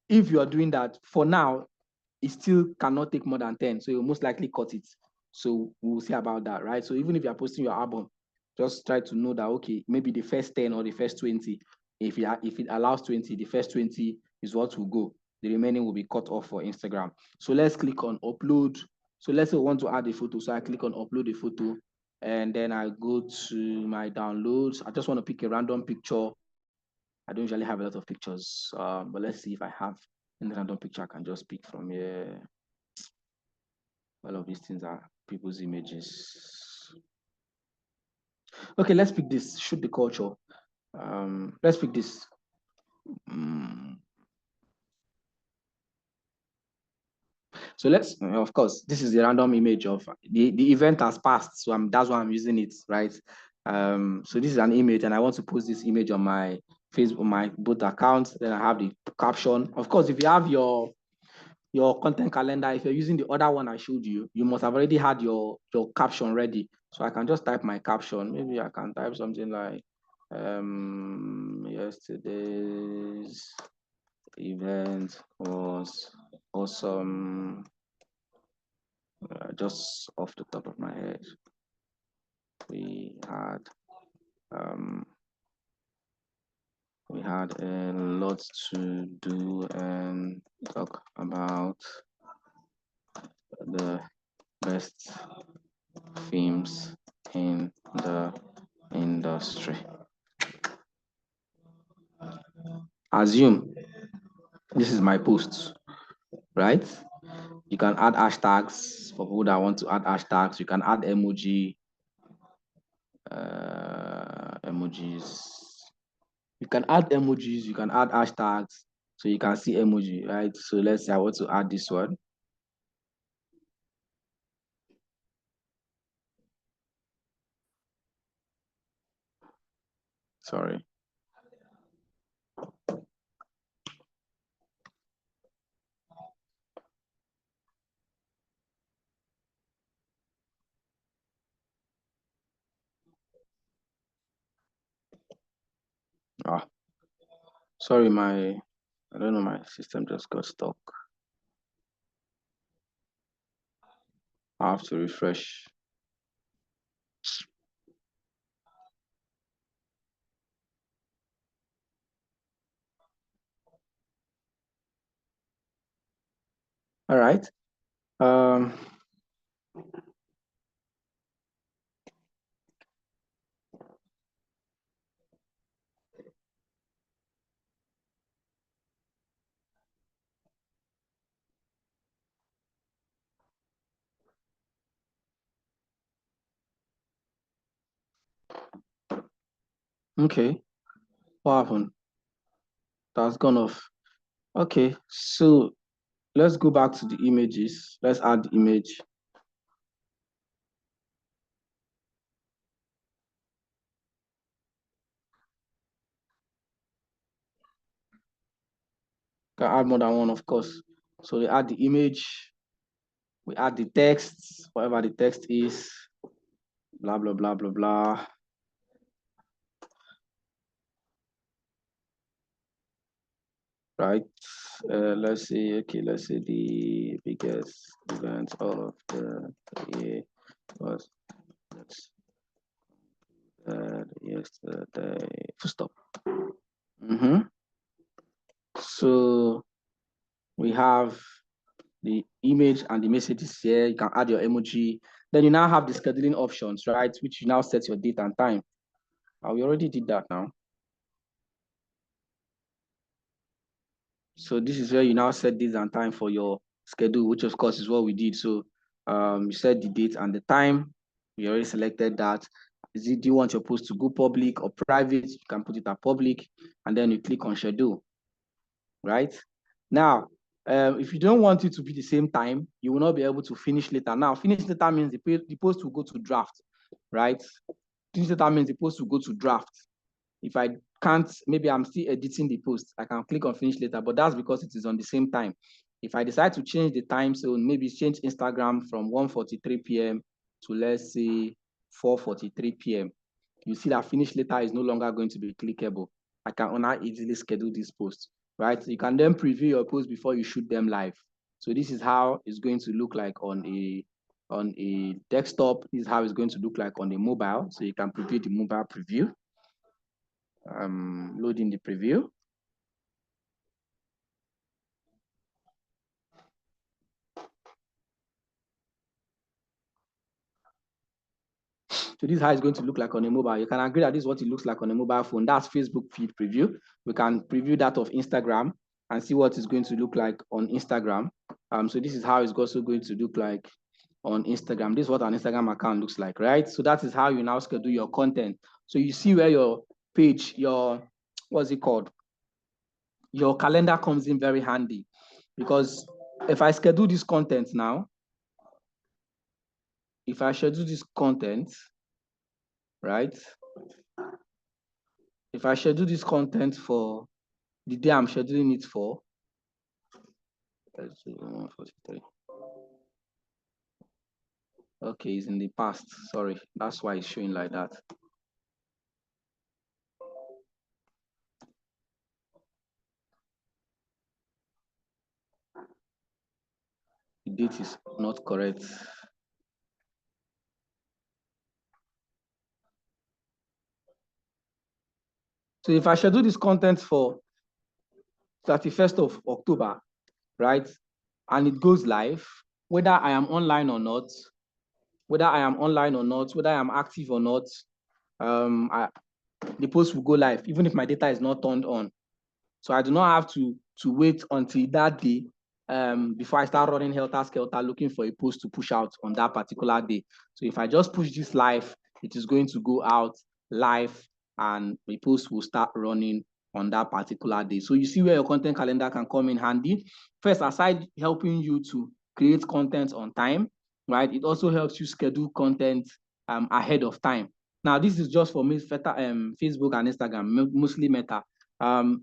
If you are doing that, for now, it still cannot take more than 10. So you'll most likely cut it. So we'll see about that, right? So even if you're posting your album, just try to know that, okay, maybe the first 10 or the first 20, if it allows 20, the first 20 is what will go. The remaining will be cut off for Instagram. So let's click on upload. So let's say we want to add a photo. So I click on upload a photo, and then I go to my downloads. I just want to pick a random picture. I don't usually have a lot of pictures, but let's see if I have any random picture I can just pick from here. All of these things are people's images. Okay, let's pick this. Shoot the culture. Let's pick this. So let's, of course, this is the random image of the event has passed. So that's why I'm using it, right? So this is an image, and I want to post this image on my Facebook, my both accounts. Then I have the caption. Of course, if you have your content calendar, if you're using the other one I showed you, you must have already had your caption ready. So I can just type my caption. Maybe I can type something like yesterday's event was awesome. Just off the top of my head, we had a lot to do and talk about the best films in the industry. Assume this is my post, right? You can add hashtags for people that want to add hashtags. You can add emojis. You can add emojis. You can add hashtags. So you can see emoji, right? So let's say I want to add this one. Sorry. Sorry, I don't know, my system just got stuck. I have to refresh. All right. Okay. What happened? That's gone off. Okay, so let's go back to the images. Let's add the image. Can add more than one, of course. So we add the image, we add the text, whatever the text is, blah, blah, blah, blah, blah. Right. Let's see. Okay, let's see. The biggest event of the year was yesterday. Full stop. So we have the image and the messages here. You can add your emoji. Then you now have the scheduling options, right? Which you now set your date and time. We already did that now. So this is where you now set dates and time for your schedule, which of course is what we did. So you set the date and the time. We already selected that. Do you want your post to go public or private? You can put it at public, and then you click on schedule, right? Now, if you don't want it to be the same time, you will not be able to finish later. Now, finish later means the post will go to draft, right? Finish later means the post will go to draft. If I can't, maybe I'm still editing the post, I can click on finish later, but that's because it is on the same time. If I decide to change the time zone, maybe change Instagram from 1:43 p.m. to, let's say, 4:43 p.m., you see that finish later is no longer going to be clickable. I can now easily schedule this post, right? You can then preview your post before you shoot them live. So this is how it's going to look like on a desktop. This is how it's going to look like on a mobile. So you can preview the mobile preview. Loading the preview. So this is how it's going to look like on a mobile. You can agree that this is what it looks like on a mobile phone. That's Facebook feed preview. We can preview that of Instagram and see what it's going to look like on Instagram. So this is how it's also going to look like on Instagram. This is what an Instagram account looks like, right? So that is how you now schedule your content. So you see where your page, what's it called? Your calendar comes in very handy, because if I schedule this content now, if I schedule this content, right? If I schedule this content for the day I'm scheduling it for, okay, it's in the past. Sorry, that's why it's showing like that. The date is not correct. So if I schedule this content for 31st of October, right, and it goes live, whether I am online or not, whether I am active or not, the post will go live, even if my data is not turned on. So I do not have to wait until that day before I start running helter-skelter looking for a post to push out on that particular day. So if I just push this live, it is going to go out live and the post will start running on that particular day. So you see where your content calendar can come in handy. First, aside helping you to create content on time, right, it also helps you schedule content ahead of time. Now, this is just for Facebook and Instagram, mostly Meta.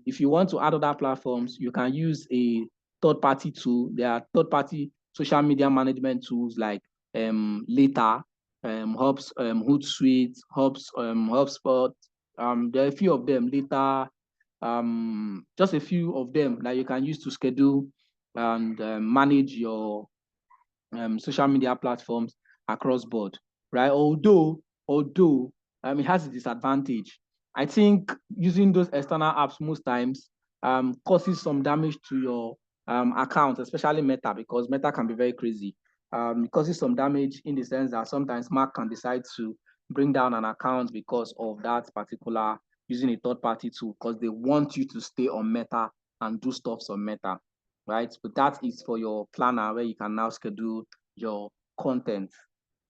If you want to add other platforms, you can use a third-party tool. There are third-party social media management tools like Later, Hootsuite, HubSpot. There are a few of them. Later, just a few of them that you can use to schedule and manage your social media platforms across board, right? Although it has a disadvantage. I think using those external apps most times causes some damage to your account, especially Meta, because Meta can be very crazy. It causes some damage in the sense that sometimes Mark can decide to bring down an account because of that particular using a third-party tool, because they want you to stay on Meta and do stuff on Meta, right? But that is for your planner where you can now schedule your content.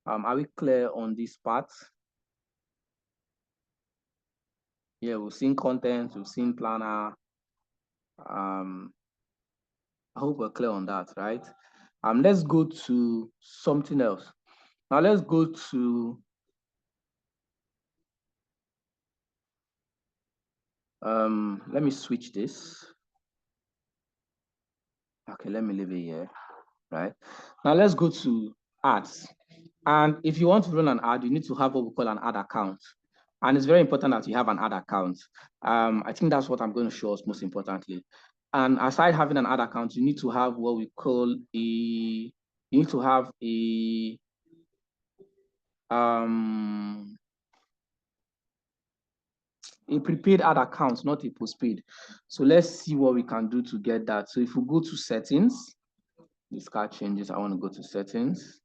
Are we clear on this part? Yeah, we've seen content, we've seen planner. I hope we're clear on that, right? Let's go to something else. Now let's go to let me switch this. Okay, let me leave it here, right? Now let's go to ads. And if you want to run an ad, you need to have what we call an ad account. And it's very important that you have an ad account. I think that's what I'm going to show us most importantly. And aside having an ad account, you need to have what we call a prepaid ad account, not a postpaid. So let's see what we can do to get that. So if we go to settings, this card changes, I want to go to settings.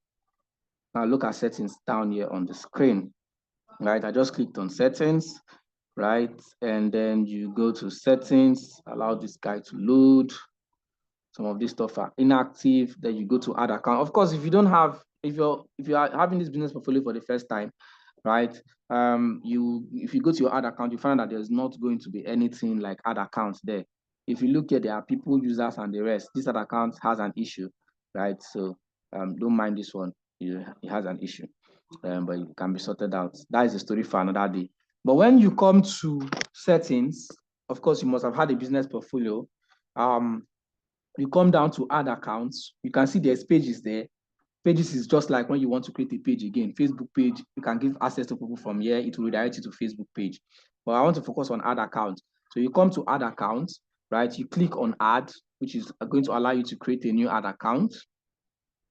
Now look at settings down here on the screen, right? I just clicked on settings, right? And then you go to settings, allow this guy to load. Some of this stuff are inactive. Then you go to add account. Of course, if you don't have, if you are having this business portfolio for the first time, right? If you go to your ad account, you find that there's not going to be anything like ad accounts there. If you look at there are people, users, and the rest, this ad account has an issue, right? So don't mind this one. It has an issue, but it can be sorted out. That is a story for another day. But when you come to settings, of course, you must have had a business portfolio. You come down to add accounts. You can see there's pages there. Pages is just like when you want to create a page again. Facebook page, you can give access to people from here. It will redirect you to Facebook page. But I want to focus on ad account. So you come to ad account, right? You click on add, which is going to allow you to create a new ad account,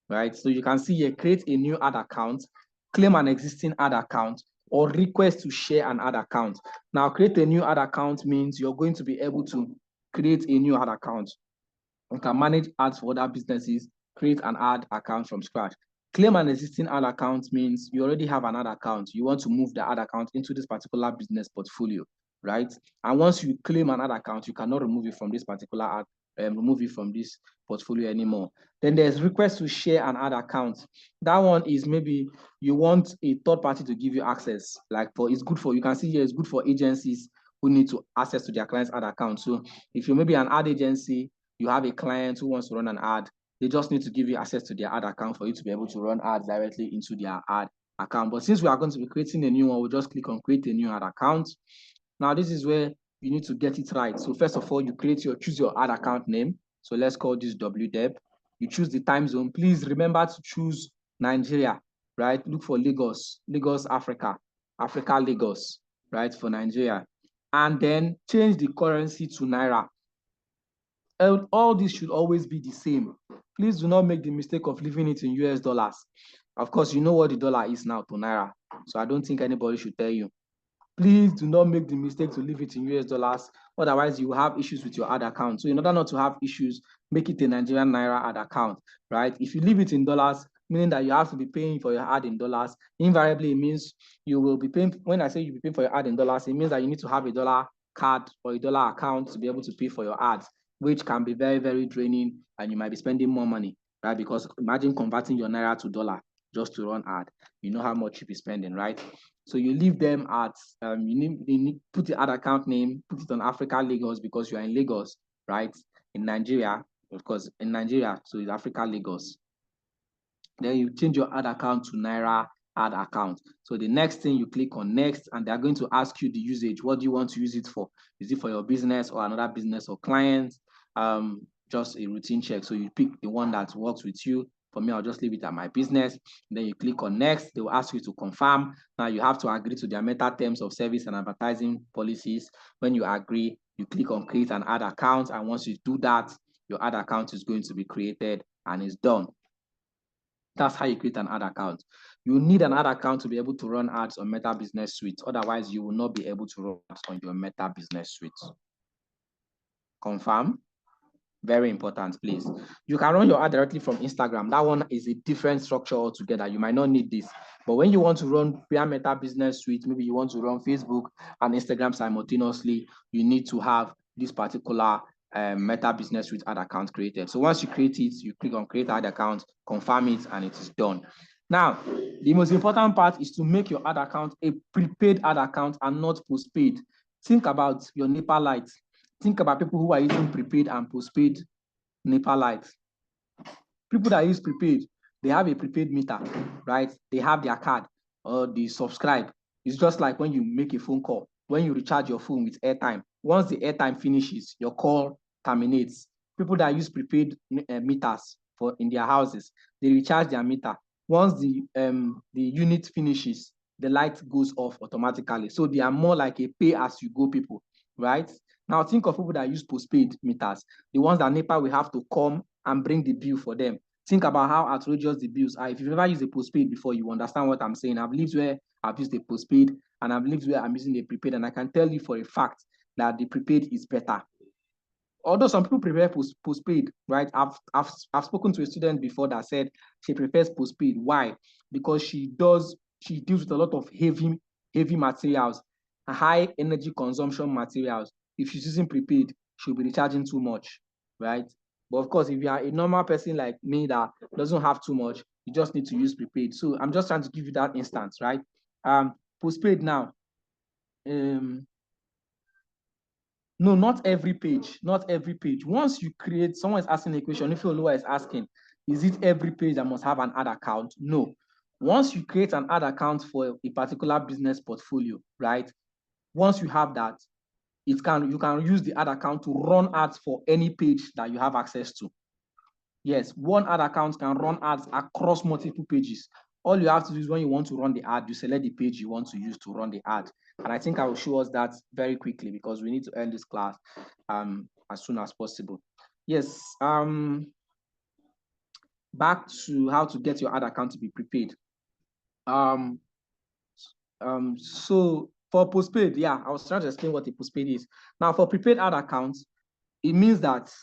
right? So you can see here, create a new ad account, claim an existing ad account, or request to share an ad account. Now, create a new ad account means you're going to be able to create a new ad account. You can manage ads for other businesses, create an ad account from scratch. Claim an existing ad account means you already have an ad account. You want to move the ad account into this particular business portfolio, right? And once you claim an ad account, you cannot remove it from this particular ad, remove it from this portfolio anymore. Then there's request to share an ad account. That one is maybe you want a third party to give you access. Like it's good for, you can see here, it's good for agencies who need to access to their client's ad account. So if you're maybe an ad agency, you have a client who wants to run an ad, they just need to give you access to their ad account for you to be able to run ads directly into their ad account. But since we are going to be creating a new one, we'll just click on create a new ad account. Now, this is where you need to get it right. So first of all, you choose your ad account name. So let's call this WDEP. You choose the time zone. Please remember to choose Nigeria, right? Look for Lagos, Africa, Lagos, right, for Nigeria. And then change the currency to Naira. All this should always be the same. Please do not make the mistake of leaving it in US dollars. Of course, you know what the dollar is now to Naira. So I don't think anybody should tell you. Please do not make the mistake to leave it in US dollars. Otherwise, you will have issues with your ad account. So in order not to have issues, make it a Nigerian Naira ad account, right? If you leave it in dollars, meaning that you have to be paying for your ad in dollars, invariably it means you will be paying, when I say you'll be paying for your ad in dollars, it means that you need to have a dollar card or a dollar account to be able to pay for your ads, which can be very, very draining, and you might be spending more money, right? Because imagine converting your Naira to dollar just to run ad. You know how much you'll be spending, right? So you leave them at, you need put the ad account name, put it on Africa Lagos because you are in Lagos, right? In Nigeria, of course, in Nigeria, so it's Africa Lagos. Then you change your ad account to Naira ad account. So the next thing, you click on next, and they're going to ask you the usage. What do you want to use it for? Is it for your business or another business or client? Just a routine check. So you pick the one that works with you. For me, I'll just leave it at my business. Then you click on next. They will ask you to confirm. Now you have to agree to their meta terms of service and advertising policies. When you agree, you click on create an ad account. And once you do that, your ad account is going to be created and is done. That's how you create an ad account. You need an ad account to be able to run ads on Meta Business Suite. Otherwise, you will not be able to run ads on your Meta Business Suite. Confirm. Very important, please. You can run your ad directly from Instagram. That one is a different structure altogether. You might not need this. But when you want to run via Meta Business Suite, maybe you want to run Facebook and Instagram simultaneously, you need to have this particular Meta Business Suite ad account created. So once you create it, you click on create ad account, confirm it, and it is done. Now, the most important part is to make your ad account a prepaid ad account and not postpaid. Think about your NEPA lights. Think about people who are using prepaid and postpaid NEPA lights. People that use prepaid, they have a prepaid meter, right? They have their card or they subscribe. It's just like when you make a phone call, when you recharge your phone with airtime. Once the airtime finishes, your call terminates. People that use prepaid meters in their houses, they recharge their meter. Once the unit finishes, the light goes off automatically. So they are more like a pay-as-you-go people, right? Now think of people that use postpaid meters, the ones that NEPA will have to come and bring the bill for them. Think about how outrageous the bills are. If you've ever used a postpaid before, you understand what I'm saying. I've lived where I've used a postpaid and I've lived where I'm using a prepaid, and I can tell you for a fact that the prepaid is better. Although some people prefer postpaid, right? I've spoken to a student before that said she prefers postpaid. Why? Because she deals with a lot of heavy materials, high energy consumption materials. If she's using prepaid, she'll be recharging too much, right? But of course, if you are a normal person like me that doesn't have too much, you just need to use prepaid. So I'm just trying to give you that instance, right? Postpaid now. No, not every page. Not every page. Once you create, someone is asking a question. If your is asking, is it every page that must have an ad account? No. Once you create an ad account for a particular business portfolio, right? Once you have that, you can use the ad account to run ads for any page that you have access to. Yes, one ad account can run ads across multiple pages. All you have to do is when you want to run the ad, you select the page you want to use to run the ad. And I think I will show us that very quickly because we need to end this class as soon as possible. Yes, back to how to get your ad account to be prepaid. So for postpaid, yeah, I was trying to explain what a postpaid is. Now for prepaid ad accounts, it means that,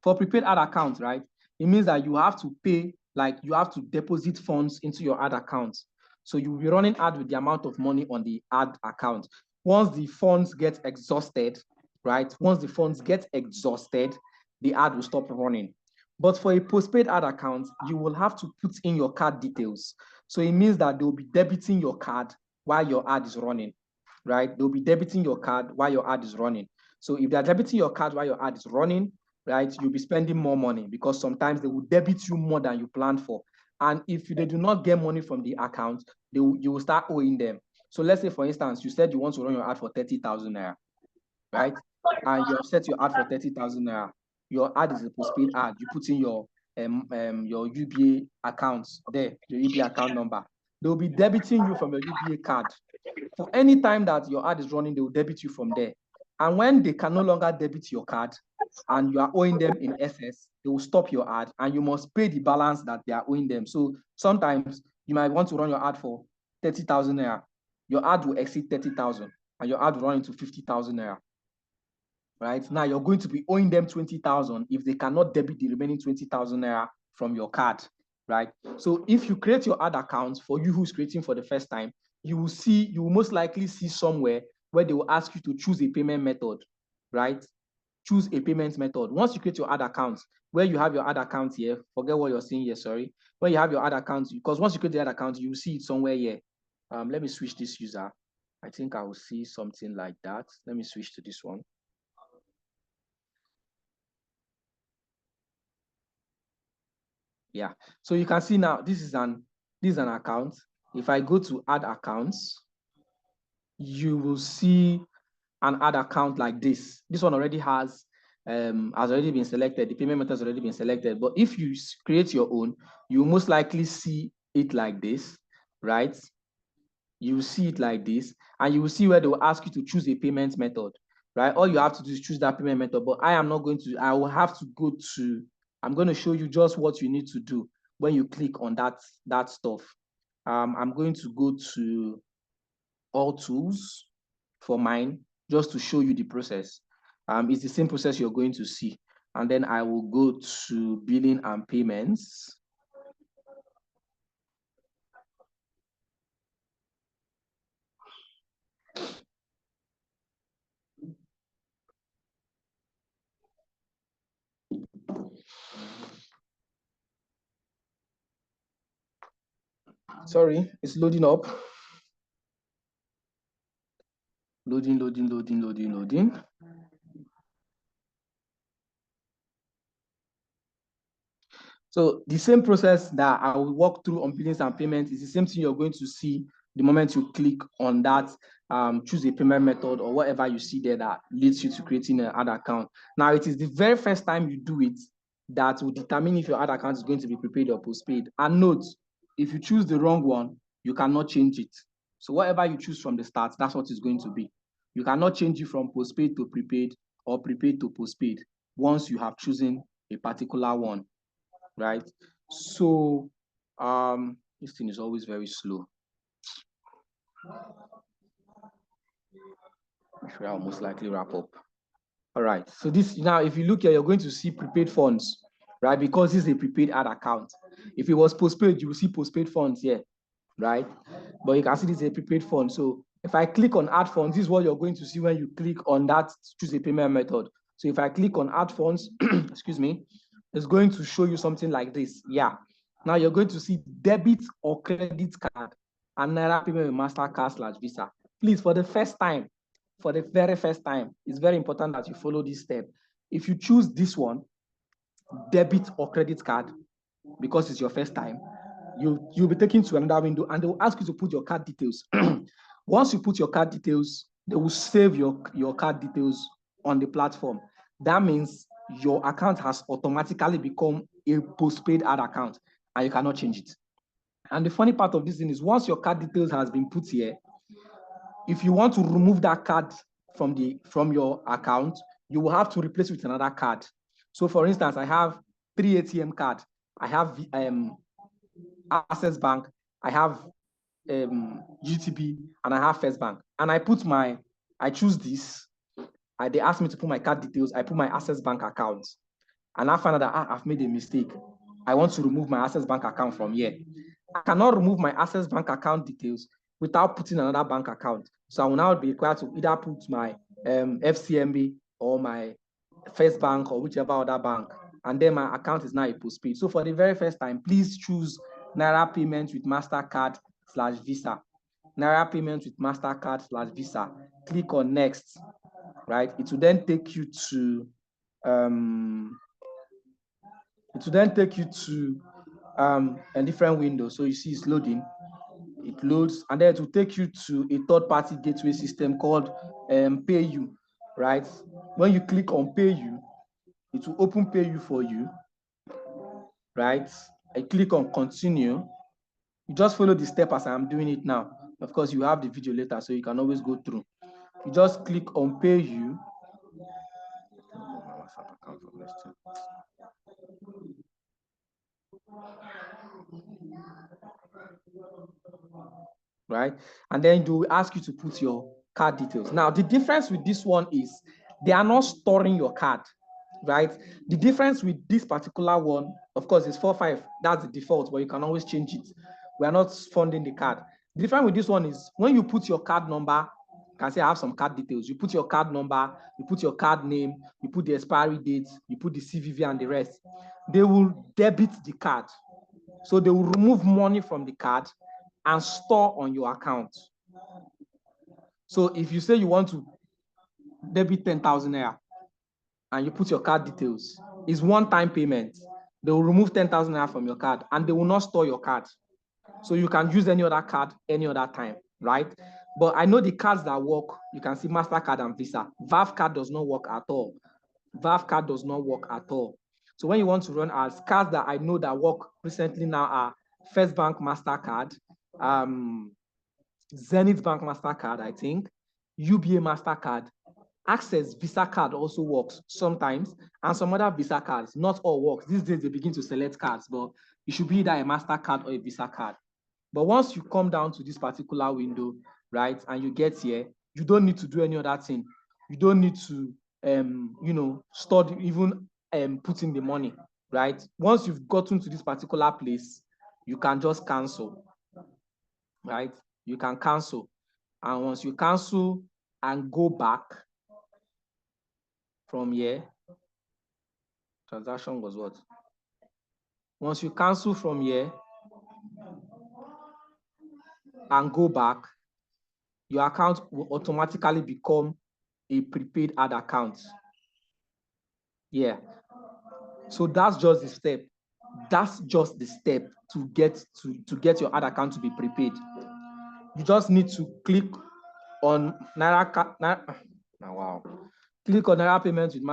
for prepaid ad account, right? It means that you have to pay, like you have to deposit funds into your ad account. So you'll be running ad with the amount of money on the ad account. Once the funds get exhausted, right? Once the funds get exhausted, the ad will stop running. But for a postpaid ad account, you will have to put in your card details. So it means that they'll be debiting your card while your ad is running, right? They'll be debiting your card while your ad is running. So if they're debiting your card while your ad is running, right, you'll be spending more money because sometimes they will debit you more than you planned for. And if they do not get money from the account, you will start owing them. So let's say, for instance, you said you want to run your ad for 30,000 naira, right? And you have set your ad for 30,000 naira. Your ad is a postpaid ad. You put in your UBA accounts there, your UBA account number. They'll be debiting you from your UBA card. For any time that your ad is running, they will debit you from there. And when they can no longer debit your card and you are owing them in excess, they will stop your ad and you must pay the balance that they are owing them. So sometimes you might want to run your ad for 30,000 naira. Your ad will exceed 30,000 and your ad will run into 50,000 naira. Right now, you're going to be owing them 20,000 if they cannot debit the remaining 20,000 naira from your card, right? So if you create your ad account, for you who's creating for the first time, you will most likely see somewhere where they will ask you to choose a payment method, right? Choose a payment method. Once you create your ad account, where you have your ad account here, forget what you're seeing here, sorry. When you have your ad account, because once you create the ad account, you will see it somewhere here. Let me switch this user. I think I will see something like that. Let me switch to this one. Yeah, so you can see now this is an account. If I go to add accounts, you will see an ad account like this. This one already has already been selected. The payment method has already been selected. But if you create your own, you most likely see it like this, right? You will see it like this, and you will see where they will ask you to choose a payment method, right? All you have to do is choose that payment method. But I am not going to. I will have to go to. I'm going to show you just what you need to do when you click on that stuff. I'm going to go to all tools for mine just to show you the process. It's the same process you're going to see. And then I will go to billing and payments. Sorry, it's loading up. Loading. So the same process that I will walk through on billings and payments is the same thing you're going to see the moment you click on that, choose a payment method or whatever you see there that leads you to creating an ad account. Now, it is the very first time you do it that will determine if your ad account is going to be prepaid or postpaid. And note, if you choose the wrong one, you cannot change it. So whatever you choose from the start, that's what it's going to be. You cannot change it from postpaid to prepaid or prepaid to postpaid once you have chosen a particular one, right? So this thing is always very slow. I'll most likely wrap up. All right, so this now, if you look here, you're going to see prepaid funds, right? Because this is a prepaid ad account. If it was postpaid, you will see postpaid funds here, right? But you can see this is a prepaid fund. So if I click on add funds, this is what you're going to see when you click on that choose a payment method. So if I click on add funds, excuse me, it's going to show you something like this. Yeah. Now you're going to see debit or credit card and Naira payment with MasterCard / Visa. Please, for the first time, for the very first time, it's very important that you follow this step. If you choose this one, debit or credit card, because it's your first time, you'll be taken to another window and they will ask you to put your card details. Once you put your card details, they will save your card details on the platform. That means your account has automatically become a postpaid ad account and you cannot change it. And the funny part of this thing is once your card details has been put here, if you want to remove that card from your account, you will have to replace it with another card. So for instance, I have 3 ATM cards. I have Access Bank, I have GTB, and I have First Bank. And I choose this. They asked me to put my card details. I put my Access Bank account. And I found out that I've made a mistake. I want to remove my Access Bank account from here. I cannot remove my Access Bank account details without putting another bank account. So I will now be required to either put my FCMB or my First Bank or whichever other bank. And then my account is now a postpaid. So for the very first time, please choose Naira payment with MasterCard/Visa. Naira payment with MasterCard/Visa. Click on next, right? It will then take you to a different window. So you see it's loading. It loads, and then it will take you to a third-party gateway system called PayU, right? When you click on PayU, it will open PayU for you, right? I click on continue. You just follow the step as I'm doing it now. Of course, you have the video later, so you can always go through. You just click on PayU. Right? And then they will ask you to put your card details. Now, the difference with this one is they are not storing your card, right? The difference with this particular one, of course, is 45. That's the default, but you can always change it. We are not funding the card. The difference with this one is when you put your card number, you can say I have some card details. You put your card number, you put your card name, you put the expiry date, you put the CVV and the rest. They will debit the card. So they will remove money from the card and store on your account. So if you say you want to debit 10,000 naira and you put your card details, it's one-time payment. They will remove 10,000 naira from your card and they will not store your card. So you can use any other card any other time, right? But I know the cards that work, you can see MasterCard and Visa. VAV card does not work at all. VAV card does not work at all. So when you want to run ads, cards that I know that work recently now are First Bank MasterCard, Zenith Bank MasterCard, I think, UBA MasterCard, Access Visa card also works sometimes, and some other Visa cards, not all works. These days they begin to select cards, but it should be either a MasterCard or a Visa card. But once you come down to this particular window, right, and you get here, you don't need to do any other thing. You don't need to, store even put in the money, right? Once you've gotten to this particular place, you can just cancel, right? You can cancel. And once you cancel and go back from here, transaction was what? Once you cancel from here and go back, your account will automatically become a prepaid ad account. Yeah. So that's just the step. That's just the step to get your ad account to be prepaid. You just need to click on click on Naira payments with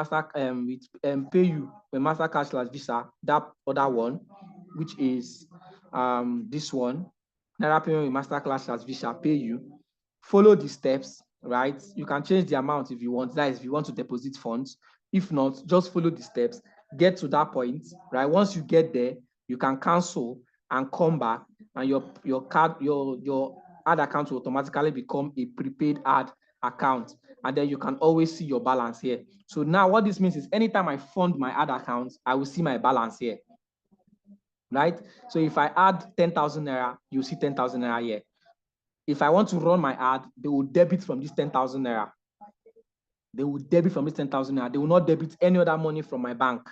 PayU with MasterCard/Visa, that other one, which is this one, Naira payment with MasterCard/Visa, PayU. Follow the steps, right? You can change the amount if you want. That is, if you want to deposit funds. If not, just follow the steps. Get to that point, right? Once you get there, you can cancel and come back, and your ad account will automatically become a prepaid ad account, and then you can always see your balance here. So now what this means is anytime I fund my ad account, I will see my balance here, right? So if I add 10,000 naira, you'll see 10,000 naira here. If I want to run my ad, they will debit from this 10,000 naira. They will debit from this 10,000 naira. They will not debit any other money from my bank.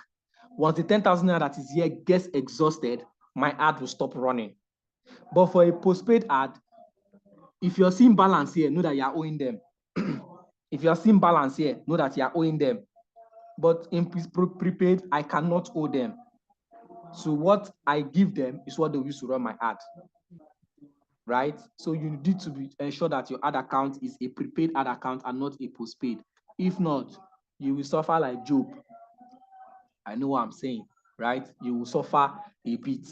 Once the 10,000 naira that is here gets exhausted, my ad will stop running. But for a postpaid ad, if you're seeing balance here, know that you're owing them. If you're seeing balance here, know that you're owing them. But in prepaid, I cannot owe them. So what I give them is what they use to run my ad, right? So you need to ensure that your ad account is a prepaid ad account and not a postpaid. If not, you will suffer like Job. I know what I'm saying, right? You will suffer a bit,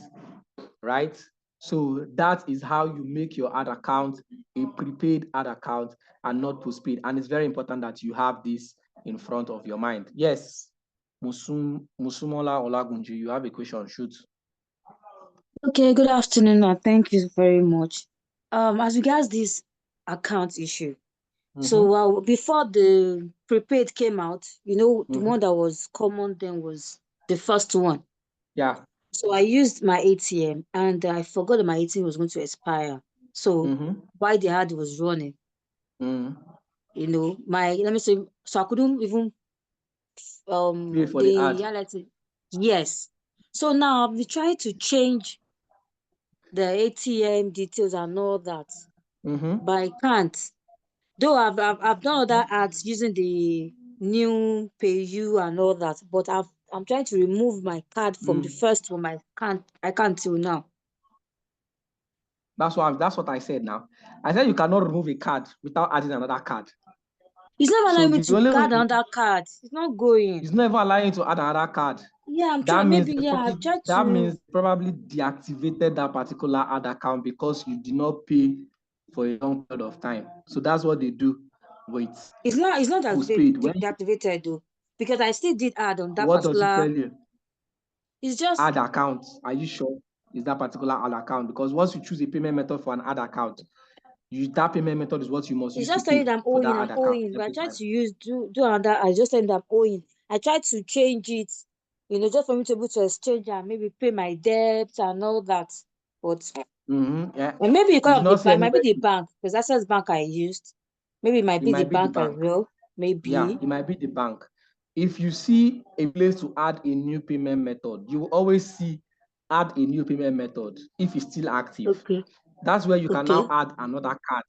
right? So that is how you make your ad account a prepaid ad account and not postpaid. And it's very important that you have this in front of your mind. Yes, Musumola Olagunji, you have a question, shoot. Okay, good afternoon, and thank you very much. As regards this account issue, so before the prepaid came out, the one that was common then was the first one. Yeah. So I used my ATM and I forgot that my ATM was going to expire. So while the ad was running, let me say, so I couldn't even Pay for the ad. yes. So now I've been trying to change the ATM details and all that, but I can't. Though I've done other ads using the new PayU and all that, but I'm trying to remove my card from the first one. I can't till now. That's what I said now. I said you cannot remove a card without adding another card. It's not allowing me to add way another card. It's not going. It's never allowing you to add another card. Yeah, I'm That trying. means Maybe I've tried that to. means probably deactivated that particular ad account because you did not pay for a long period of time. So that's what they do with It's not postpaid. deactivated though, because I still did add on that What does it particular. tell you? It's just Ad account. Are you sure is that particular ad account? Because once you choose a payment method for an ad account, that payment method is what you must use it's just to pay telling them for that I'm ad account. owing. But I tried to do another. I just ended up owing. I tried to change it, just for me to be able to exchange and maybe pay my debts and all that. But Yeah. and maybe because of the bank, might be the anybody. bank, because Access Bank I used. Maybe it might be the bank as well. Maybe. Yeah, it might be the bank. If you see a place to add a new payment method, you will always see add a new payment method if it's still active. Okay. That's where you can now add another card.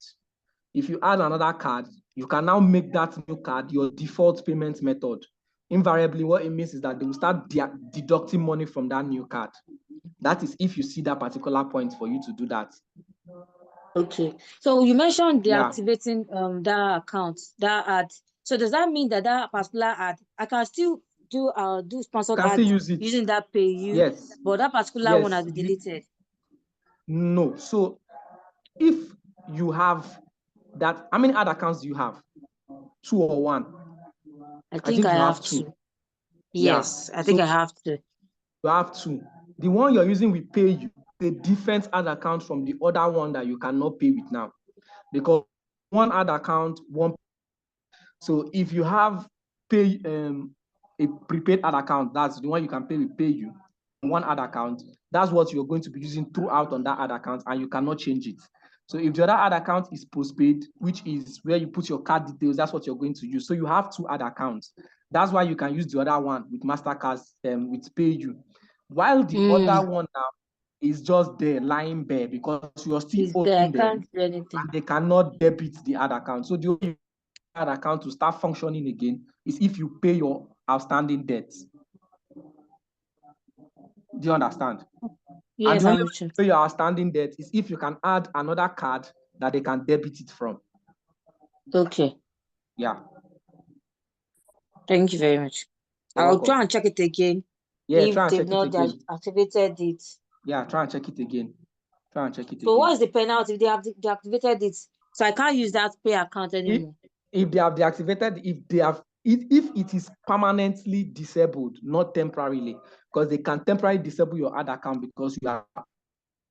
If you add another card, you can now make that new card your default payment method. Invariably, what it means is that they will start deducting money from that new card. That is if you see that particular point for you to do that. Okay. So you mentioned deactivating that account, that ad. So does that mean that particular ad, I can still do sponsored ads using that PayU? Yes. But that particular one has been deleted. No. So if you have that, how many ad accounts do you have? 2 or 1? I think I have 2. Yes, I think I have 2. You have 2. The one you're using will pay you a different ad account from the other one that you cannot pay with now. Because one ad account, one. So if you have a prepaid ad account, that's the one you can pay with PayU. One ad account, that's what you're going to be using throughout on that ad account, and you cannot change it. So if the other ad account is postpaid, which is where you put your card details, that's what you're going to use. So you have 2 ad accounts. That's why you can use the other one with MasterCard, with PayU. While the other one now is just there, lying bare, because you're still owing them, and they cannot debit the ad account. So the only ad account to start functioning again is if you pay your outstanding debts. Do you understand? Yes, and the only way you pay your outstanding debt is if you can add another card that they can debit it from. Okay. Yeah. Thank you very much. I'll try and check it again. Yeah, if they've not activated it. Yeah, try and check it again. So what is the penalty if they have deactivated it? So I can't use that pay account anymore. If they have deactivated, if it is permanently disabled, not temporarily, because they can temporarily disable your ad account because you are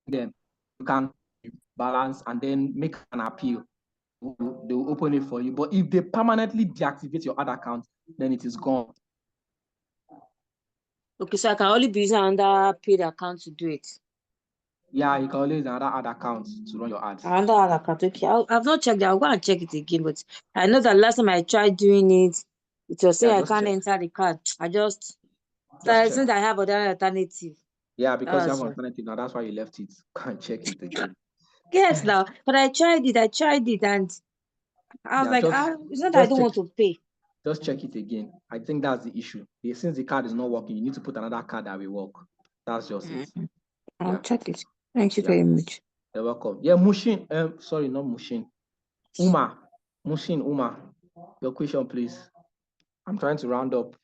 them, you can balance and then make an appeal. They will open it for you. But if they permanently deactivate your ad account, then it is gone. Okay, so I can only be using another paid account to do it. Yeah, you can always use another ad account to run your ads. Another ad account, okay. I've not checked it. I'll go and check it again. But I know that last time I tried doing it, it was saying I can't enter the card. I just since I have other alternative. Yeah, because you have an alternative now. That's why you left it. Can't check it again. Yes, now. But I tried it, and I was it's not that I don't want to pay. Just check it again. I think that's the issue. Since the card is not working, you need to put another card that will work. That's just it. I'll check it. Thank you very much. You're welcome. Yeah, Mushin. Sorry, not Mushin. Uma. Your question, please. I'm trying to round up.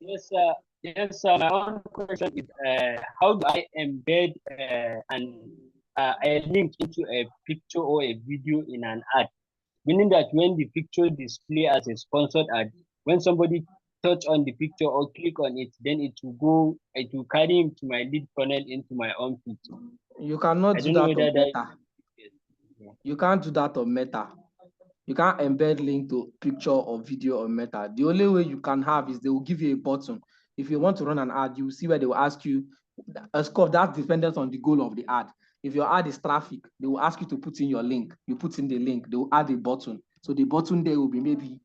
Yes, sir. Yes, sir. My own question is, how do I embed a link into a picture or a video in an ad? Meaning that when the picture display as a sponsored ad, when somebody touch on the picture or click on it, then it will carry him to my lead funnel into my own feed. You cannot I do don't know that whether on that. Meta. You can't do that on Meta. You can't embed link to picture or video on Meta. The only way you can have is they will give you a button. If you want to run an ad, you see where they will ask you a score that's dependent on the goal of the ad. If your ad is traffic, they will ask you to put in your link. You put in the link, they will add a button. So the button there will be maybe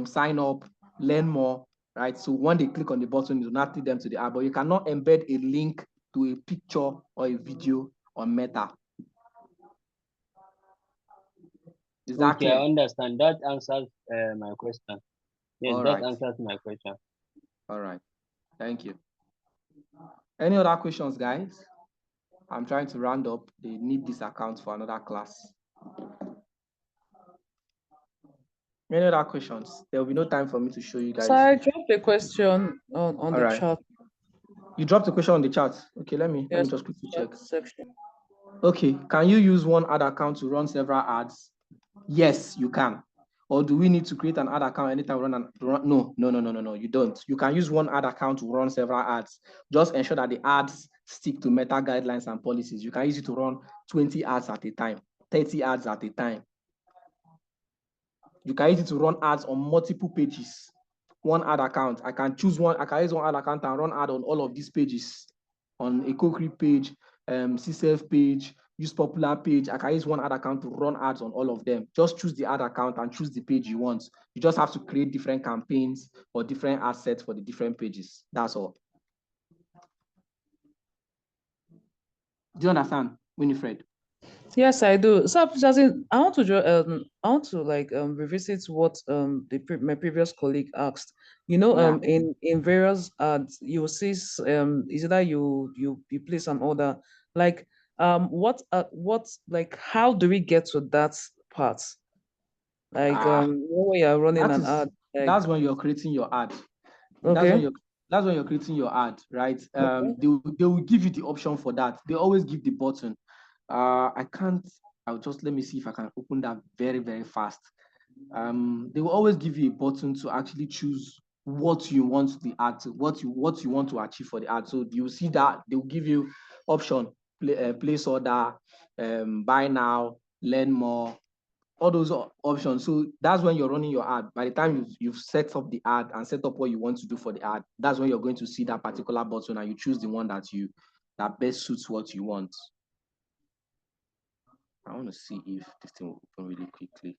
sign up, learn more, right? So when they click on the button, it will not take them to the ad, but you cannot embed a link to a picture or a video on Meta. Is that Okay, clear? I understand. That answers my question. Yes, All that right. answers my question. All right. Thank you. Any other questions, guys? I'm trying to round up. They need this account for another class. Any other questions? There will be no time for me to show you guys. So I dropped a question on the right. chat. You dropped a question on the chat. Okay, let me just quickly check. Section. Okay, can you use one ad account to run several ads? Yes, you can. Or do we need to create an ad account anytime we run? No, you don't. You can use one ad account to run several ads. Just ensure that the ads stick to Meta guidelines and policies. You can use it to run 20 ads at a time, 30 ads at a time. You can use it to run ads on multiple pages. One ad account. I can choose one. I can use one ad account and run ad on all of these pages. On a co-create page, CSF page, use popular page. I can use one ad account to run ads on all of them. Just choose the ad account and choose the page you want. You just have to create different campaigns or different assets for the different pages. That's all. Do you understand, Winifred? Yes, I do. So, I want to revisit what my previous colleague asked. You know, Yeah. in various ads, you will see is that you place an order. Like, what like how do we get to that part? Like, when you're running an ad, like, That's when you're creating your ad. okay. That's when you're creating your ad, right? Okay. They will give you the option for that. They always give the button. Let me see if I can open that very, very fast. They will always give you a button to actually choose what you want the ad to, what you want to achieve for the ad. So you see that they will give you option, place order, buy now, learn more, all those options. So that's when you're running your ad. By the time you've set up the ad and set up what you want to do for the ad, that's when you're going to see that particular button and you choose the one that best suits what you want. I want to see if this thing will open really quickly.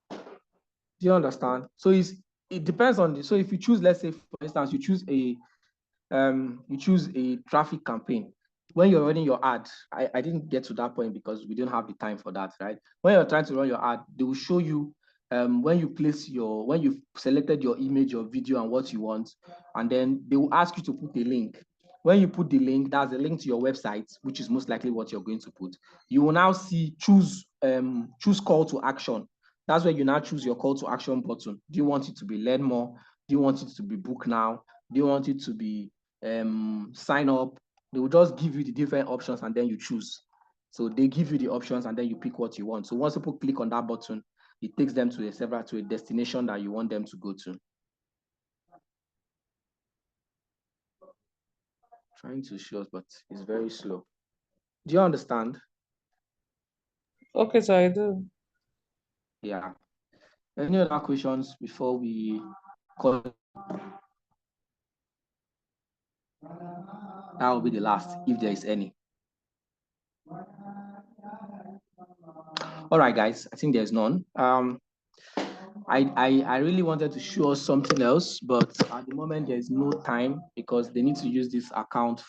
Do you understand? So it depends on so if you choose, let's say for instance, you choose a traffic campaign. When you're running your ad, I didn't get to that point because we didn't have the time for that, right? When you're trying to run your ad, they will show you when you've selected your image, your video, and what you want, and then they will ask you to put a link. When you put the link, that's a link to your website, which is most likely what you're going to put. You will now see choose call to action. That's where you now choose your call to action button. Do you want it to be learn more? Do you want it to be book now? Do you want it to be sign up? They will just give you the different options and then you choose. So they give you the options and then you pick what you want. So once people click on that button, it takes them to a destination that you want them to go to. Trying to show us, but it's very slow. Do you understand? Okay, so I do. Yeah. Any other questions before we call? That will be the last, if there is any. All right, guys, I think there's none. I really wanted to show us something else, but at the moment there's no time because they need to use this account